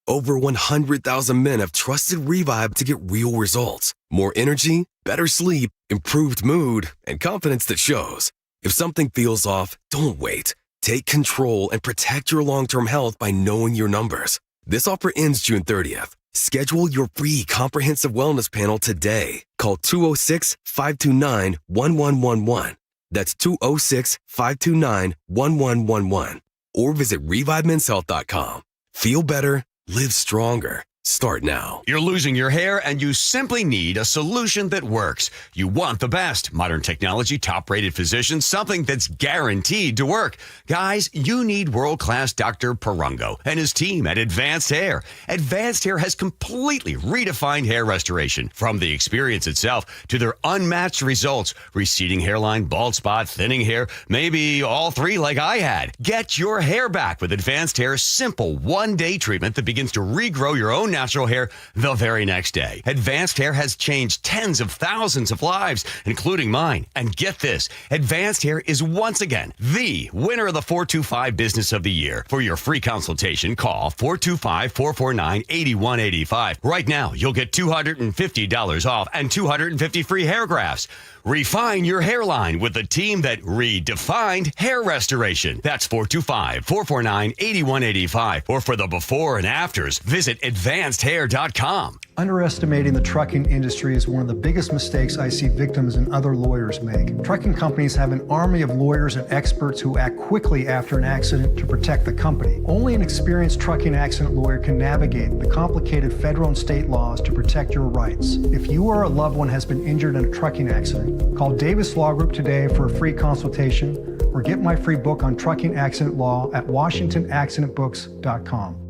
Over 100,000 men have trusted Revive to get real results. More energy, better sleep, improved mood, and confidence that shows. If something feels off, don't wait. Take control and protect your long-term health by knowing your numbers. This offer ends June 30th. Schedule your free comprehensive wellness panel today. Call 206-529-1111. That's 206-529-1111. Or visit ReviveMen'sHealth.com. Feel better, live stronger. Start now. You're losing your hair and you simply need a solution that works. You want the best. Modern technology, top-rated physicians, something that's guaranteed to work. Guys, you need world-class Dr. Perungo and his team at Advanced Hair. Advanced Hair has completely redefined hair restoration. From the experience itself to their unmatched results. Receding hairline, bald spot, thinning hair, maybe all three like I had. Get your hair back with Advanced Hair's simple one-day treatment that begins to regrow your own natural hair the very next day. Advanced Hair has changed tens of thousands of lives, including mine. And get this, Advanced Hair is once again the winner of the 425 Business of the Year. For your free consultation, call 425-449-8185. Right now, you'll get $250 off and 250 free hair grafts. Refine your hairline with the team that redefined hair restoration. That's 425-449-8185. Or for the before and afters, visit Advanced advancedhair.com. Underestimating the trucking industry is one of the biggest mistakes I see victims and other lawyers make. Trucking companies have an army of lawyers and experts who act quickly after an accident to protect the company. Only an experienced trucking accident lawyer can navigate the complicated federal and state laws to protect your rights. If you or a loved one has been injured in a trucking accident, call Davis Law Group today for a free consultation or get my free book on trucking accident law at WashingtonAccidentBooks.com.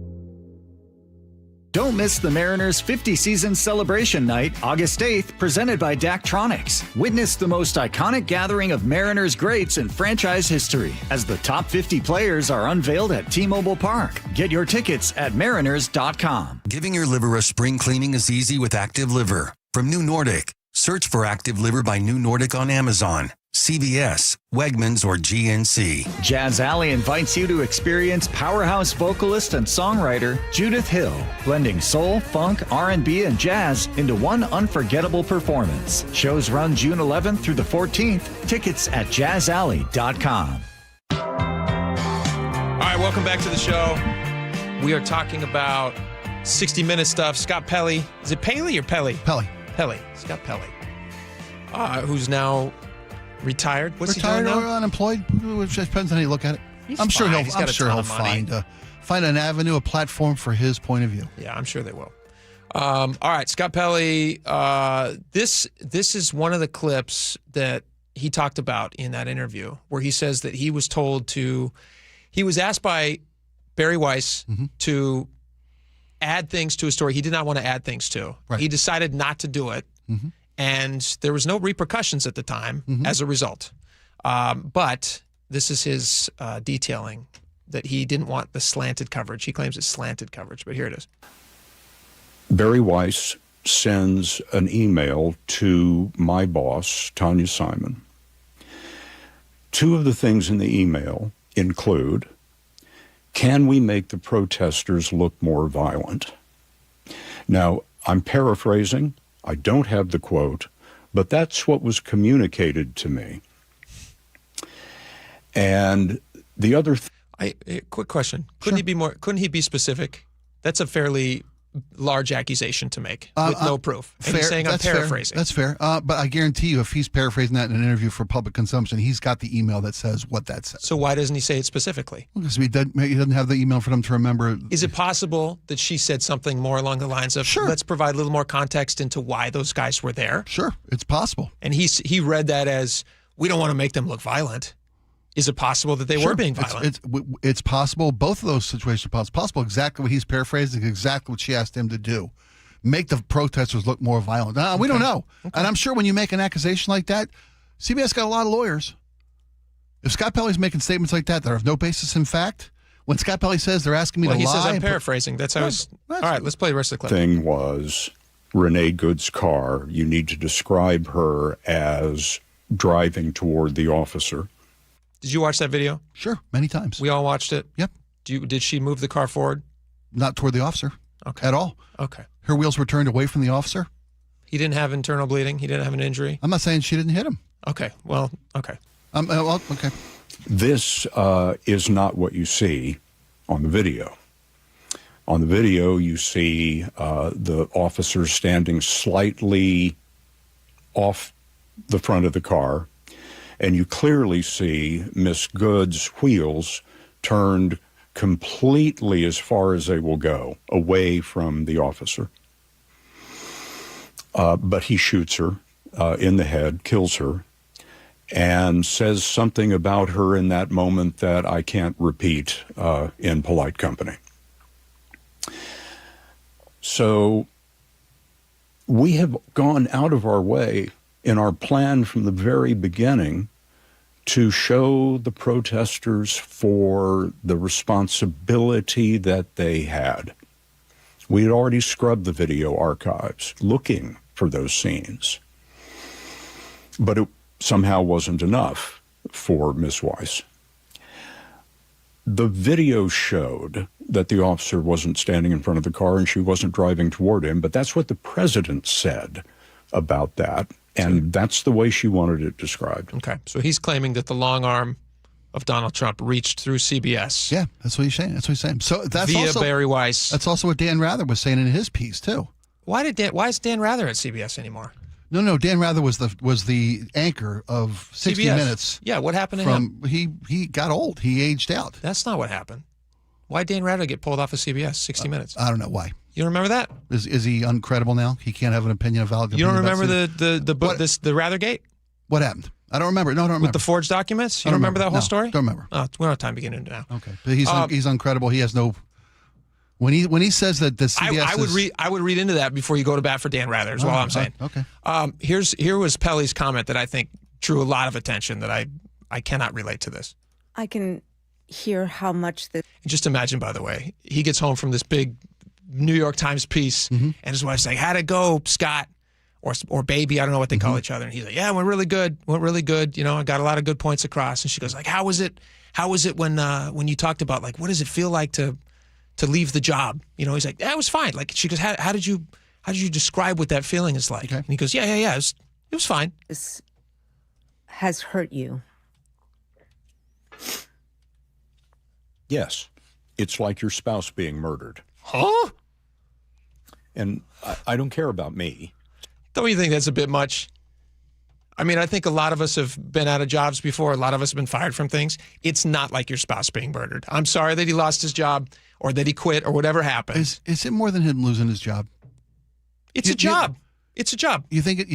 Don't miss the Mariners' 50-season celebration night, August 8th, presented by Daktronics. Witness the most iconic gathering of Mariners greats in franchise history as the top 50 players are unveiled at T-Mobile Park. Get your tickets at mariners.com. Giving your liver a spring cleaning is easy with Active Liver. From New Nordic, search for Active Liver by New Nordic on Amazon, CVS, Wegmans, or GNC. Jazz Alley invites you to experience powerhouse vocalist and songwriter Judith Hill, blending soul, funk, R&B, and jazz into one unforgettable performance. Shows run June 11th through the 14th. Tickets at jazzalley.com. All right, welcome back to the show. We are talking about 60-minute stuff. Scott Pelley. Is it Paley or Pelley? Pelley. Pelley. Scott Pelley. Who's now retired? What's retired he doing now? or unemployed? It just depends on how you look at it. I'm sure he'll find an avenue, a platform for his point of view. Yeah, I'm sure they will. All right, Scott Pelley. This is one of the clips that he talked about in that interview where he says that he was asked by Barry Weiss to add things to a story he did not want to add things to. Right. He decided not to do it. And there was no repercussions at the time as a result. But this is his detailing that he didn't want the slanted coverage. He claims it's slanted coverage, but here it is. Barry Weiss sends an email to my boss, Tanya Simon. Two of the things in the email include, can we make the protesters look more violent? Now, I'm paraphrasing. I don't have the quote, but that's what was communicated to me. And the other quick question. Couldn't he be specific? That's a fairly large accusation to make with no proof. And fair, he's saying I'm paraphrasing. That's fair. But I guarantee you, if he's paraphrasing that in an interview for public consumption, he's got the email that says what that says. So why doesn't he say it specifically? Because he doesn't have the email for them to remember. Is it possible that she said something more along the lines of, let's provide a little more context into why those guys were there? Sure, it's possible. And he read that as, we don't want to make them look violent. Is it possible that they were being violent? It's possible. Both of those situations are possible. Exactly what he's paraphrasing, exactly what she asked him to do. Make the protesters look more violent. We don't know. Okay. And I'm sure when you make an accusation like that, CBS got a lot of lawyers. If Scott Pelley's making statements like that have no basis in fact, when Scott Pelley says they're asking me to lie. He says I'm paraphrasing. That's how he's... All right, let's play the rest of the clip. Thing was Renee Good's car. You need to describe her as driving toward the officer. Did you watch that video? Sure, many times. We all watched it? Yep. Did she move the car forward? Not toward the officer. Okay. At all. Okay. Her wheels were turned away from the officer. He didn't have internal bleeding? He didn't have an injury? I'm not saying she didn't hit him. Okay. Well, okay. Okay. This is not what you see on the video. On the video, you see the officer standing slightly off the front of the car, and you clearly see Miss Good's wheels turned completely as far as they will go, away from the officer. But he shoots her in the head, kills her, and says something about her in that moment that I can't repeat in polite company. So we have gone out of our way in our plan from the very beginning to show the protesters for the responsibility that they had. We had already scrubbed the video archives looking for those scenes. But it somehow wasn't enough for Ms. Weiss. The video showed that the officer wasn't standing in front of the car and she wasn't driving toward him, but that's what the president said about that. And that's the way she wanted it described. Okay. So he's claiming that the long arm of Donald Trump reached through CBS. Yeah, that's what he's saying. So that's via also Barry Weiss. That's also what Dan Rather was saying in his piece too. Why is Dan Rather at CBS anymore? No. Dan Rather was the anchor of 60 CBS. Minutes. Yeah, what happened to him? He got old. He aged out. That's not what happened. Why did Dan Rather get pulled off of CBS 60 Minutes? I don't know why. You don't remember that? Is he uncredible now? He can't have an opinion of valid. You don't remember the book, the Rathergate? What happened? I don't remember. No, I don't remember. With the forged documents? You don't remember that whole story? Don't remember. Oh, we don't have time to get into it now. Okay, but he's uncredible. He has no. When he says that the CBS I would read into that before you go to bat for Dan Rather. Is all I'm saying. Okay. Here was Pelly's comment that I think drew a lot of attention. That I cannot relate to this. I can hear how much this. Just imagine, by the way, he gets home from this big New York Times piece, and his wife's like, "How'd it go, Scott?" Or baby, I don't know what they call each other. And he's like, "Yeah, went really good. You know, I got a lot of good points across." And she goes like, "How was it when you talked about like what does it feel like to leave the job?" You know, he's like, "That was fine." Like she goes, "How did you describe what that feeling is like?" Okay. And he goes, "Yeah, it was fine." This has hurt you. Yes. It's like your spouse being murdered. Huh? And I don't care about me. Don't you think that's a bit much? I mean, I think a lot of us have been out of jobs before. A lot of us have been fired from things. It's not like your spouse being murdered. I'm sorry that he lost his job or that he quit or whatever happened. Is it more than him losing his job? It's a job. It's a job. You think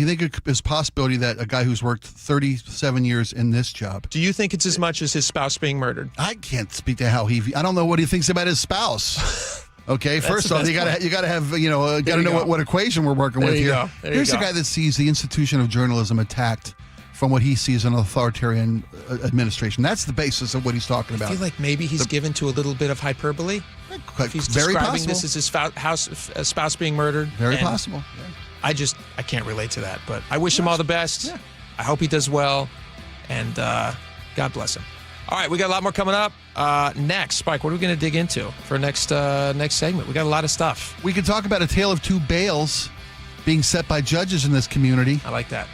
there's a possibility that a guy who's worked 37 years in this job? Do you think it's as much as his spouse being murdered? I can't speak to how I don't know what he thinks about his spouse. Okay, first off, you got to have got to know what equation we're working with here. Here's a guy that sees the institution of journalism attacked from what he sees in an authoritarian administration. That's the basis of what he's talking about. I feel like maybe he's given to a little bit of hyperbole. If he's very describing possible. this as his spouse being murdered. Very possible. Yeah. I can't relate to that, but I wish him all the best. Yeah. I hope he does well, and God bless him. All right, we got a lot more coming up. Next, Spike, what are we going to dig into for next segment? We got a lot of stuff. We could talk about a tale of two bails being set by judges in this community. I like that.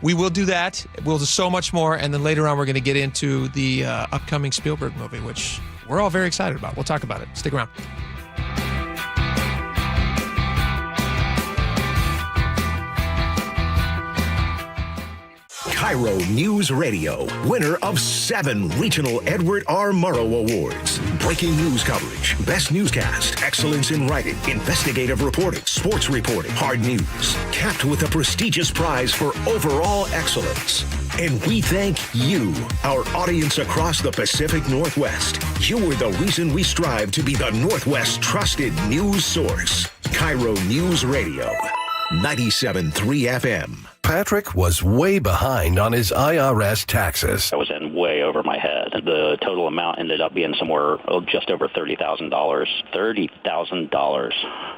We will do that. We'll do so much more, and then later on we're going to get into the upcoming Spielberg movie, which we're all very excited about. We'll talk about it. Stick around. KIRO News Radio, winner of 7 regional Edward R. Murrow Awards. Breaking news coverage, best newscast, excellence in writing, investigative reporting, sports reporting, hard news. Capped with a prestigious prize for overall excellence. And we thank you, our audience across the Pacific Northwest. You are the reason we strive to be the Northwest's trusted news source. KIRO News Radio, 97.3 FM. Patrick was way behind on his IRS taxes. I was in way over my head. The total amount ended up being somewhere just over $30,000. $30,000.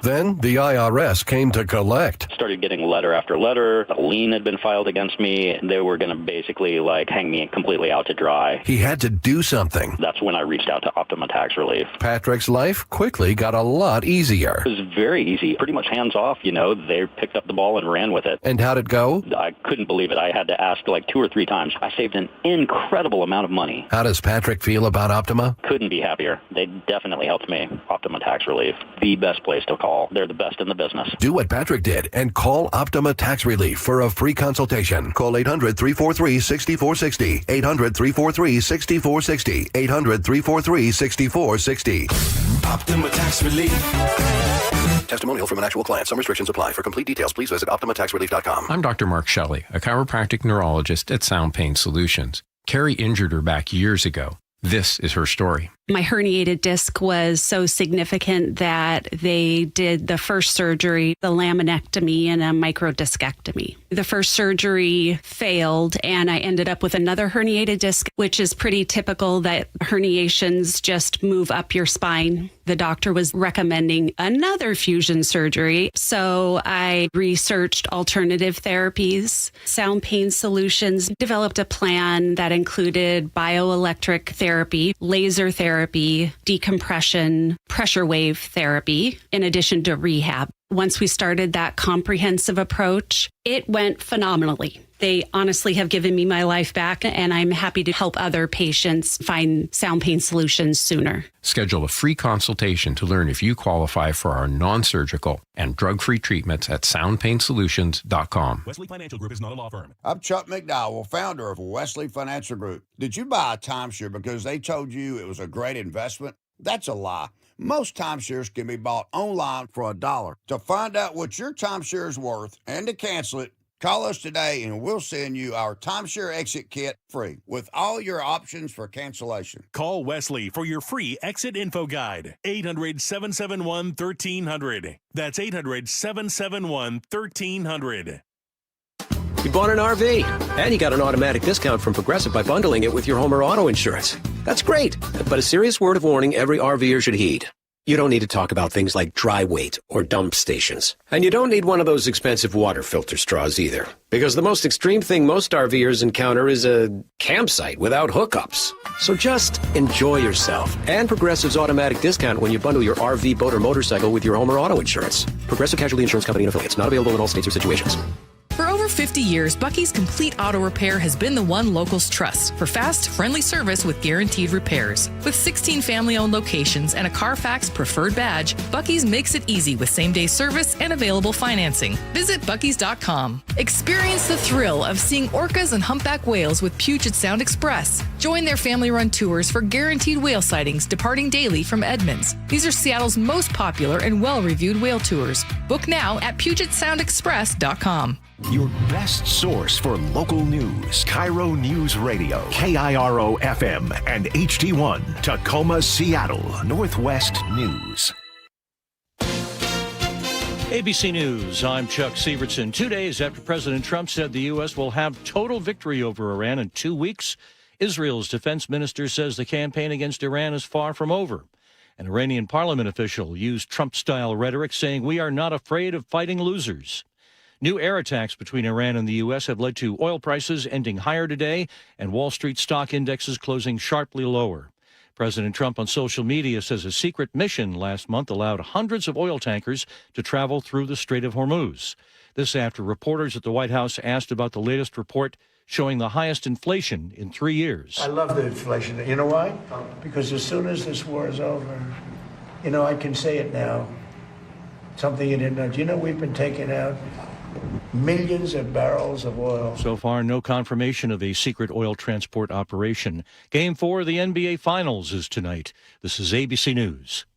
Then the IRS came to collect. Started getting letter after letter. A lien had been filed against me. They were going to basically hang me completely out to dry. He had to do something. That's when I reached out to Optima Tax Relief. Patrick's life quickly got a lot easier. It was very easy. Pretty much hands off. They picked up the ball and ran with it. And how'd it go? I couldn't believe it. I had to ask 2 or 3 times. I saved an incredible amount of money. How does Patrick feel about Optima? Couldn't be happier. They definitely helped me. Optima Tax Relief, the best place to call. They're the best in the business. Do what Patrick did and call Optima Tax Relief for a free consultation. Call 800-343-6460. 800-343-6460. 800-343-6460. Optima Tax Relief. Testimonial from an actual client. Some restrictions apply. For complete details, please visit OptimaTaxRelief.com. I'm Dr. Mark Shelley, a chiropractic neurologist at Sound Pain Solutions. Carrie injured her back years ago. This is her story. My herniated disc was so significant that they did the first surgery, the laminectomy and a microdiscectomy. The first surgery failed, and I ended up with another herniated disc, which is pretty typical that herniations just move up your spine. The doctor was recommending another fusion surgery, so I researched alternative therapies. Sound Pain Solutions developed a plan that included bioelectric therapy, laser therapy, decompression, pressure wave therapy, in addition to rehab. Once we started that comprehensive approach, it went phenomenally. They honestly have given me my life back, and I'm happy to help other patients find sound pain solutions sooner. Schedule a free consultation to learn if you qualify for our non-surgical and drug-free treatments at soundpainsolutions.com. Wesley Financial Group is not a law firm. I'm Chuck McDowell, founder of Wesley Financial Group. Did you buy a timeshare because they told you it was a great investment? That's a lie. Most timeshares can be bought online for $1. To find out what your timeshare is worth and to cancel it, call us today and we'll send you our timeshare exit kit free with all your options for cancellation. Call Wesley for your free exit info guide. 800-771-1300. That's 800-771-1300. You bought an RV, and you got an automatic discount from Progressive by bundling it with your home or auto insurance. That's great, but a serious word of warning every RVer should heed. You don't need to talk about things like dry weight or dump stations. And you don't need one of those expensive water filter straws either, because the most extreme thing most RVers encounter is a campsite without hookups. So just enjoy yourself and Progressive's automatic discount when you bundle your RV, boat, or motorcycle with your home or auto insurance. Progressive Casualty Insurance Company and affiliates. Not available in all states or situations. For over 50 years, Bucky's Complete Auto Repair has been the one locals trust for fast, friendly service with guaranteed repairs. With 16 family-owned locations and a Carfax preferred badge, Bucky's makes it easy with same-day service and available financing. Visit Bucky's.com. Experience the thrill of seeing orcas and humpback whales with Puget Sound Express. Join their family-run tours for guaranteed whale sightings departing daily from Edmonds. These are Seattle's most popular and well-reviewed whale tours. Book now at PugetSoundExpress.com. Your best source for local news. KIRO Newsradio. KIRO FM and HD1. Tacoma, Seattle. Northwest News. ABC News, I'm Chuck Sievertson. 2 days after President Trump said the U.S. will have total victory over Iran in 2 weeks, Israel's defense minister says the campaign against Iran is far from over. An Iranian parliament official used Trump-style rhetoric saying, "We are not afraid of fighting losers." New air attacks between Iran and the U.S. have led to oil prices ending higher today and Wall Street stock indexes closing sharply lower. President Trump on social media says a secret mission last month allowed hundreds of oil tankers to travel through the Strait of Hormuz. This after reporters at the White House asked about the latest report showing the highest inflation in 3 years. I love the inflation. You know why? Because as soon as this war is over, I can say it now. Something you didn't know. Do you know we've been taking out millions of barrels of oil? So far, no confirmation of a secret oil transport operation. Game 4 of the NBA Finals is tonight. This is ABC News.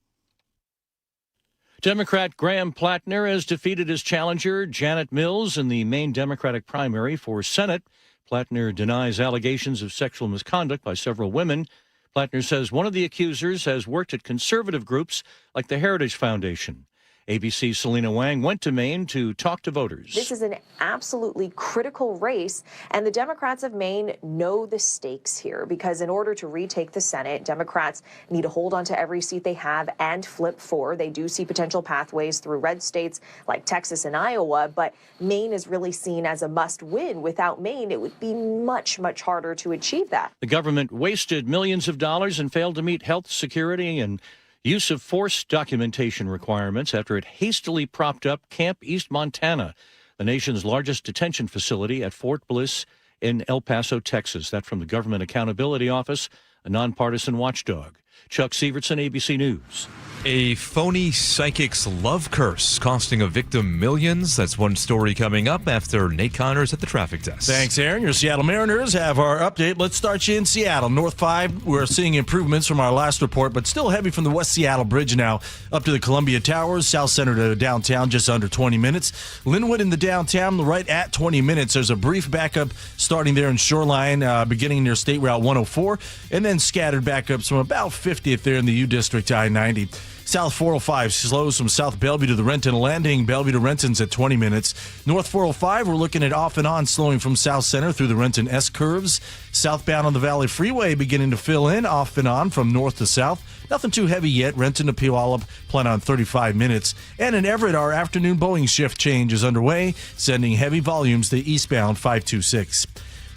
Democrat Graham Plattner has defeated his challenger, Janet Mills, in the Maine Democratic primary for Senate. Plattner denies allegations of sexual misconduct by several women. Plattner says one of the accusers has worked at conservative groups like the Heritage Foundation. ABC's Selena Wang went to Maine to talk to voters. This is an absolutely critical race, and the Democrats of Maine know the stakes here because in order to retake the Senate, Democrats need to hold on to every seat they have and flip 4. They do see potential pathways through red states like Texas and Iowa, but Maine is really seen as a must-win. Without Maine, it would be much, much harder to achieve that. The government wasted millions of dollars and failed to meet health, security, and use of force documentation requirements after it hastily propped up Camp East Montana, the nation's largest detention facility at Fort Bliss in El Paso, Texas. That from the Government Accountability Office, a nonpartisan watchdog. Chuck Sievertson, ABC News. A phony psychic's love curse costing a victim millions. That's one story coming up after Nate Connors at the traffic desk. Thanks, Aaron. Your Seattle Mariners have our update. Let's start you in Seattle. North 5, we're seeing improvements from our last report, but still heavy from the West Seattle Bridge now up to the Columbia Towers. South Center to downtown, just under 20 minutes. Linwood in the downtown, right at 20 minutes. There's a brief backup starting there in Shoreline, beginning near State Route 104, and then scattered backups from about 50th there in the U District I-90. South 405 slows from South Bellevue to the Renton Landing. Bellevue to Renton's at 20 minutes. North 405, we're looking at off and on slowing from South Center through the Renton S-curves. Southbound on the Valley Freeway beginning to fill in off and on from north to south. Nothing too heavy yet. Renton to Puyallup, plan on 35 minutes. And in Everett, our afternoon Boeing shift change is underway, sending heavy volumes to eastbound 526.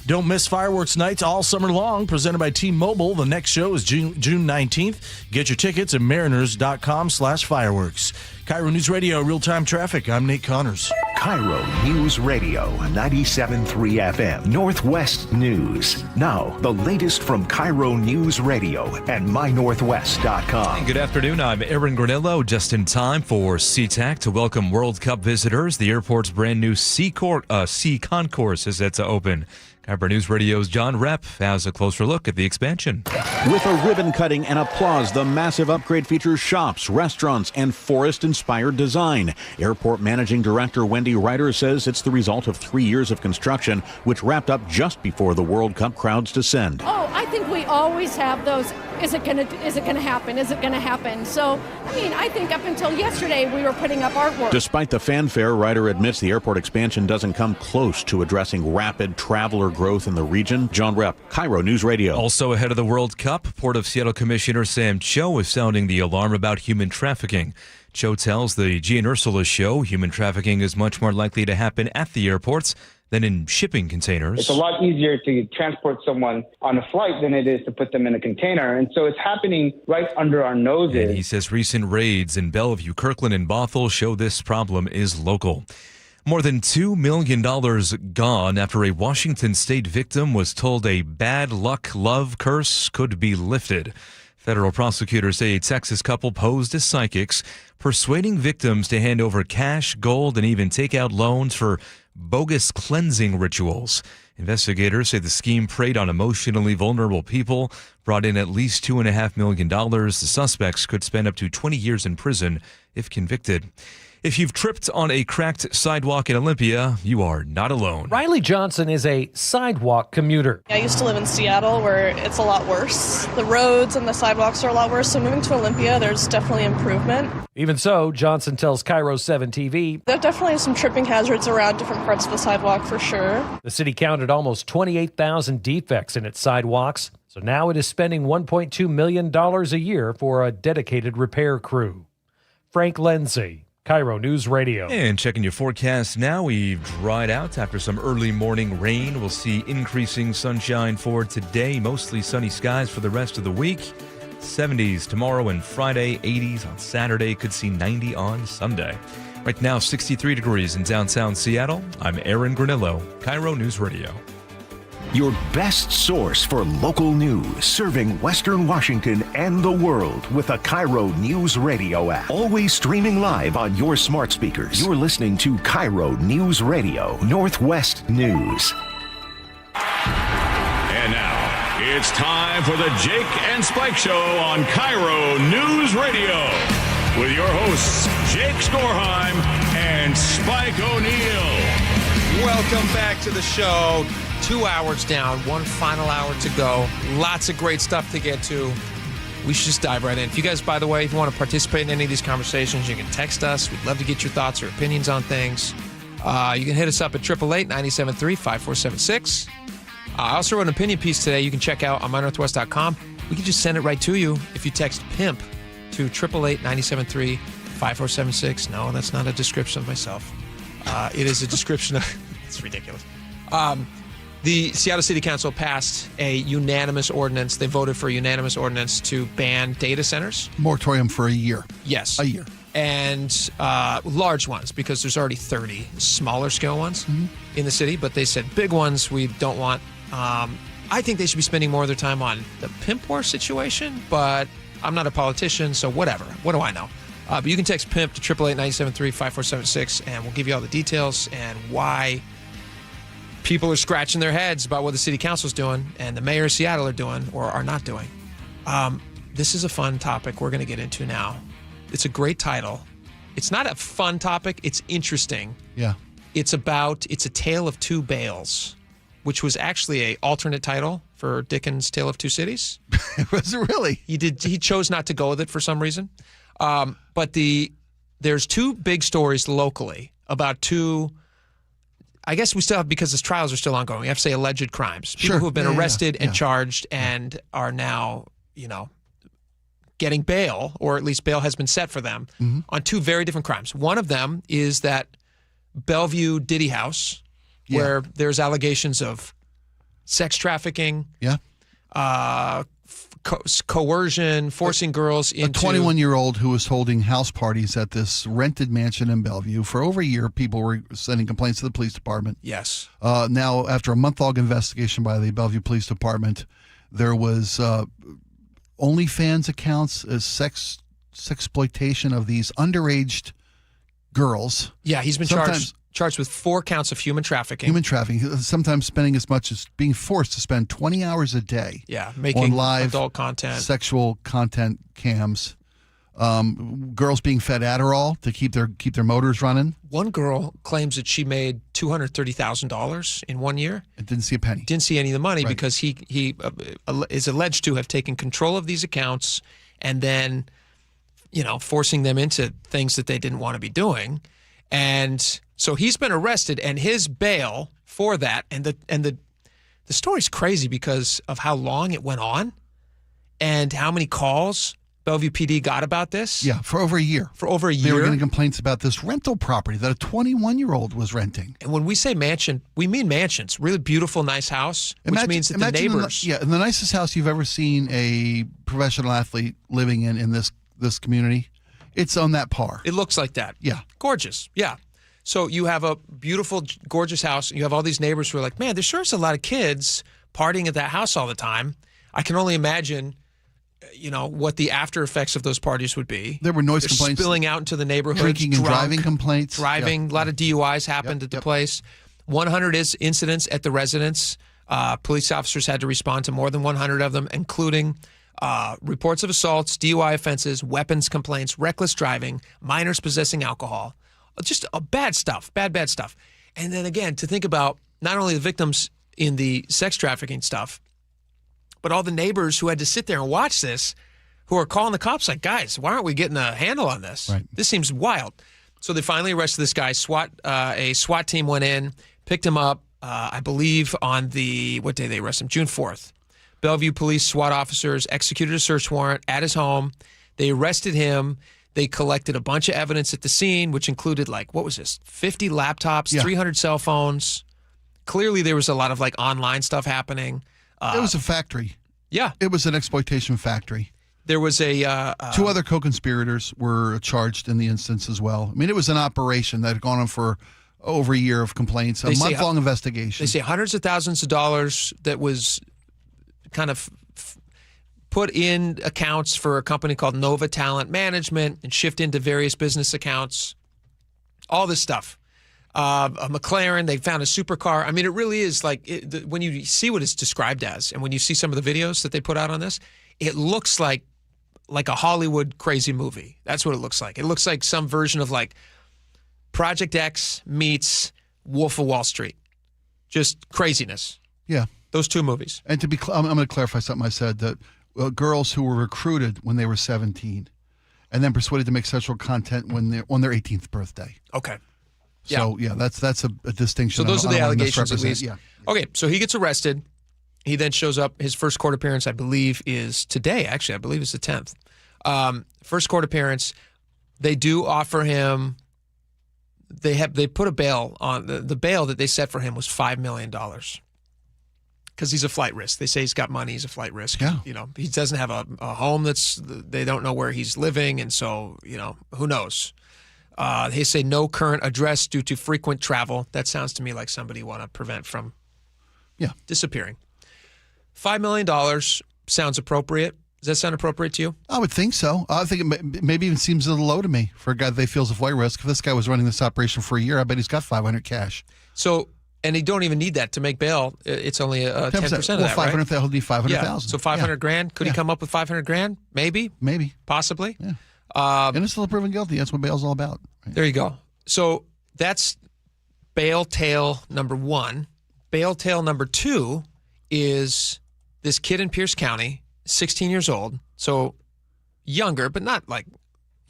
Don't miss fireworks nights all summer long, presented by T-Mobile. The next show is June 19th. Get your tickets at mariners.com/fireworks. KIRO News Radio, real-time traffic. I'm Nate Connors. KIRO News Radio, 97.3 FM, Northwest News. Now, the latest from KIRO News Radio and mynorthwest.com. Good afternoon. I'm Aaron Granillo, just in time for SeaTac to welcome World Cup visitors. The airport's brand new Sea Concourse is set to open. KIRO News Radio's John Repp has a closer look at the expansion. With a ribbon cutting and applause, the massive upgrade features shops, restaurants, and forest-inspired design. Airport Managing Director Wendy Ryder says it's the result of 3 years of construction, which wrapped up just before the World Cup crowds descend. Oh, I think we always have those. Is it gonna happen? Is it gonna happen? So, I think up until yesterday we were putting up artwork. Despite the fanfare, Ryder admits the airport expansion doesn't come close to addressing rapid traveler growth in the region. John Repp, KIRO News Radio. Also ahead of the World Cup, Port of Seattle Commissioner Sam Cho is sounding the alarm about human trafficking. Cho tells the G and Ursula show human trafficking is much more likely to happen at the airports than in shipping containers. It's a lot easier to transport someone on a flight than it is to put them in a container. And so it's happening right under our noses. And he says recent raids in Bellevue, Kirkland, and Bothell show this problem is local. More than $2 million gone after a Washington state victim was told a bad luck love curse could be lifted. Federal prosecutors say a Texas couple posed as psychics, persuading victims to hand over cash, gold, and even take out loans for bogus cleansing rituals. Investigators say the scheme preyed on emotionally vulnerable people, brought in at least $2.5 million. The suspects could spend up to 20 years in prison if convicted. If you've tripped on a cracked sidewalk in Olympia, you are not alone. Riley Johnson is a sidewalk commuter. I used to live in Seattle where it's a lot worse. The roads and the sidewalks are a lot worse, so moving to Olympia, there's definitely improvement. Even so, Johnson tells KIRO 7 TV, There definitely is some tripping hazards around different parts of the sidewalk for sure. The city counted almost 28,000 defects in its sidewalks, so now it is spending $1.2 million a year for a dedicated repair crew. Frank Lindsay, KIRO News Radio. And checking your forecast now, we've dried out after some early morning rain. We'll see increasing sunshine for today, mostly sunny skies for the rest of the week. 70s tomorrow and Friday, 80s on Saturday, could see 90 on Sunday. Right now, 63 degrees in downtown Seattle. I'm Aaron Granillo, KIRO News Radio. Your best source for local news, serving Western Washington and the world with a KIRO News Radio app. Always streaming live on your smart speakers. You're listening to KIRO News Radio, Northwest News. And now, it's time for the Jake and Spike Show on KIRO News Radio. With your hosts, Jake Skorheim and Spike O'Neill. Welcome back to the show. 2 hours down, one final hour to go. Lots of great stuff to get to. We should just dive right in. If you guys, by the way, if you want to participate in any of these conversations, you can text us. We'd love to get your thoughts or opinions on things. You can hit us up at 888-973-5476. I also wrote an opinion piece today you can check out on mynorthwest.com. We can just send it right to you if you text PIMP to 888-973-5476. No, that's not a description of myself. It is a description of... It's ridiculous. The Seattle City Council passed a unanimous ordinance. They voted for a unanimous ordinance to ban data centers. Moratorium for a year. Yes. A year. And large ones, because there's already 30 smaller scale ones in the city. But they said big ones we don't want. I think they should be spending more of their time on the pimp war situation. But I'm not a politician, so whatever. What do I know? But you can text PIMP to 888-973-5476, and we'll give you all the details and why people are scratching their heads about what the city council is doing and the mayor of Seattle are doing or are not doing. This is a fun topic we're going to get into now. It's a great title. It's not a fun topic. It's interesting. Yeah. It's a tale of two Bales, which was actually a alternate title for Dickens' Tale of Two Cities. Was it really? He chose not to go with it for some reason. But there's two big stories locally about two, I guess we still have, because his trials are still ongoing, we have to say alleged crimes. People who have been arrested and charged and are now, getting bail, or at least bail has been set for them on two very different crimes. One of them is that Bellevue Diddy House, where there's allegations of sex trafficking. Yeah. Coercion, forcing girls into... A 21-year-old who was holding house parties at this rented mansion in Bellevue. For over a year, people were sending complaints to the police department. Yes. Now, after a month-long investigation by the Bellevue Police Department, there was OnlyFans accounts, sexploitation of these underage girls. Yeah, he's been charged with 4 counts of human trafficking. Sometimes spending as much as being forced to spend 20 hours a day. Yeah, making on live adult content, sexual content cams. Girls being fed Adderall to keep their motors running. One girl claims that she made $230,000 in 1 year. And didn't see a penny. Didn't see any of the money because he is alleged to have taken control of these accounts and then, forcing them into things that they didn't want to be doing. And so he's been arrested, and his bail for that, and the story's crazy because of how long it went on and how many calls Bellevue PD got about this. Yeah, for over a year. They were getting complaints about this rental property that a 21-year-old was renting. And when we say mansion, we mean mansions. Really beautiful, nice house, which means that the neighbors... in the nicest house you've ever seen a professional athlete living in this community, it's on that par. It looks like that. Yeah. Gorgeous. Yeah. So you have a beautiful, gorgeous house. And you have all these neighbors who are like, man, there sure is a lot of kids partying at that house all the time. I can only imagine, what the after effects of those parties would be. There were noise complaints. Spilling out into the neighborhood. Drinking and driving complaints. Driving. A lot of DUIs happened at the place. 100 incidents at the residence. Police officers had to respond to more than 100 of them, including reports of assaults, DUI offenses, weapons complaints, reckless driving, minors possessing alcohol. Just bad stuff, bad stuff. And then again, to think about not only the victims in the sex trafficking stuff, but all the neighbors who had to sit there and watch this, who are calling the cops like, guys, why aren't we getting a handle on this? Right. This seems wild. So they finally arrested this guy. A SWAT team went in, picked him up, I believe on what day they arrested him? June 4th. Bellevue police SWAT officers executed a search warrant at his home. They arrested him. They collected a bunch of evidence at the scene, which included 50 laptops, 300 cell phones. Clearly, there was a lot of online stuff happening. It was a factory. Yeah. It was an exploitation factory. There was 2 other co-conspirators were charged in the instance as well. I mean, it was an operation that had gone on for over a year of complaints, a month-long investigation. They say hundreds of thousands of dollars that was kind of put in accounts for a company called Nova Talent Management and shift into various business accounts. All this stuff. A McLaren, they found a supercar. I mean, it really is when you see what it's described as, and when you see some of the videos that they put out on this, it looks like a Hollywood crazy movie. That's what it looks like. It looks like some version of Project X meets Wolf of Wall Street. Just craziness. Yeah. Those 2 movies. And I'm going to clarify something I said, that girls who were recruited when they were 17 and then persuaded to make sexual content on their 18th birthday. Okay. So, that's a distinction. So those are the allegations at least. Yeah. Okay, so he gets arrested. He then shows up. His first court appearance, I believe, is today. Actually, I believe it's the 10th. First court appearance. They do offer him... They put a bail on... The bail that they set for him was $5 million. Because he's a flight risk. They say he's got money. He's a flight risk. Yeah. He doesn't have a home they don't know where he's living. And so, who knows? They say no current address due to frequent travel. That sounds to me like somebody you want to prevent from disappearing. $5 million sounds appropriate. Does that sound appropriate to you? I would think so. I think it maybe even seems a little low to me for a guy that they feel is a flight risk. If this guy was running this operation for a year, I bet he's got $500 cash. So... And you don't even need that to make bail. It's only 10% of that, right? He'll need $500,000. Yeah. So $500,000. Could he come up with $500,000? Maybe. Possibly. Yeah. And it's still proven guilty. That's what bail's all about. Right? There you go. So that's bail tale number 1. Bail tale number 2 is this kid in Pierce County, 16 years old. So younger, but not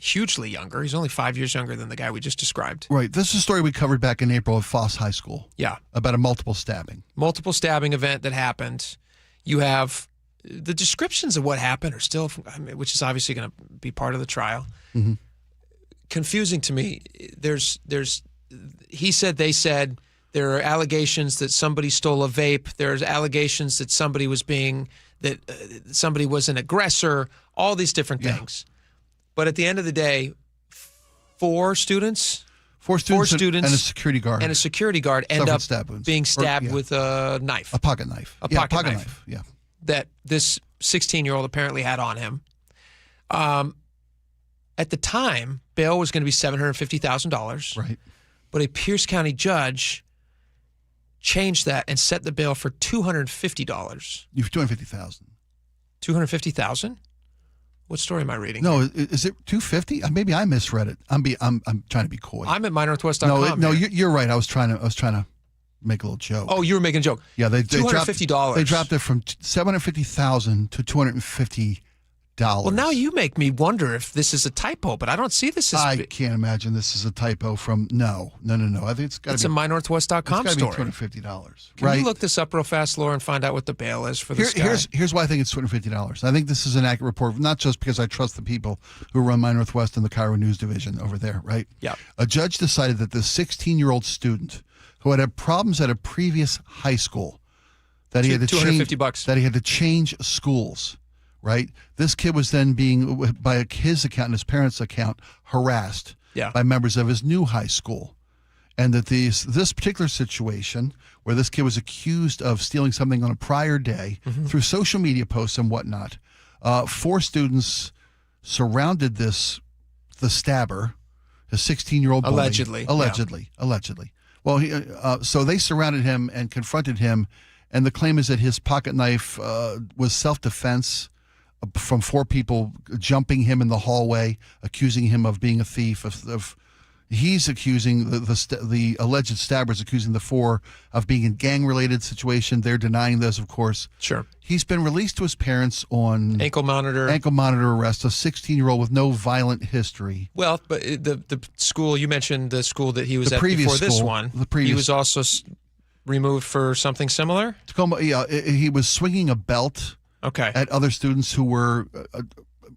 hugely younger. He's only 5 years younger than the guy we just described. Right. This is a story we covered back in April at Foss High School. Yeah. About a multiple stabbing event that happened. You have the descriptions of what happened are still, which is obviously going to be part of the trial. Mm-hmm. Confusing to me. He said, they said, There are allegations that somebody stole a vape. There's allegations that somebody was somebody was an aggressor. All these different things. But at the end of the day, four students and a security guard end up being stabbed with a knife. A pocket knife. A pocket knife. Yeah. That this 16-year-old apparently had on him. At the time, bail was going to be $750,000. Right. But a Pierce County judge changed that and set the bail for $250. You've $250,000. $250,000? What story am I reading? No, is it $250? Maybe I misread it. I'm trying to be coy. I'm at mynorthwest.com. No, you're right. I was trying to make a little joke. Oh, you were making a joke. Yeah, they $250. They dropped it from $750,000 to $250. Well, now you make me wonder if this is a typo, but I don't see this as... I can't imagine this is a typo from... No. I think it's got to be... It's a mynorthwest.com story. It's got to be $250, Can you look this up real fast, Laura, and find out what the bail is for this guy? Here's why I think it's $250. I think this is an accurate report, not just because I trust the people who run My Northwest and the KIRO News Division over there, right? Yeah. A judge decided that the 16-year-old student who had problems at a previous high school, that he had to $250. That he had to change schools. Right, this kid was then being, by his account and his parents' account, harassed by members of his new high school, and that this particular situation where this kid was accused of stealing something on a prior day through social media posts and whatnot, 4 students surrounded the stabber, a 16-year-old boy, allegedly. Well, so they surrounded him and confronted him, and the claim is that his pocket knife was self-defense from 4 people jumping him in the hallway, accusing him of being a thief. He's accusing the alleged stabbers, accusing the 4 of being in gang-related situation. They're denying this, of course. Sure. He's been released to his parents on ankle monitor arrest. A 16-year-old with no violent history. Well, but the school you mentioned, the school that he was at before this one, he was also removed for something similar. Tacoma, he was swinging a belt. Okay. At other students who were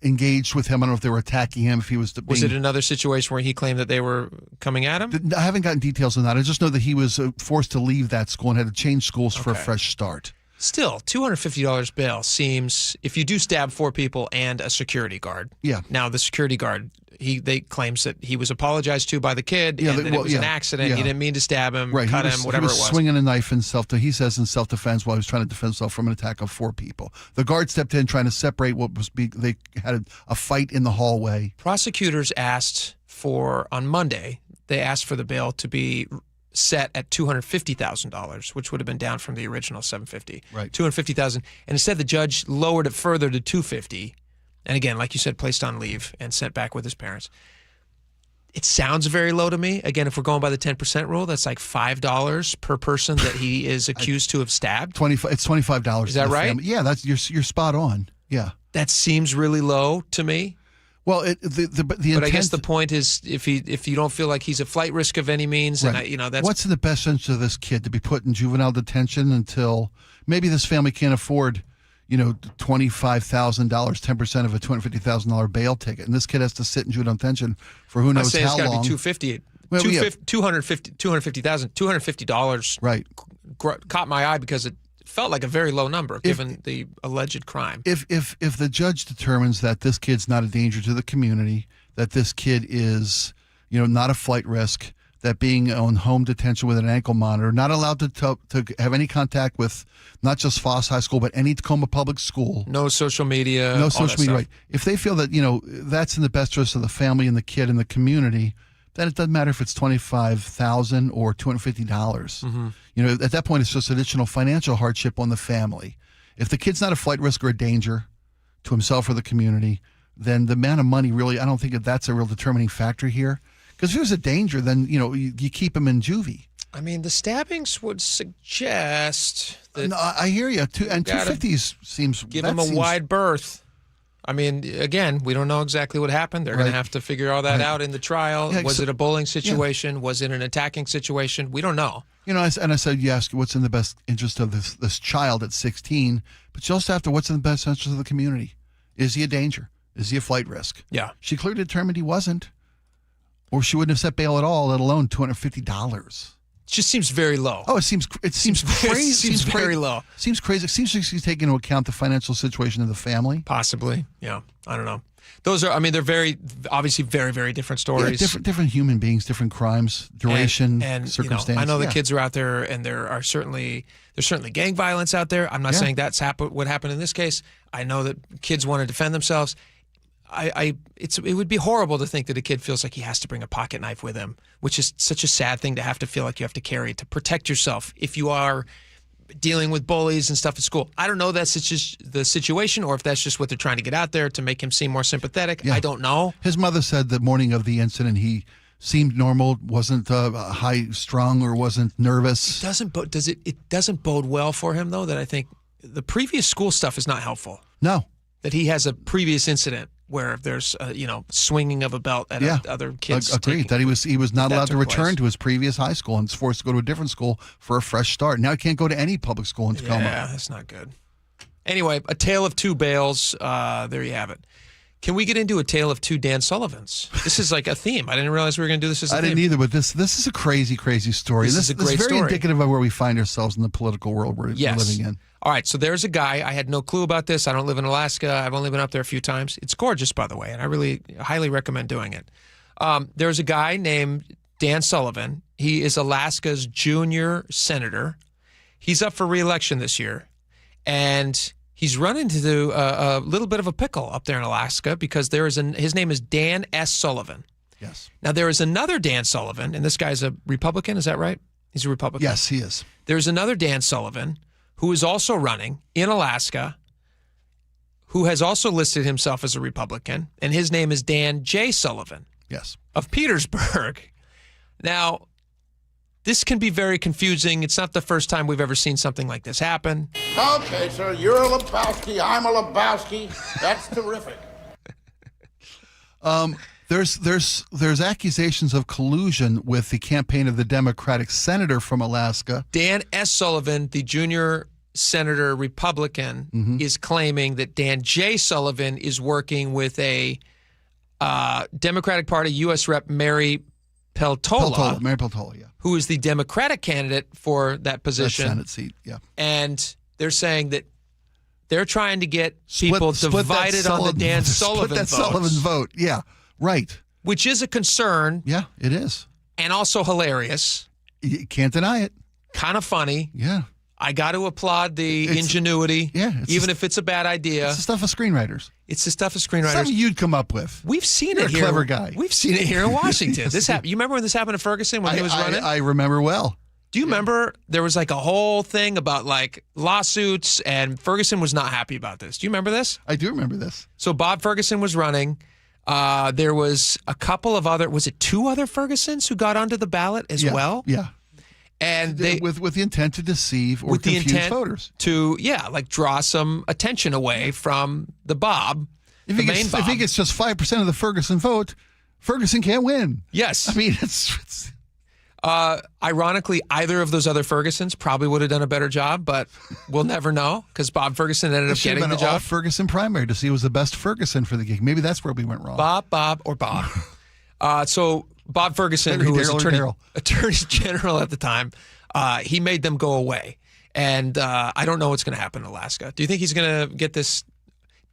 engaged with him. I don't know if they were attacking him. If he was. Was it another situation where he claimed that they were coming at him? I haven't gotten details on that. I just know that he was forced to leave that school and had to change schools for a fresh start. Still, $250 bail seems, if you do stab 4 people and a security guard. Yeah. Now, the security guard, they claims that he was apologized to by the kid, and that it was an accident. He didn't mean to stab him, cut him, whatever it was. He was swinging a knife in self-defense while he was trying to defend himself from an attack of 4 people. The guard stepped in trying to separate they had a fight in the hallway. Prosecutors asked on Monday, they asked for the bail to be set at $250,000, which would have been down from the original $750,000. Right. $250,000, and instead the judge lowered it further to $250,000, and again, like you said, placed on leave and sent back with his parents. It sounds very low to me. Again, if we're going by the 10% rule, that's like $5 per person that he is accused to have stabbed. It's $25. Is that right? Family. Yeah, that's you're spot on. Yeah. That seems really low to me. Well, but I guess the point is, if you don't feel like he's a flight risk of any means, right. and that's what's in the best interest of this kid, to be put in juvenile detention until maybe this family can't afford, $25,000, 10% of a $250,000 bail ticket, and this kid has to sit in juvenile detention for who knows how long. It's got to be $250. Right. Caught my eye because it felt like a very low number given the alleged crime. If the judge determines that this kid's not a danger to the community, that this kid is, not a flight risk, that being on home detention with an ankle monitor, not allowed to have any contact with not just Foss High School, but any Tacoma public school. No social media. No social media, right. If they feel that, that's in the best interest of the family and the kid and the community, then it doesn't matter if it's $25,000 or $250. Mm-hmm. At that point, it's just additional financial hardship on the family. If the kid's not a flight risk or a danger to himself or the community, then the amount of money really, I don't think that's a real determining factor here. Because if he was a danger, then, you keep him in juvie. I mean, the stabbings would suggest that... No, I hear you. And 250 seems... Give him a wide berth. I mean, again, we don't know exactly what happened. They're going to have to figure all that out in the trial. Was it a bullying situation? Was it an attacking situation? We don't know. And I said, you ask what's in the best interest of this child at 16, but you also have to, what's in the best interest of the community? Is he a danger? Is he a flight risk? Yeah. She clearly determined he wasn't, or she wouldn't have set bail at all, let alone $250. just seems very low. Oh, it seems crazy. Seems very low. Seems crazy. It seems like she's taking into account the financial situation of the family. Possibly. Yeah. I don't know. Those are, they're obviously very, very different stories. Yeah, different human beings, different crimes, duration, and circumstance. I know the kids are out there, and there's certainly gang violence out there. I'm not saying that's what happened in this case. I know that kids want to defend themselves. It would be horrible to think that a kid feels like he has to bring a pocket knife with him, which is such a sad thing to have to feel like you have to carry to protect yourself if you are dealing with bullies and stuff at school. I don't know that's just the situation or if that's just what they're trying to get out there to make him seem more sympathetic. Yeah. I don't know. His mother said the morning of the incident he seemed normal, wasn't high strung or wasn't nervous. It doesn't bode well for him though, that I think the previous school stuff is not helpful. No. That he has a previous incident where there's swinging of a belt at other kids. Agreed. That he was not allowed to return to his previous high school and was forced to go to a different school for a fresh start. Now he can't go to any public school in Tacoma. Yeah, that's not good. Anyway, a tale of two Bales. There you have it. Can we get into a tale of two Dan Sullivans? This is like a theme. I didn't realize we were going to do this as a theme. I didn't either, but this is a crazy, crazy story. This is a great very story. Indicative of where we find ourselves in the political world we're living in. All right, so there's a guy. I had no clue about this. I don't live in Alaska. I've only been up there a few times. It's gorgeous, by the way, and I really highly recommend doing it. There's a guy named Dan Sullivan. He is Alaska's junior senator. He's up for re-election this year, and he's run into a little bit of a pickle up there in Alaska because his name is Dan S. Sullivan. Yes. Now, there is another Dan Sullivan, and this guy's a Republican. Is that right? He's a Republican. Yes, he is. There's another Dan Sullivan who is also running in Alaska, who has also listed himself as a Republican, and his name is Dan J. Sullivan. Yes. Of Petersburg. Now, this can be very confusing. It's not the first time we've ever seen something like this happen. Okay, sir, you're a Lebowski, I'm a Lebowski. That's terrific. There's accusations of collusion with the campaign of the Democratic senator from Alaska. Dan S. Sullivan, the junior senator Republican, is claiming that Dan J. Sullivan is working with a Democratic Party U.S. Rep. Mary Peltola. Mary Peltola, yeah. Who is the Democratic candidate for that position. That Senate seat, yeah. And they're saying that they're trying to get people divided on the Dan Sullivan vote. Split that Sullivan vote, yeah. Right. Which is a concern. Yeah, it is. And also hilarious. You can't deny it. Kind of funny. Yeah. I got to applaud the ingenuity. Yeah. Even if it's a bad idea. It's the stuff of screenwriters. It's the stuff of screenwriters. Something you'd come up with. We've seen You're it here. You're a clever guy. We've seen it here in Washington. This happened. You remember when this happened to Ferguson when he was running? I remember well. Do you remember there was like a whole thing about like lawsuits and Ferguson was not happy about this? Do you remember this? I do remember this. So Bob Ferguson was running. There was a couple of was it two other Fergusons who got onto the ballot as well? Yeah. And they with the intent to deceive or confuse voters. To draw some attention away from the Bob. If he gets just 5% of the Ferguson vote, Ferguson can't win. Yes. I mean, it's ironically, either of those other Fergusons probably would have done a better job, but we'll never know because Bob Ferguson ended up getting the job. Ferguson primary to see who was the best Ferguson for the gig. Maybe that's where we went wrong. Bob. So Bob Ferguson, who was Attorney General at the time, he made them go away. And I don't know what's going to happen in Alaska. Do you think he's going to get this?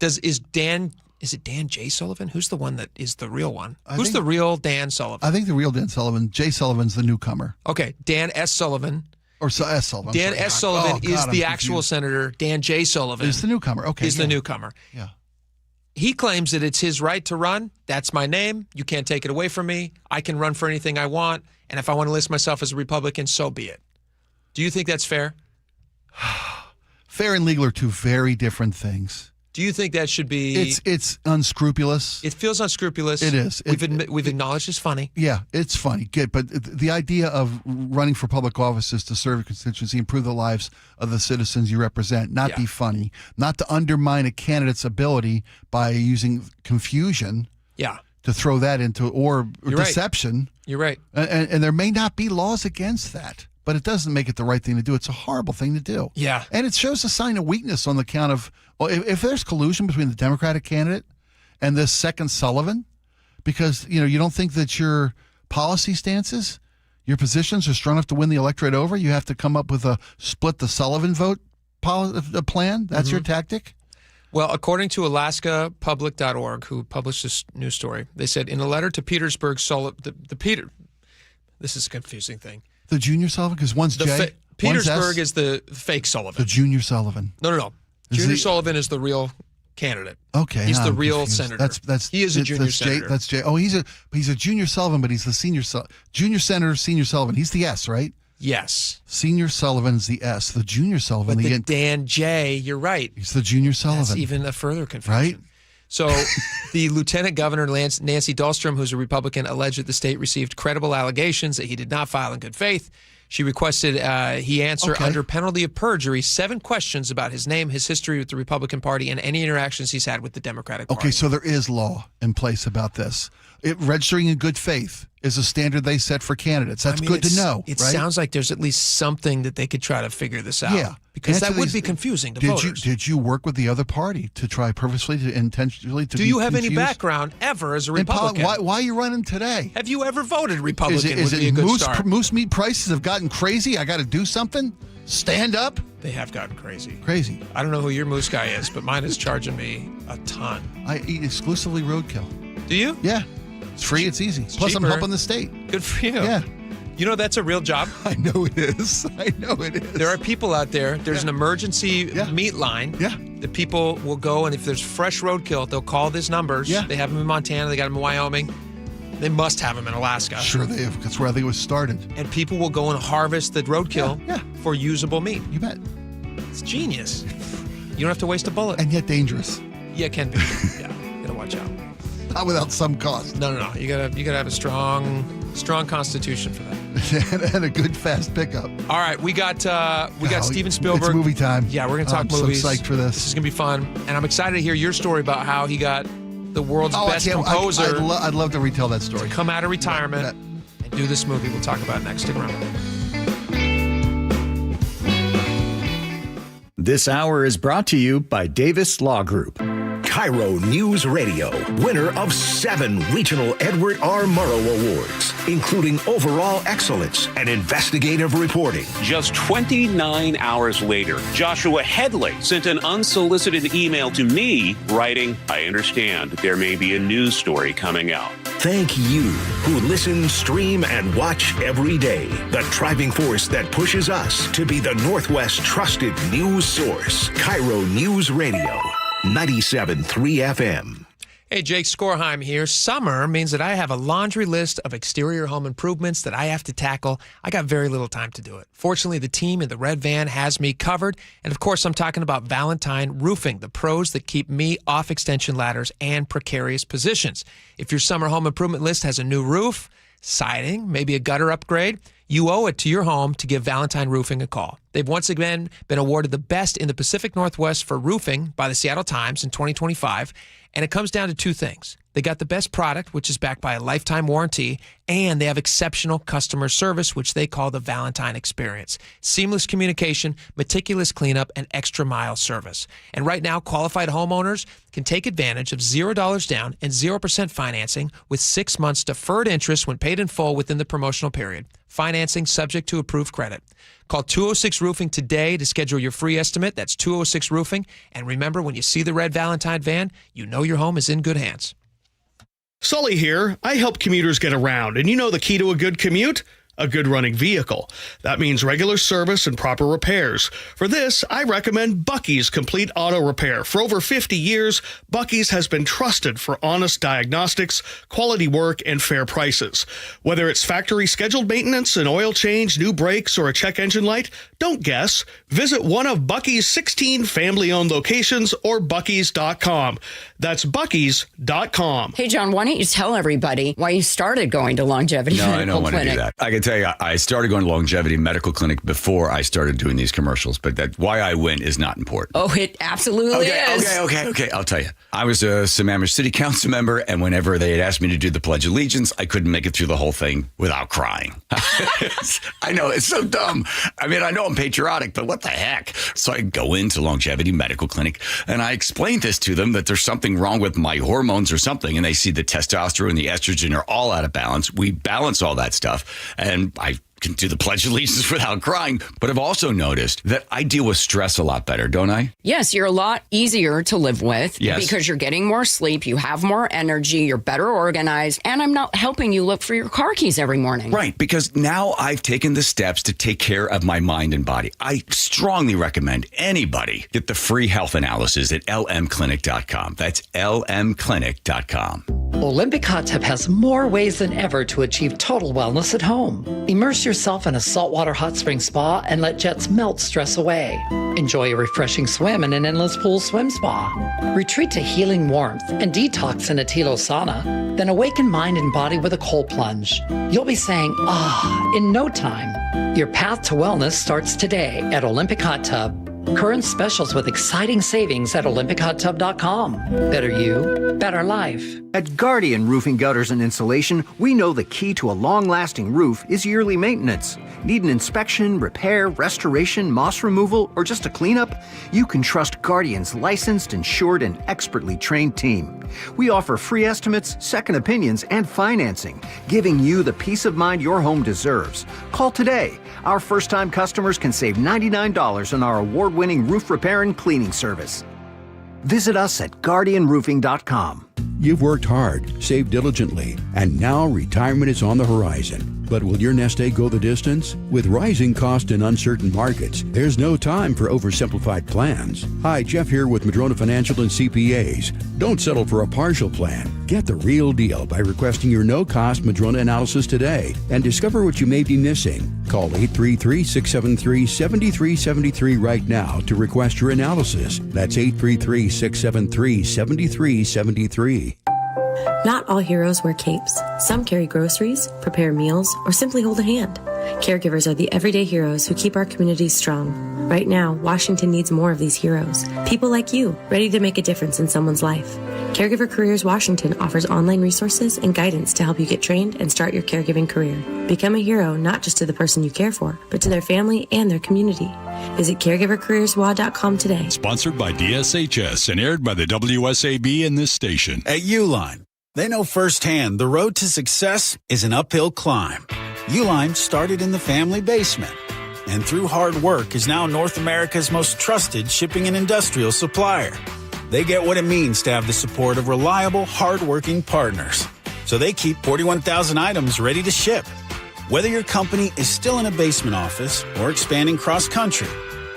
Is it Dan J. Sullivan? Who's the one that is the real one? Who's the real Dan Sullivan? I think the real Dan Sullivan. J. Sullivan's the newcomer. Okay, Dan S. Sullivan. Or S. Sullivan. Dan S. Sullivan is the actual senator. Dan J. Sullivan is the newcomer. Okay, is the newcomer. Yeah. He claims that it's his right to run. That's my name. You can't take it away from me. I can run for anything I want. And if I want to list myself as a Republican, so be it. Do you think that's fair? Fair and legal are two very different things. Do you think that should be... It's unscrupulous. It feels unscrupulous. It is. We've acknowledged it's funny. Yeah, it's funny. Good, but the idea of running for public office is to serve a constituency, improve the lives of the citizens you represent, not be funny, not to undermine a candidate's ability by using confusion to throw that into, or deception. Right. You're right. And there may not be laws against that. But it doesn't make it the right thing to do. It's a horrible thing to do. Yeah. And it shows a sign of weakness on the count of, well, if there's collusion between the Democratic candidate and this second Sullivan, because, you don't think that your policy stances, your positions are strong enough to win the electorate over, you have to come up with a split the Sullivan vote plan? That's your tactic? Well, according to AlaskaPublic.org, who published this news story, they said in a letter to Petersburg Sullivan, this is a confusing thing. The Junior Sullivan? Because one's J, Petersburg is the fake Sullivan. The Junior Sullivan. No. Junior Sullivan is the real candidate. Okay, he's the real confused. senator. He is a junior senator. That's Jay. Oh, he's a Junior Sullivan, but he's the Junior Senator, Senior Sullivan. He's the S, right? Yes. Senior Sullivan's the S. The Junior Sullivan. But the Dan J, you're right. He's the Junior Sullivan. That's even a further confusion. Right? So the Lieutenant Governor, Nancy Dahlstrom, who's a Republican, alleged that the state received credible allegations that he did not file in good faith. She requested he answer under penalty of perjury 7 questions about his name, his history with the Republican Party, and any interactions he's had with the Democratic Party. Okay, so there is law in place about this. Registering in good faith is a standard they set for candidates. That's good to know. It right? sounds like there's at least something that they could try to figure this out. Yeah. Because that would be confusing to voters. Did you work with the other party to try purposely, to intentionally to Do you have any background ever as a Republican? Why are you running today? Have you ever voted Republican? Is would be a good start. Moose meat prices have gotten crazy? I got to do something? Stand up? They have gotten crazy. Crazy. I don't know who your moose guy is, but mine is charging me a ton. I eat exclusively roadkill. Do you? Yeah. It's free. It's easy. Plus, cheaper. I'm helping the state. Good for you. Yeah. You know, that's a real job. I know it is. There are people out there. There's an emergency meat line. Yeah. That people will go, and if there's fresh roadkill, they'll call these numbers. Yeah. They have them in Montana. They got them in Wyoming. They must have them in Alaska. Sure they have. That's where I think it was started. And people will go and harvest the roadkill for usable meat. You bet. It's genius. You don't have to waste a bullet. And yet dangerous. Yeah, it can be. Yeah. You gotta watch out. Not without some cost. No. You gotta have a strong constitution for that. and a good fast pickup. All right, we got Steven Spielberg. It's movie time. Yeah, we're gonna talk movies. I'm so psyched for this. This is gonna be fun, and I'm excited to hear your story about how he got the world's best composer. I'd love to retell that story. To come out of retirement and do this movie. We'll talk about it next. Stick around. This hour is brought to you by Davis Law Group. KIRO News Radio, winner of 7 regional Edward R. Murrow Awards, including overall excellence and investigative reporting. Just 29 hours later, Joshua Headley sent an unsolicited email to me writing, "I understand there may be a news story coming out." Thank you who listen, stream, and watch every day. The driving force that pushes us to be the Northwest trusted news source. KIRO News Radio. 97.3 FM. Hey, Jake Skorheim here. Summer means that I have a laundry list of exterior home improvements that I have to tackle. I got very little time to do it. Fortunately, the team in the red van has me covered. And of course, I'm talking about Valentine Roofing, the pros that keep me off extension ladders and precarious positions. If your summer home improvement list has a new roof, siding, maybe a gutter upgrade, you owe it to your home to give Valentine Roofing a call. They've once again been awarded the best in the Pacific Northwest for roofing by the Seattle Times in 2025, and it comes down to 2 things. They got the best product, which is backed by a lifetime warranty, and they have exceptional customer service, which they call the Valentine Experience. Seamless communication, meticulous cleanup, and extra mile service. And right now, qualified homeowners can take advantage of $0 down and 0% financing with 6 months deferred interest when paid in full within the promotional period. Financing subject to approved credit. Call 206 Roofing today to schedule your free estimate. That's 206 Roofing. And remember, when you see the red Valentine van, you know your home is in good hands. Sully here. I help commuters get around, and you know the key to a good commute? A good running vehicle. That means regular service and proper repairs. For this, I recommend Bucky's Complete Auto Repair. For over 50 years, Bucky's has been trusted for honest diagnostics, quality work, and fair prices. Whether it's factory scheduled maintenance, an oil change, new brakes, or a check engine light, don't guess. Visit one of Bucky's 16 family-owned locations or Bucky's.com. That's Bucky's.com. Hey, John, why don't you tell everybody why you started going to Longevity Medical Clinic? No, I don't want to do that. I can tell you, I started going to Longevity Medical Clinic before I started doing these commercials, but that why I went is not important. Oh, it absolutely is. Okay. I'll tell you. I was a Sammamish City Council member, and whenever they had asked me to do the Pledge of Allegiance, I couldn't make it through the whole thing without crying. I know, it's so dumb. I mean, I know I'm patriotic, but what the heck? So I go into Longevity Medical Clinic, and I explain this to them, that there's something wrong with my hormones or something, and they see the testosterone and the estrogen are all out of balance. We balance all that stuff, and and I can do the Pledge of Allegiance without crying. But I've also noticed that I deal with stress a lot better, don't I? Yes, you're a lot easier to live with because you're getting more sleep, you have more energy, you're better organized, and I'm not helping you look for your car keys every morning. Right, because now I've taken the steps to take care of my mind and body. I strongly recommend anybody get the free health analysis at lmclinic.com. That's lmclinic.com. Olympic Hot Tub has more ways than ever to achieve total wellness at home. Immerse yourself in a saltwater hot spring spa and let jets melt stress away. Enjoy a refreshing swim in an endless pool swim spa. Retreat to healing warmth and detox in a Tilo sauna. Then awaken mind and body with a cold plunge. You'll be saying, ah, in no time. Your path to wellness starts today at Olympic Hot Tub. Current specials with exciting savings at OlympicHotTub.com. Better you, better life. At Guardian Roofing, Gutters, and Insulation, we know the key to a long-lasting roof is yearly maintenance. Need an inspection, repair, restoration, moss removal, or just a cleanup? You can trust Guardian's licensed, insured, and expertly trained team. We offer free estimates, second opinions, and financing, giving you the peace of mind your home deserves. Call today. Our first-time customers can save $99 on our award-winning roof repair and cleaning service. Visit us at GuardianRoofing.com. You've worked hard, saved diligently, and now retirement is on the horizon. But will your nest egg go the distance? With rising cost and uncertain markets, there's no time for oversimplified plans. Hi, Jeff here with Madrona Financial and CPAs. Don't settle for a partial plan. Get the real deal by requesting your no-cost Madrona analysis today and discover what you may be missing. Call 833-673-7373 right now to request your analysis. That's 833-673-7373. Not all heroes wear capes. Some carry groceries, prepare meals, or simply hold a hand. Caregivers are the everyday heroes who keep our communities strong. Right now, Washington needs more of these heroes. People like you, ready to make a difference in someone's life. Caregiver Careers Washington offers online resources and guidance to help you get trained and start your caregiving career. Become a hero not just to the person you care for, but to their family and their community. Visit caregivercareerswa.com today. Sponsored by DSHS and aired by the WSAB in this station. At Uline, they know firsthand the road to success is an uphill climb. Uline started in the family basement, and through hard work is now North America's most trusted shipping and industrial supplier. They get what it means to have the support of reliable, hard-working partners. So they keep 41,000 items ready to ship. Whether your company is still in a basement office or expanding cross-country,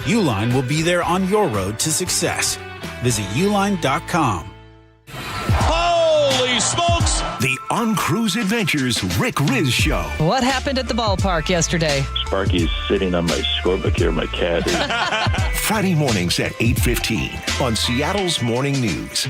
Uline will be there on your road to success. Visit uline.com. Holy smokes! The On Cruise Adventures Rick Riz Show. What happened at the ballpark yesterday? Sparky's sitting on my scorebook here, my cat. Friday mornings at 8:15 on Seattle's Morning News.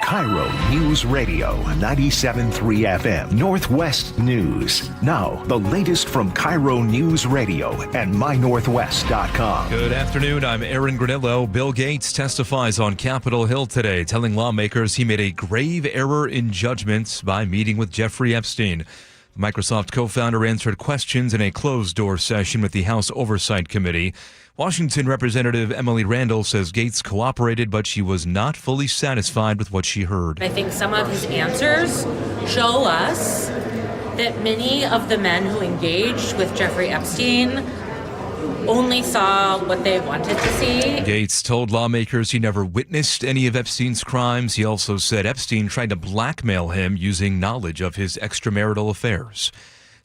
KIRO News Radio 97.3 FM Northwest News. Now, the latest from KIRO News Radio and mynorthwest.com. Good afternoon. I'm Aaron Granillo. Bill Gates testifies on Capitol Hill today, telling lawmakers he made a grave error in judgment by meeting with Jeffrey Epstein. The Microsoft co-founder answered questions in a closed-door session with the House Oversight Committee. Washington Representative Emily Randall says Gates cooperated, but she was not fully satisfied with what she heard. I think some of his answers show us that many of the men who engaged with Jeffrey Epstein only saw what they wanted to see. Gates told lawmakers he never witnessed any of Epstein's crimes. He also said Epstein tried to blackmail him using knowledge of his extramarital affairs.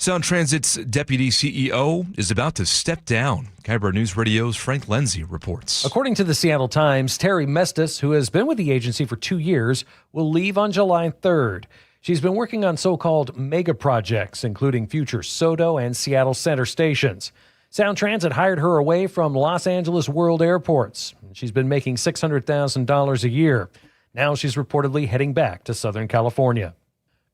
Sound Transit's deputy CEO is about to step down. KIRO News Radio's Frank Lenzi reports. According to the Seattle Times, Terry Mestis, who has been with the agency for 2 years, will leave on July 3rd. She's been working on so-called mega projects, including future SoDo and Seattle Center stations. Sound Transit hired her away from Los Angeles World Airports. She's been making $600,000 a year. Now she's reportedly heading back to Southern California.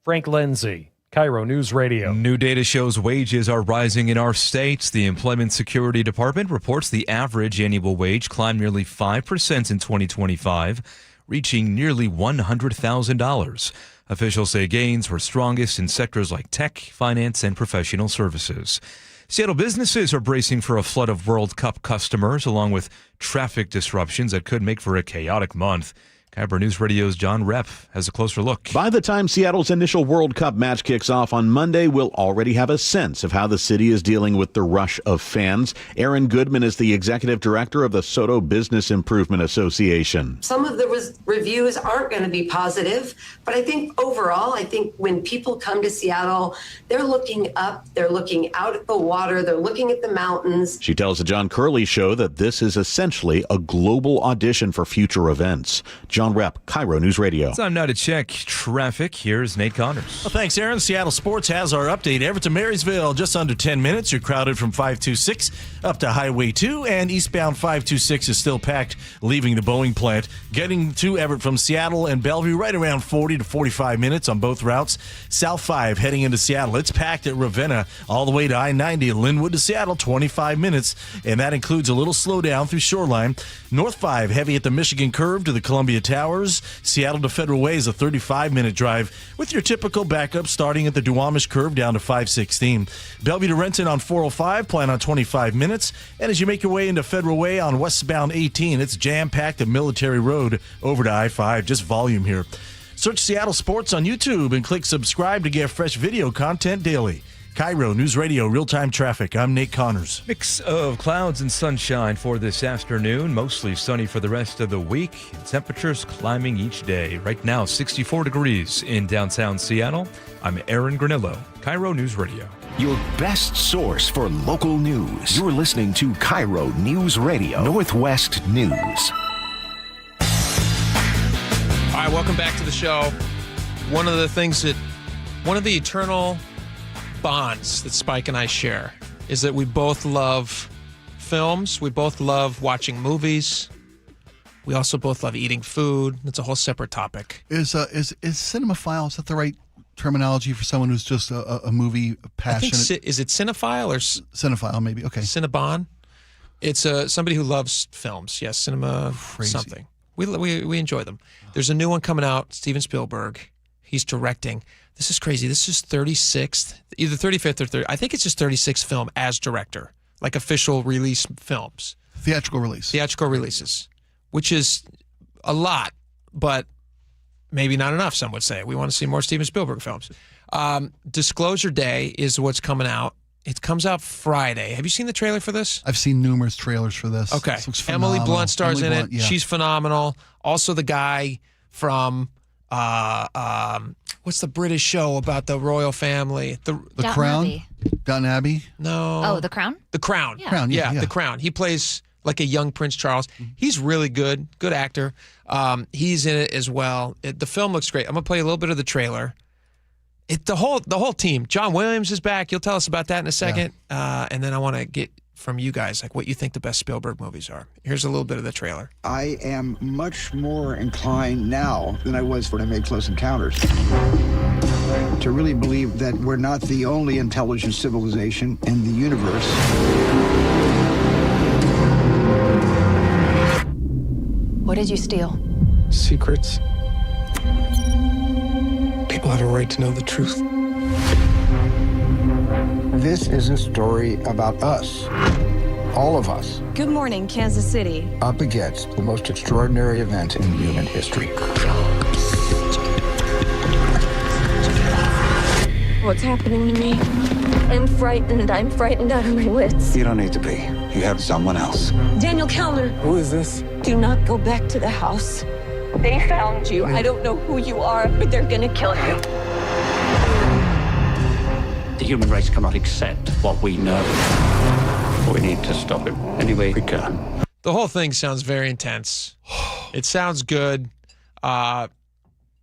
Frank Lenzi, KIRO News Radio. New data shows wages are rising in our states. The Employment Security Department reports the average annual wage climbed nearly 5% in 2025, reaching nearly $100,000. Officials say gains were strongest in sectors like tech, finance, and professional services. Seattle businesses are bracing for a flood of World Cup customers, along with traffic disruptions that could make for a chaotic month. KIRO News Radio's John Repp has a closer look. By the time Seattle's initial World Cup match kicks off on Monday, we'll already have a sense of how the city is dealing with the rush of fans. Erin Goodman is the executive director of the Soto Business Improvement Association. Some of the reviews aren't going to be positive, but I think overall, when people come to Seattle, they're looking up, they're looking out at the water, they're looking at the mountains. She tells the John Curley Show that this is essentially a global audition for future events. John Repp, KIRO News Radio. It's time now to check traffic. Here's Nate Connors. Well, thanks, Aaron. Seattle Sports has our update. Everett to Marysville, just under 10 minutes. You're crowded from 526 up to Highway 2, and eastbound 526 is still packed, leaving the Boeing plant. Getting to Everett from Seattle and Bellevue, right around 40 to 45 minutes on both routes. South 5 heading into Seattle. It's packed at Ravenna all the way to I-90. Linwood to Seattle, 25 minutes, and that includes a little slowdown through Shoreline. North 5 heavy at the Michigan Curve to the Columbia Towers. Seattle to Federal Way is a 35-minute drive with your typical backup starting at the Duwamish Curve down to 516. Bellevue to Renton on 405, plan on 25 minutes. And as you make your way into Federal Way on westbound 18, it's jam-packed at Military Road over to I-5. Just volume here. Search Seattle Sports on YouTube and click subscribe to get fresh video content daily. KIRO News Radio, real-time traffic. I'm Nate Connors. Mix of clouds and sunshine for this afternoon. Mostly sunny for the rest of the week. Temperatures climbing each day. Right now, 64 degrees in downtown Seattle. I'm Aaron Granillo, KIRO News Radio. Your best source for local news. You're listening to KIRO News Radio, Northwest News. All right, welcome back to the show. One of the eternal bonds that Spike and I share is that we both love films. We both love watching movies. We also both love eating food. It's a whole separate topic. Is cinemaphile, is that the right terminology for someone who's just a movie passionate? I think, is it cinephile or cinephile? Maybe. Okay. Cinnabon. It's somebody who loves films. Yes, cinema. Crazy. Something. We enjoy them. There's a new one coming out. Steven Spielberg. He's directing. This is crazy. This is 36th, either 35th or 30th. I think it's just 36th film as director, like official release films. Theatrical release. Theatrical releases, which is a lot, but maybe not enough, some would say. We want to see more Steven Spielberg films. Disclosure Day is what's coming out. It comes out Friday. Have you seen the trailer for this? I've seen numerous trailers for this. Okay. This looks Emily phenomenal. Blunt stars in it. Yeah. She's phenomenal. Also the guy from... what's the British show about the royal family? The Crown? Downton Abbey? No. Oh, The Crown? The Crown. Yeah. Crown, yeah. The Crown. He plays like a young Prince Charles. He's really good. Good actor. He's in it as well. The film looks great. I'm going to play a little bit of the trailer. The whole team. John Williams is back. You'll tell us about that in a second. Yeah. And then I want to get from you guys, like what you think the best Spielberg movies are. Here's a little bit of the trailer. I am much more inclined now than I was when I made Close Encounters to really believe that we're not the only intelligent civilization in the universe. What did you steal? Secrets. People have a right to know the truth. This is a story about us, all of us, Good morning, Kansas City. up against the most extraordinary event in human history. What's happening to me? I'm frightened. I'm frightened out of my wits. You don't need to be. You have someone else. Daniel Kellner. Who is this? Do not go back to the house. They found you. I don't know who you are, but they're gonna kill you. The human race cannot accept what we know. We need to stop it any way we can. The whole thing sounds very intense. It sounds good.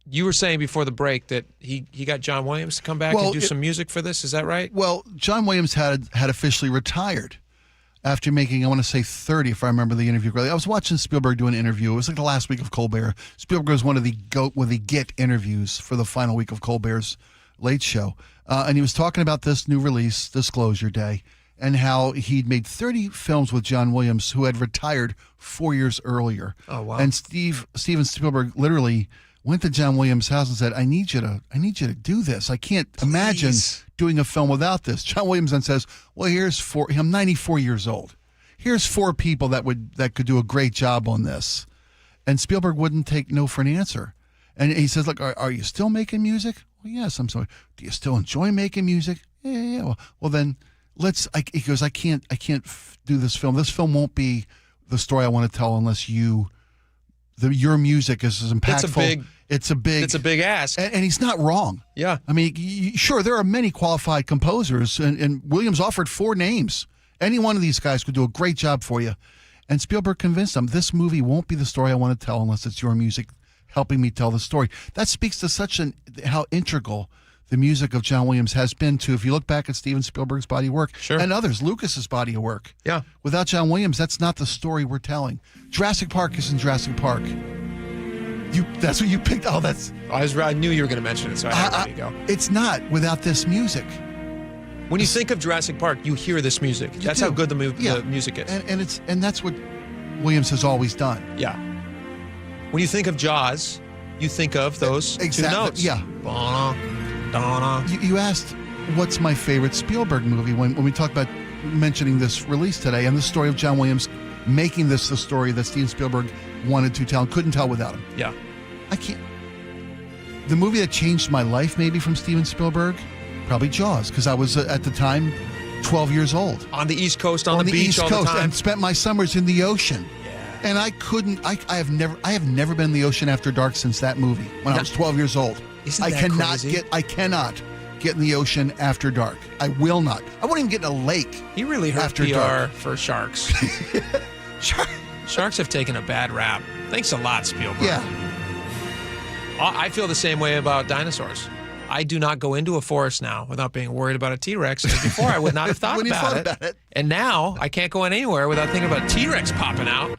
You were saying before the break that he got John Williams to come back and do some music for this. Is that right? Well, John Williams had officially retired after making, I want to say 30, if I remember the interview correctly. I was watching Spielberg do an interview. It was like the last week of Colbert. Spielberg was one of the Get interviews for the final week of Colbert's Late Show. And he was talking about this new release, Disclosure Day, and how he'd made 30 films with John Williams, who had retired 4 years earlier. Oh, wow. And Steven Spielberg literally went to John Williams' house and said, I need you to do this. I can't imagine doing a film without this. John Williams then says, well, I'm 94 years old. Here's 4 people that could do a great job on this. And Spielberg wouldn't take no for an answer. And he says, look, are you still making music? Well, yes, I'm sorry. Do you still enjoy making music? Yeah. Well, then he goes, I can't do this film. This film won't be the story I want to tell unless your music is as impactful. It's a big ask. And he's not wrong. Yeah. I mean, sure, there are many qualified composers, and Williams offered 4 names. Any one of these guys could do a great job for you. And Spielberg convinced him, this movie won't be the story I want to tell unless it's your music helping me tell the story. That speaks to how integral the music of John Williams has been to, if you look back at Steven Spielberg's body of work, and others, Lucas's body of work. Yeah. Without John Williams, that's not the story we're telling. Jurassic Park isn't Jurassic Park. That's what you picked. Oh, I knew you were going to mention it, so I had to let you go. It's not without this music. When you think of Jurassic Park, you hear this music. That's how good the music is. And that's what Williams has always done. Yeah. When you think of Jaws, you think of those 2 notes. Yeah. Donna. You asked, what's my favorite Spielberg movie when we talk about mentioning this release today and the story of John Williams making this the story that Steven Spielberg wanted to tell and couldn't tell without him. Yeah. I can't. The movie that changed my life maybe from Steven Spielberg, probably Jaws, because I was at the time 12 years old. On the East Coast, on the beach East all Coast, the time. and spent my summers in the ocean. And I have never been in the ocean after dark since that movie when I was 12 years old. Isn't that crazy? I cannot get in the ocean after dark. I will not. I won't even get in a lake. He really hurt after PR dark. for sharks. Sharks have taken a bad rap. Thanks a lot, Spielberg. Yeah. I feel the same way about dinosaurs. I do not go into a forest now without being worried about a T-Rex. And before, I would not have thought about it. And now, I can't go anywhere without thinking about a T-Rex popping out.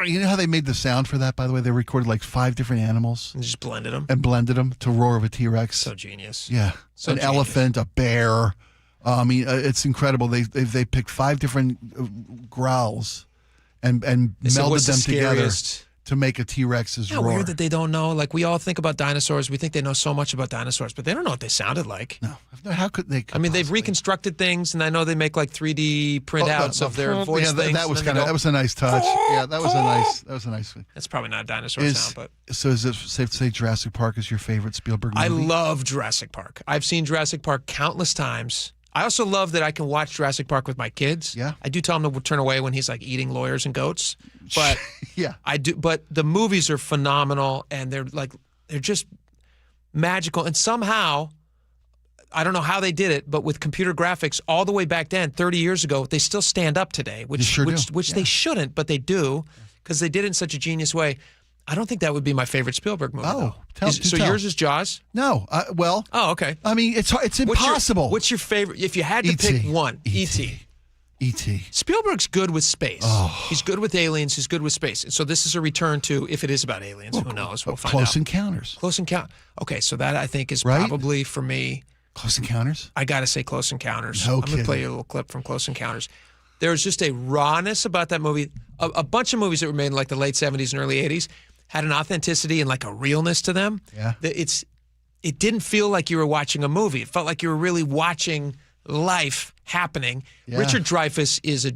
You know how they made the sound for that, by the way? They recorded like 5 different animals. And just blended them. And blended them to roar of a T-Rex. So genius. Yeah. So An elephant, a bear. I mean, it's incredible. They picked 5 different growls and melded them together to make a T-Rex's roar. Weird that they don't know. Like, we all think about dinosaurs. We think they know so much about dinosaurs, but they don't know what they sounded like. No. How could they? I mean, they've reconstructed things, and I know they make like 3D printouts of their voice things. That was that was a nice touch. Yeah, that was a nice thing. That's probably not a dinosaur sound, but so is it safe to say Jurassic Park is your favorite Spielberg movie? I love Jurassic Park. I've seen Jurassic Park countless times. I also love that I can watch Jurassic Park with my kids. Yeah. I do tell him to turn away when he's like eating lawyers and goats. But yeah. I do, but the movies are phenomenal and they're just magical. And somehow, I don't know how they did it, but with computer graphics all the way back then, 30 years ago, they still stand up today, which they shouldn't, but they do because they did it in such a genius way. I don't think that would be my favorite Spielberg movie. Oh, yours is Jaws? No, well. Oh, okay. I mean, it's impossible. What's your favorite? If you had to pick one, E.T. E.T. Spielberg's good with space. Oh. He's good with aliens. He's good with space. And so this is a return to, if it is about aliens, who knows? We'll find out. Close Encounters. Close Encounters. Okay, so that I think is probably for me. Close Encounters? I got to say Close Encounters. No I'm going to play you a little clip from Close Encounters. There's just a rawness about that movie. A bunch of movies that were made in like the late 70s and early 80s had an authenticity and like a realness to them. Yeah. It didn't feel like you were watching a movie. It felt like you were really watching life happening. Yeah. Richard Dreyfuss is a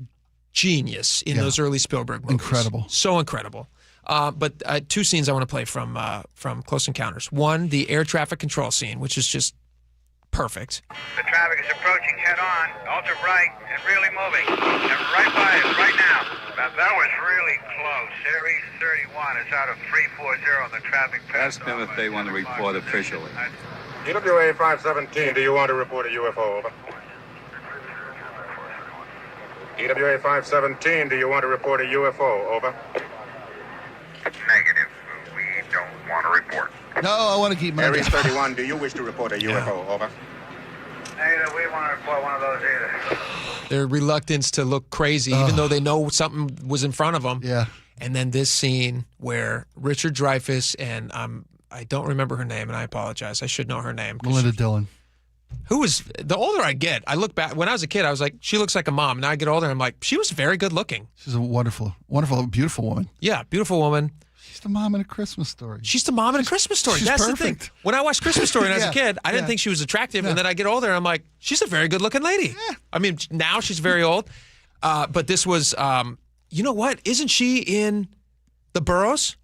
genius in those early Spielberg movies. Incredible. So incredible. But 2 scenes I want to play from Close Encounters. One, the air traffic control scene, which is just perfect. The traffic is approaching head-on, ultra bright, and really moving. And right by us, right now. That was really close. Series 31 is out of 340 on the traffic path. Ask them if they want to report officially. EWA 517, do you want to report a UFO? Over. EWA 517, do you want to report a UFO? Over. Negative. We don't want to report. No, I want to keep my... Series 31, do you wish to report a UFO? Over. Negative. We want to report one of those either. Their reluctance to look crazy, even though they know something was in front of them. Yeah. And then this scene where Richard Dreyfuss and I don't remember her name, and I apologize. I should know her name. Melinda Dillon. Who was, the older I get, I look back, when I was a kid, I was like, she looks like a mom. Now I get older, I'm like, she was very good looking. She's a wonderful, wonderful, beautiful woman. Yeah, beautiful woman. She's the mom in A Christmas Story. She's the mom in A Christmas Story. She's That's perfect. the thing. When I watched Christmas Story when I was a kid, I didn't think she was attractive, and then I get older, and I'm like, she's a very good looking lady. Yeah. I mean, now she's very old. But this was, you know what? Isn't she in The Burrows?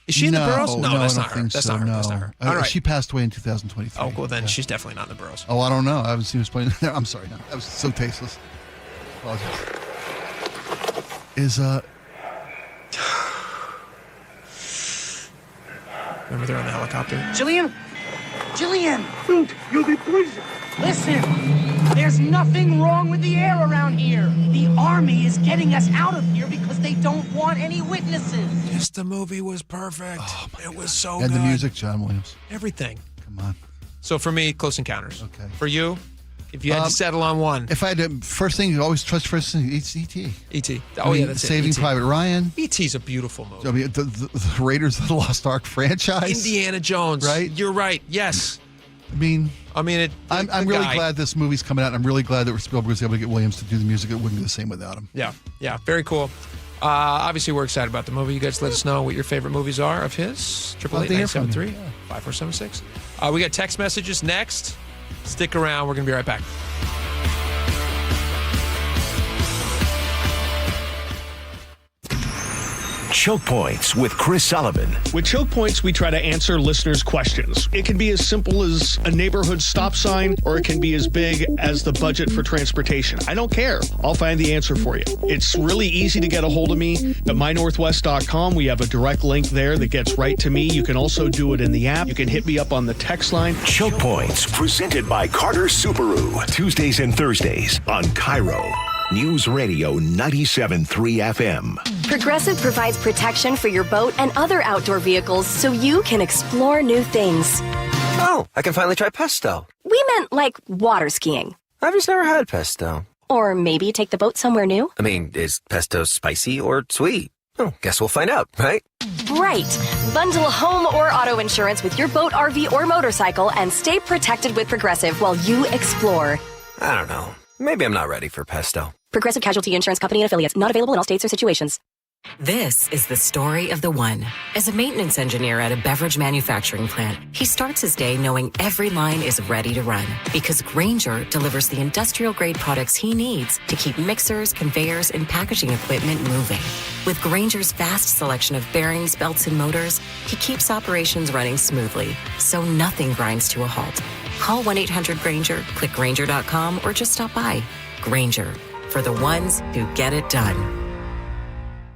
Is she in the Burrows? No, that's I not don't her. think That's so, not her. no. That's not her. All right. She passed away in 2023. Oh, well, then she's definitely not in the Burrows. Oh, I don't know. I haven't seen her playing there. I'm sorry. No, that was so tasteless. Apologies. Remember they're on the helicopter? Jillian, don't. You'll be poisoned. Listen, there's nothing wrong with the air around here. The army is getting us out of here because they don't want any witnesses. Yes, the movie was perfect. It was so And good. the music, John Williams. Everything. Come on. So for me, Close Encounters. Okay. For you, if you had to settle on one. If I had to, first thing, you always trust first thing, it's E.T. E.T. Oh, yeah, that's Saving it. E.T. Private Ryan. E.T.'s a beautiful movie. I mean, the Raiders of the Lost Ark franchise. Indiana Jones. Right? You're right. Yes. I'm really guy. glad this movie's coming out. I'm really glad that Spielberg was able to get Williams to do the music. It wouldn't be the same without him. Yeah. Very cool. Obviously, we're excited about the movie. You guys let us know what your favorite movies are of his. 888-973-5476. We got text messages next. Stick around. We're going to be right back. Choke Points with Chris Sullivan. With Choke Points, we try to answer listeners' questions. It can be as simple as a neighborhood stop sign, or it can be as big as the budget for transportation. I don't care. I'll find the answer for you. It's really easy to get a hold of me at mynorthwest.com. We have a direct link there that gets right to me. You can also do it in the app. You can hit me up on the text line. Choke Points, presented by Carter Subaru. Tuesdays and Thursdays on KIRO News Radio 97.3 FM. Progressive provides protection for your boat and other outdoor vehicles so you can explore new things. Oh, I can finally try pesto. We meant like water skiing. I've just never had pesto. Or maybe take the boat somewhere new. I mean, is pesto spicy or sweet? Oh, guess we'll find out, right? Right. Bundle home or auto insurance with your boat, RV, or motorcycle and stay protected with Progressive while you explore. I don't know. Maybe I'm not ready for pesto. Progressive Casualty Insurance Company and Affiliates. Not available in all states or situations. This is the story of the one. As a maintenance engineer at a beverage manufacturing plant, he starts his day knowing every line is ready to run because Grainger delivers the industrial-grade products he needs to keep mixers, conveyors, and packaging equipment moving. With Grainger's vast selection of bearings, belts, and motors, he keeps operations running smoothly, so nothing grinds to a halt. Call 1-800-GRAINGER, click Grainger.com, or just stop by. Grainger, for the ones who get it done.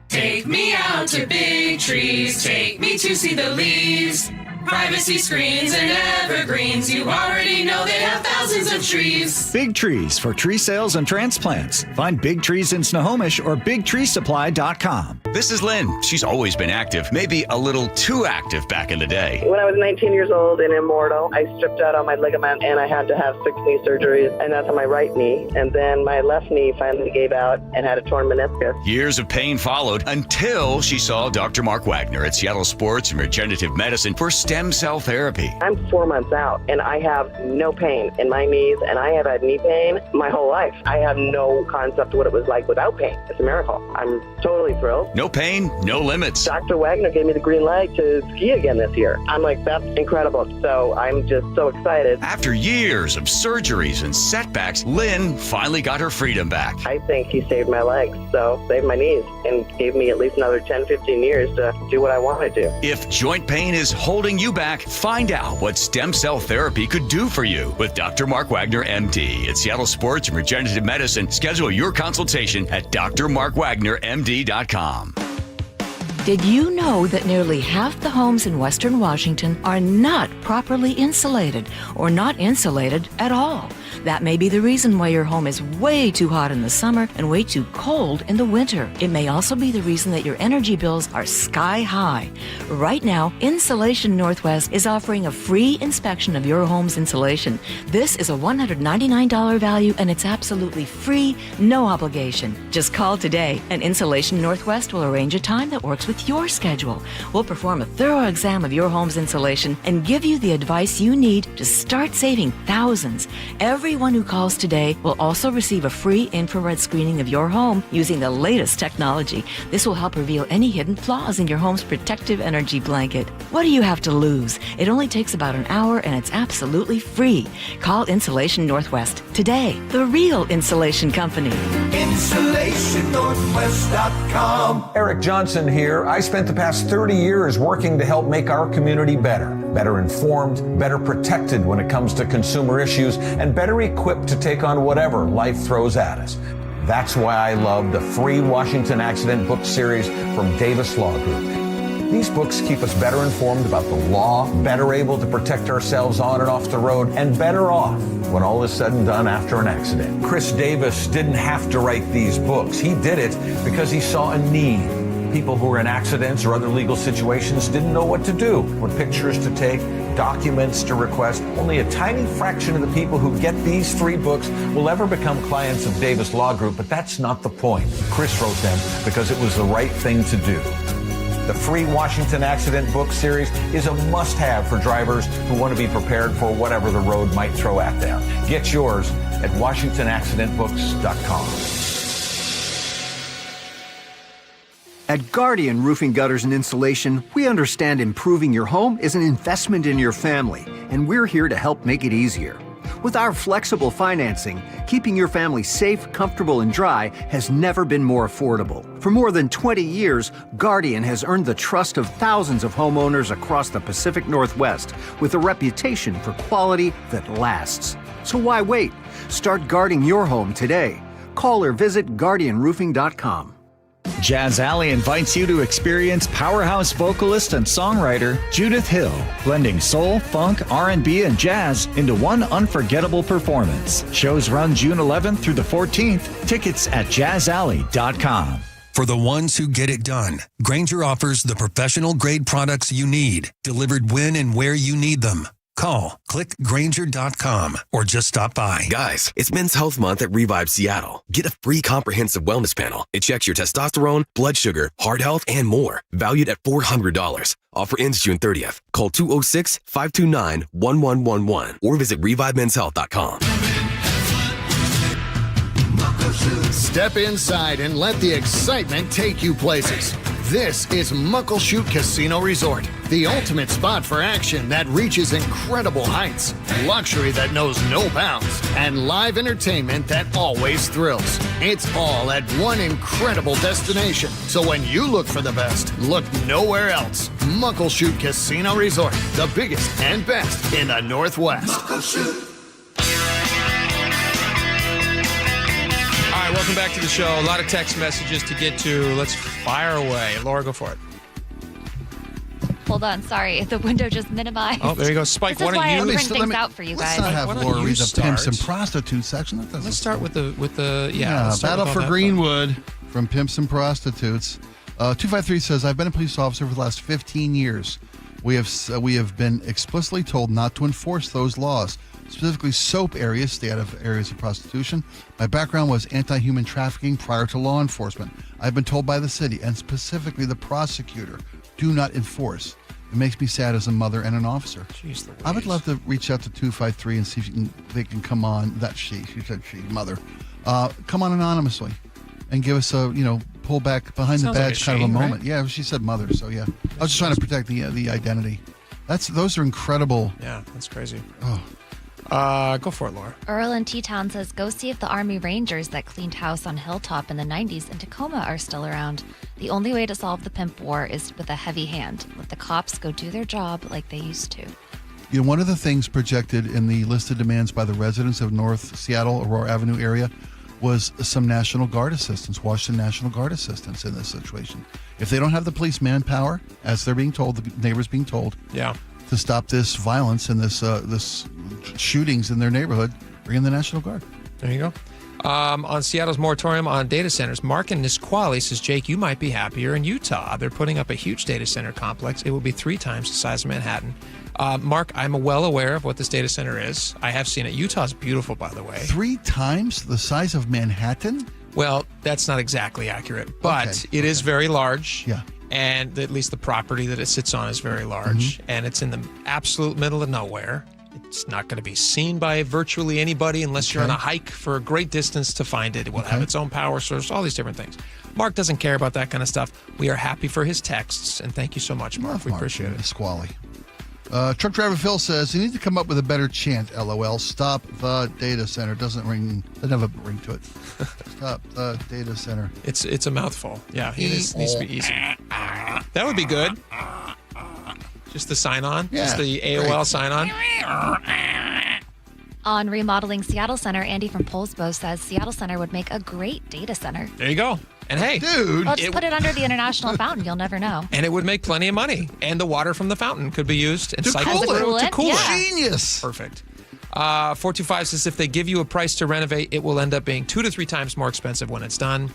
Take me out to big trees, take me to see the leaves. Privacy screens and evergreens, you already know they have thousands of trees. Big Trees for tree sales and transplants. Find Big Trees in Snohomish or BigTreeSupply.com. This is Lynn. She's always been active, maybe a little too active back in the day. When I was 19 years old and immortal, I stripped out all my ligaments and I had to have 6 knee surgeries, and that's on my right knee. And then my left knee finally gave out and had a torn meniscus. Years of pain followed until she saw Dr. Mark Wagner at Seattle Sports and Regenerative Medicine for stem cell therapy. I'm 4 months out and I have no pain in my knees, and I have had knee pain my whole life. I have no concept of what it was like without pain. It's a miracle. I'm totally thrilled. No pain, no limits. Dr. Wagner gave me the green light to ski again this year. I'm like, that's incredible. So I'm just so excited. After years of surgeries and setbacks, Lynn finally got her freedom back. I think he saved my legs, so saved my knees, and gave me at least another 10, 15 years to do what I wanted to. If joint pain is holding you back, find out what stem cell therapy could do for you with Dr. Mark Wagner, MD at Seattle Sports and Regenerative Medicine. Schedule your consultation at drmarkwagnermd.com. Did you know that nearly half the homes in Western Washington are not properly insulated or not insulated at all? That may be the reason why your home is way too hot in the summer and way too cold in the winter. It may also be the reason that your energy bills are sky high. Right now, Insulation Northwest is offering a free inspection of your home's insulation. This is a $199 value and it's absolutely free, no obligation. Just call today and Insulation Northwest will arrange a time that works with your schedule. We'll perform a thorough exam of your home's insulation and give you the advice you need to start saving thousands. Everyone who calls today will also receive a free infrared screening of your home using the latest technology. This will help reveal any hidden flaws in your home's protective energy blanket. What do you have to lose? It only takes about an hour and it's absolutely free. Call Insulation Northwest today, the real insulation company. InsulationNorthwest.com. KIRONewsradio.com. Eric Johnson here. I spent the past 30 years working to help make our community better informed, better protected when it comes to consumer issues, and better equipped to take on whatever life throws at us. That's why I love the free Washington Accident book series from Davis Law Group. These books keep us better informed about the law, better able to protect ourselves on and off the road, and better off when all is said and done after an accident. Chris Davis didn't have to write these books. He did it because he saw a need. People who were in accidents or other legal situations didn't know what to do, what pictures to take, documents to request. Only a tiny fraction of the people who get these 3 books will ever become clients of Davis Law Group, but that's not the point. Chris wrote them because it was the right thing to do. The free Washington Accident book series is a must-have for drivers who want to be prepared for whatever the road might throw at them. Get yours at WashingtonAccidentBooks.com. At Guardian Roofing, Gutters, and Insulation, we understand improving your home is an investment in your family, and we're here to help make it easier. With our flexible financing, keeping your family safe, comfortable, and dry has never been more affordable. For more than 20 years, Guardian has earned the trust of thousands of homeowners across the Pacific Northwest with a reputation for quality that lasts. So why wait? Start guarding your home today. Call or visit GuardianRoofing.com. Jazz Alley invites you to experience powerhouse vocalist and songwriter Judith Hill, blending soul, funk, R&B, and jazz into one unforgettable performance. Shows run June 11th through the 14th. Tickets at jazzalley.com. For the ones who get it done, Grainger offers the professional-grade products you need, delivered when and where you need them. Call, click Grainger.com, or just stop by. Guys, it's Men's Health Month at Revive Seattle. Get a free comprehensive wellness panel. It checks your testosterone, blood sugar, heart health, and more. Valued at $400. Offer ends June 30th. Call 206-529-1111 or visit ReviveMen'sHealth.com. Step inside and let the excitement take you places. This is Muckleshoot Casino Resort, the ultimate spot for action that reaches incredible heights, luxury that knows no bounds, and live entertainment that always thrills. It's all at one incredible destination. So when you look for the best, look nowhere else. Muckleshoot Casino Resort, the biggest and best in the Northwest. Muckleshoot. All right, welcome back to the show. A lot of text messages to get to. Let's fire away. Laura, go for it. Hold on, sorry. The window just minimized. Oh, there you go. Spike, this is why I print things out for you guys. Let's not have Laura read the Pimps and Prostitutes section. Let's start with the Battle for Greenwood from Pimps and Prostitutes. 253 says, I've been a police officer for the last 15 years. We have been explicitly told not to enforce those laws. Specifically, soap areas stay out of areas of prostitution. My background was anti-human trafficking prior to law enforcement. I've been told by the city, and specifically the prosecutor, do not enforce. It makes me sad as a mother and an officer. Jeez Louise. I would love to reach out to 253 and see if they can come on. She said mother. Come on anonymously and give us a, pull back behind the badge kind of a moment. Right? Yeah, she said mother, so yeah. I was just trying to protect the identity. Those are incredible. Yeah, that's crazy. Go for it, Laura. Earl in T-Town says, go see if the Army Rangers that cleaned house on Hilltop in the 90s in Tacoma are still around. The only way to solve the pimp war is with a heavy hand. Let the cops go do their job like they used to. One of the things projected in the listed demands by the residents of North Seattle, Aurora Avenue area was some National Guard assistance, Washington National Guard assistance in this situation. If they don't have the police manpower, as they're being told, the neighbors being told, to stop this violence and this shootings in their neighborhood, bring in the National Guard. There you go. On Seattle's moratorium on data centers, Mark in Nisqually says, Jake, you might be happier in Utah. They're putting up a huge data center complex. It will be 3 times the size of Manhattan. Mark, I'm well aware of what this data center is. I have seen it. Utah's beautiful, by the way. 3 times the size of Manhattan? Well, that's not exactly accurate, but it is very large. Yeah. And at least the property that it sits on is very large. Mm-hmm. And it's in the absolute middle of nowhere. It's not going to be seen by virtually anybody unless you're on a hike for a great distance to find it. It will have its own power source, all these different things. Mark doesn't care about that kind of stuff. We are happy for his texts, and thank you so much, Mark. We appreciate it. Squally. Truck driver Phil says, you need to come up with a better chant, LOL. Stop the data center. Doesn't have a ring to it. Stop the data center. It's a mouthful. Yeah, it needs to be easy. That would be good. Just the sign-on? Yeah, just the AOL sign-on? On remodeling Seattle Center, Andy from Polsbo says Seattle Center would make a great data center. There you go. And hey, dude, well, just put it under the International Fountain. You'll never know. And it would make plenty of money. And the water from the fountain could be used and cycled through to cool it. Yeah. Genius. Perfect. 425 says if they give you a price to renovate, it will end up being 2 to 3 times more expensive when it's done.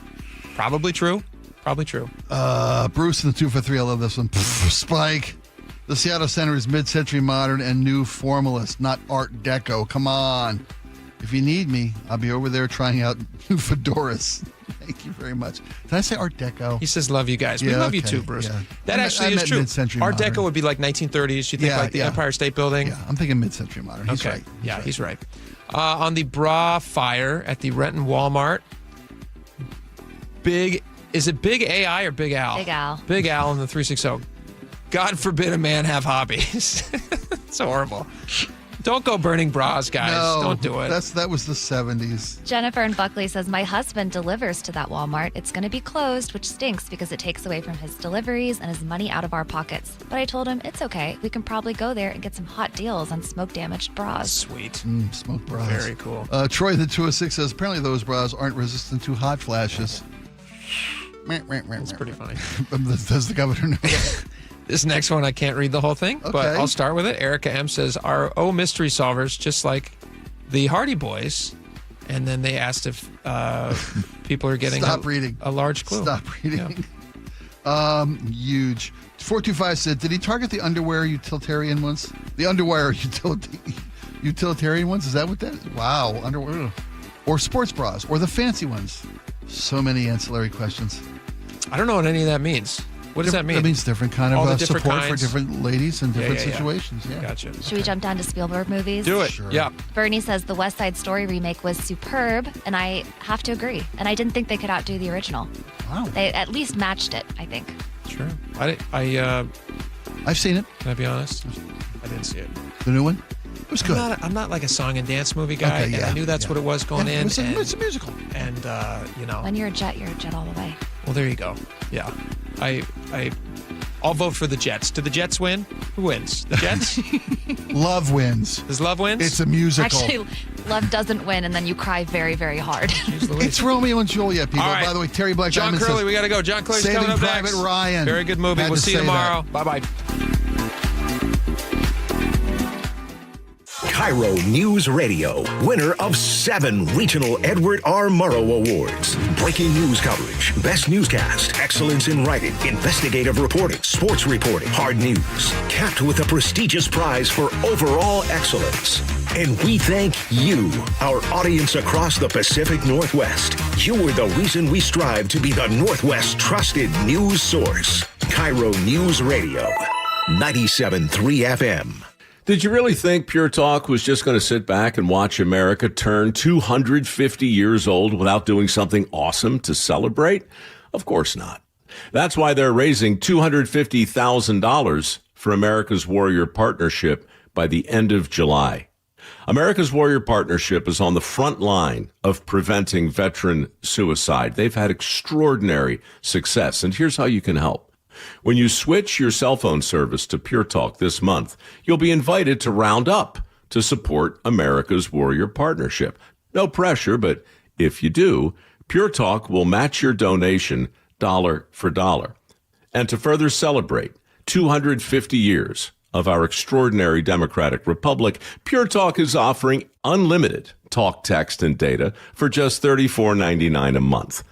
Probably true. Probably true. Bruce in the 2 for 3. I love this one. Spike. The Seattle Center is mid-century modern and new formalist, not Art Deco. Come on. If you need me, I'll be over there trying out new fedoras. Thank you very much. Did I say Art Deco? He says, love you guys. We love you too, Bruce. Yeah. That actually is true. Art modern. Deco would be like 1930s. You think like the Empire State Building? Yeah, I'm thinking mid-century modern. He's right. He's right. On the bra fire at the Renton Walmart, is it Big AI or Big Al? Big Al. Big Al in the 360. God forbid a man have hobbies. It's horrible. Don't go burning bras, guys. No, don't do it. That was the 70s. Jennifer in Buckley says, my husband delivers to that Walmart. It's going to be closed, which stinks because it takes away from his deliveries and his money out of our pockets. But I told him, it's okay. We can probably go there and get some hot deals on smoke-damaged bras. Sweet. Smoke bras. Very cool. Troy the 206 says, apparently those bras aren't resistant to hot flashes. That's pretty funny. Does the governor know? This next one, I can't read the whole thing, but I'll start with it. Erica M. says, are mystery solvers just like the Hardy Boys? And then they asked if people are getting a large clue. Stop reading. Yeah. Huge. 425 said, did he target the underwear utilitarian ones? The underwear utilitarian ones? Is that what that is? Wow. Underwear. Or sports bras. Or the fancy ones. So many ancillary questions. I don't know what any of that means. What does that mean? That means different kind of different support kinds? for different ladies in different situations. Yeah. Gotcha. Should we jump down to Spielberg movies? Do it. Sure. Yeah. Bernie says the West Side Story remake was superb, and I have to agree. And I didn't think they could outdo the original. Wow. They at least matched it, I think. Sure. I've seen it. Can I be honest? I didn't see it. The new one? It was good. I'm not like a song and dance movie guy, and I knew that's what it was going in. It's a musical. And, When you're a jet all the way. Well, there you go. Yeah. I'll vote for the Jets. Do the Jets win? Who wins? The Jets? Love wins. Does Love win? It's a musical. Actually, Love doesn't win, and then you cry very, very hard. It's Romeo and Juliet, people. All right. By the way, Terry Black John Diamond Curley, says, we got to go. John Curley's Saving coming up Private next. Ryan. Very good movie. Had We'll to see you say tomorrow. that. Bye-bye. KIRO Newsradio, winner of 7 regional Edward R. Murrow Awards. Breaking news coverage, best newscast, excellence in writing, investigative reporting, sports reporting, hard news. Capped with a prestigious prize for overall excellence. And we thank you, our audience across the Pacific Northwest. You are the reason we strive to be the Northwest's trusted news source. KIRO Newsradio, 97.3 FM. Did you really think Pure Talk was just going to sit back and watch America turn 250 years old without doing something awesome to celebrate? Of course not. That's why they're raising $250,000 for America's Warrior Partnership by the end of July. America's Warrior Partnership is on the front line of preventing veteran suicide. They've had extraordinary success, and here's how you can help. When you switch your cell phone service to Pure Talk this month, you'll be invited to round up to support America's Warrior Partnership. No pressure, but if you do, Pure Talk will match your donation dollar for dollar. And to further celebrate 250 years of our extraordinary democratic republic, Pure Talk is offering unlimited talk, text, and data for just $34.99 a month.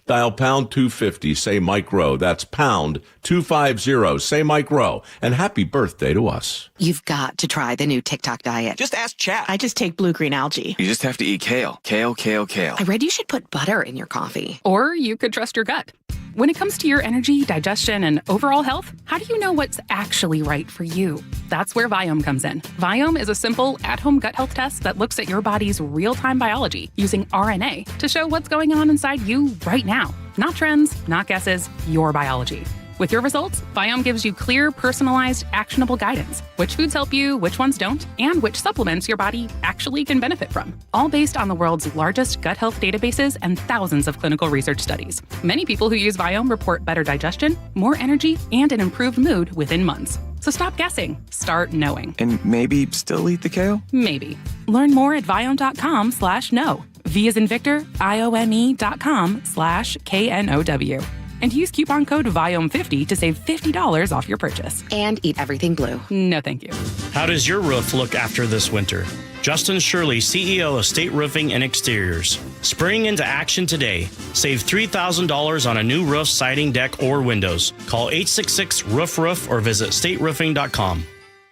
Dial pound 250, say Mike Rowe. That's pound 250, say Mike Rowe. And happy birthday to us. You've got to try the new TikTok diet. Just ask chat. I just take blue-green algae. You just have to eat kale. Kale, kale, kale. I read you should put butter in your coffee. Or you could trust your gut. When it comes to your energy, digestion, and overall health, how do you know what's actually right for you? That's where Viome comes in. Viome is a simple, at-home gut health test that looks at your body's real-time biology using RNA to show what's going on inside you right now. Not trends, not guesses, your biology. With your results, Viome gives you clear, personalized, actionable guidance. Which foods help you, which ones don't, and which supplements your body actually can benefit from. All based on the world's largest gut health databases and thousands of clinical research studies. Many people who use Viome report better digestion, more energy, and an improved mood within months. So stop guessing. Start knowing. And maybe still eat the kale? Maybe. Learn more at Viome.com/know. V as in Victor, IOME.com/KNOW. And use coupon code VIOME50 to save $50 off your purchase. And eat everything blue. No, thank you. How does your roof look after this winter? Justin Shirley, CEO of State Roofing and Exteriors. Spring into action today. Save $3,000 on a new roof, siding, deck, or windows. Call 866-ROOF-ROOF or visit stateroofing.com.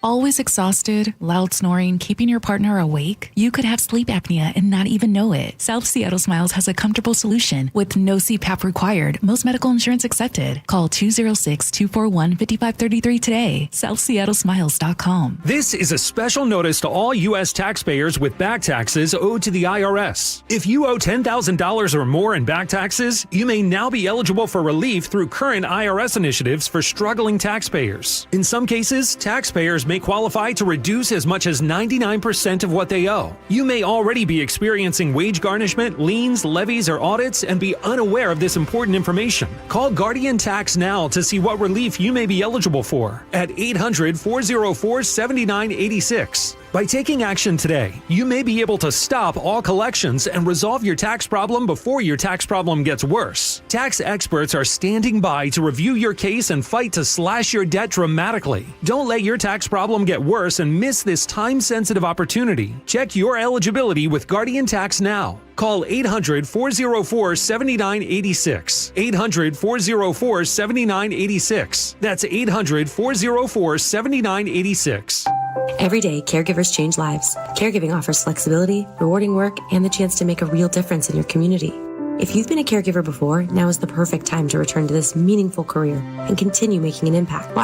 Always exhausted, loud snoring, keeping your partner awake? You could have sleep apnea and not even know it. South Seattle Smiles has a comfortable solution with no CPAP required. Most medical insurance accepted. Call 206-241-5533 today. SouthSeattleSmiles.com. This is a special notice to all U.S. taxpayers with back taxes owed to the IRS. If you owe $10,000 or more in back taxes, you may now be eligible for relief through current IRS initiatives for struggling taxpayers. In some cases, taxpayers may qualify to reduce as much as 99% of what they owe. You may already be experiencing wage garnishment, liens, levies, or audits and be unaware of this important information. Call Guardian Tax now to see what relief you may be eligible for at 800-404-7986. By taking action today, you may be able to stop all collections and resolve your tax problem before your tax problem gets worse. Tax experts are standing by to review your case and fight to slash your debt dramatically. Don't let your tax problem get worse and miss this time-sensitive opportunity. Check your eligibility with Guardian Tax now. Call 800-404-7986. 800-404-7986. That's 800-404-7986. Every day, caregivers change lives. Caregiving offers flexibility, rewarding work, and the chance to make a real difference in your community. If you've been a caregiver before, now is the perfect time to return to this meaningful career and continue making an impact.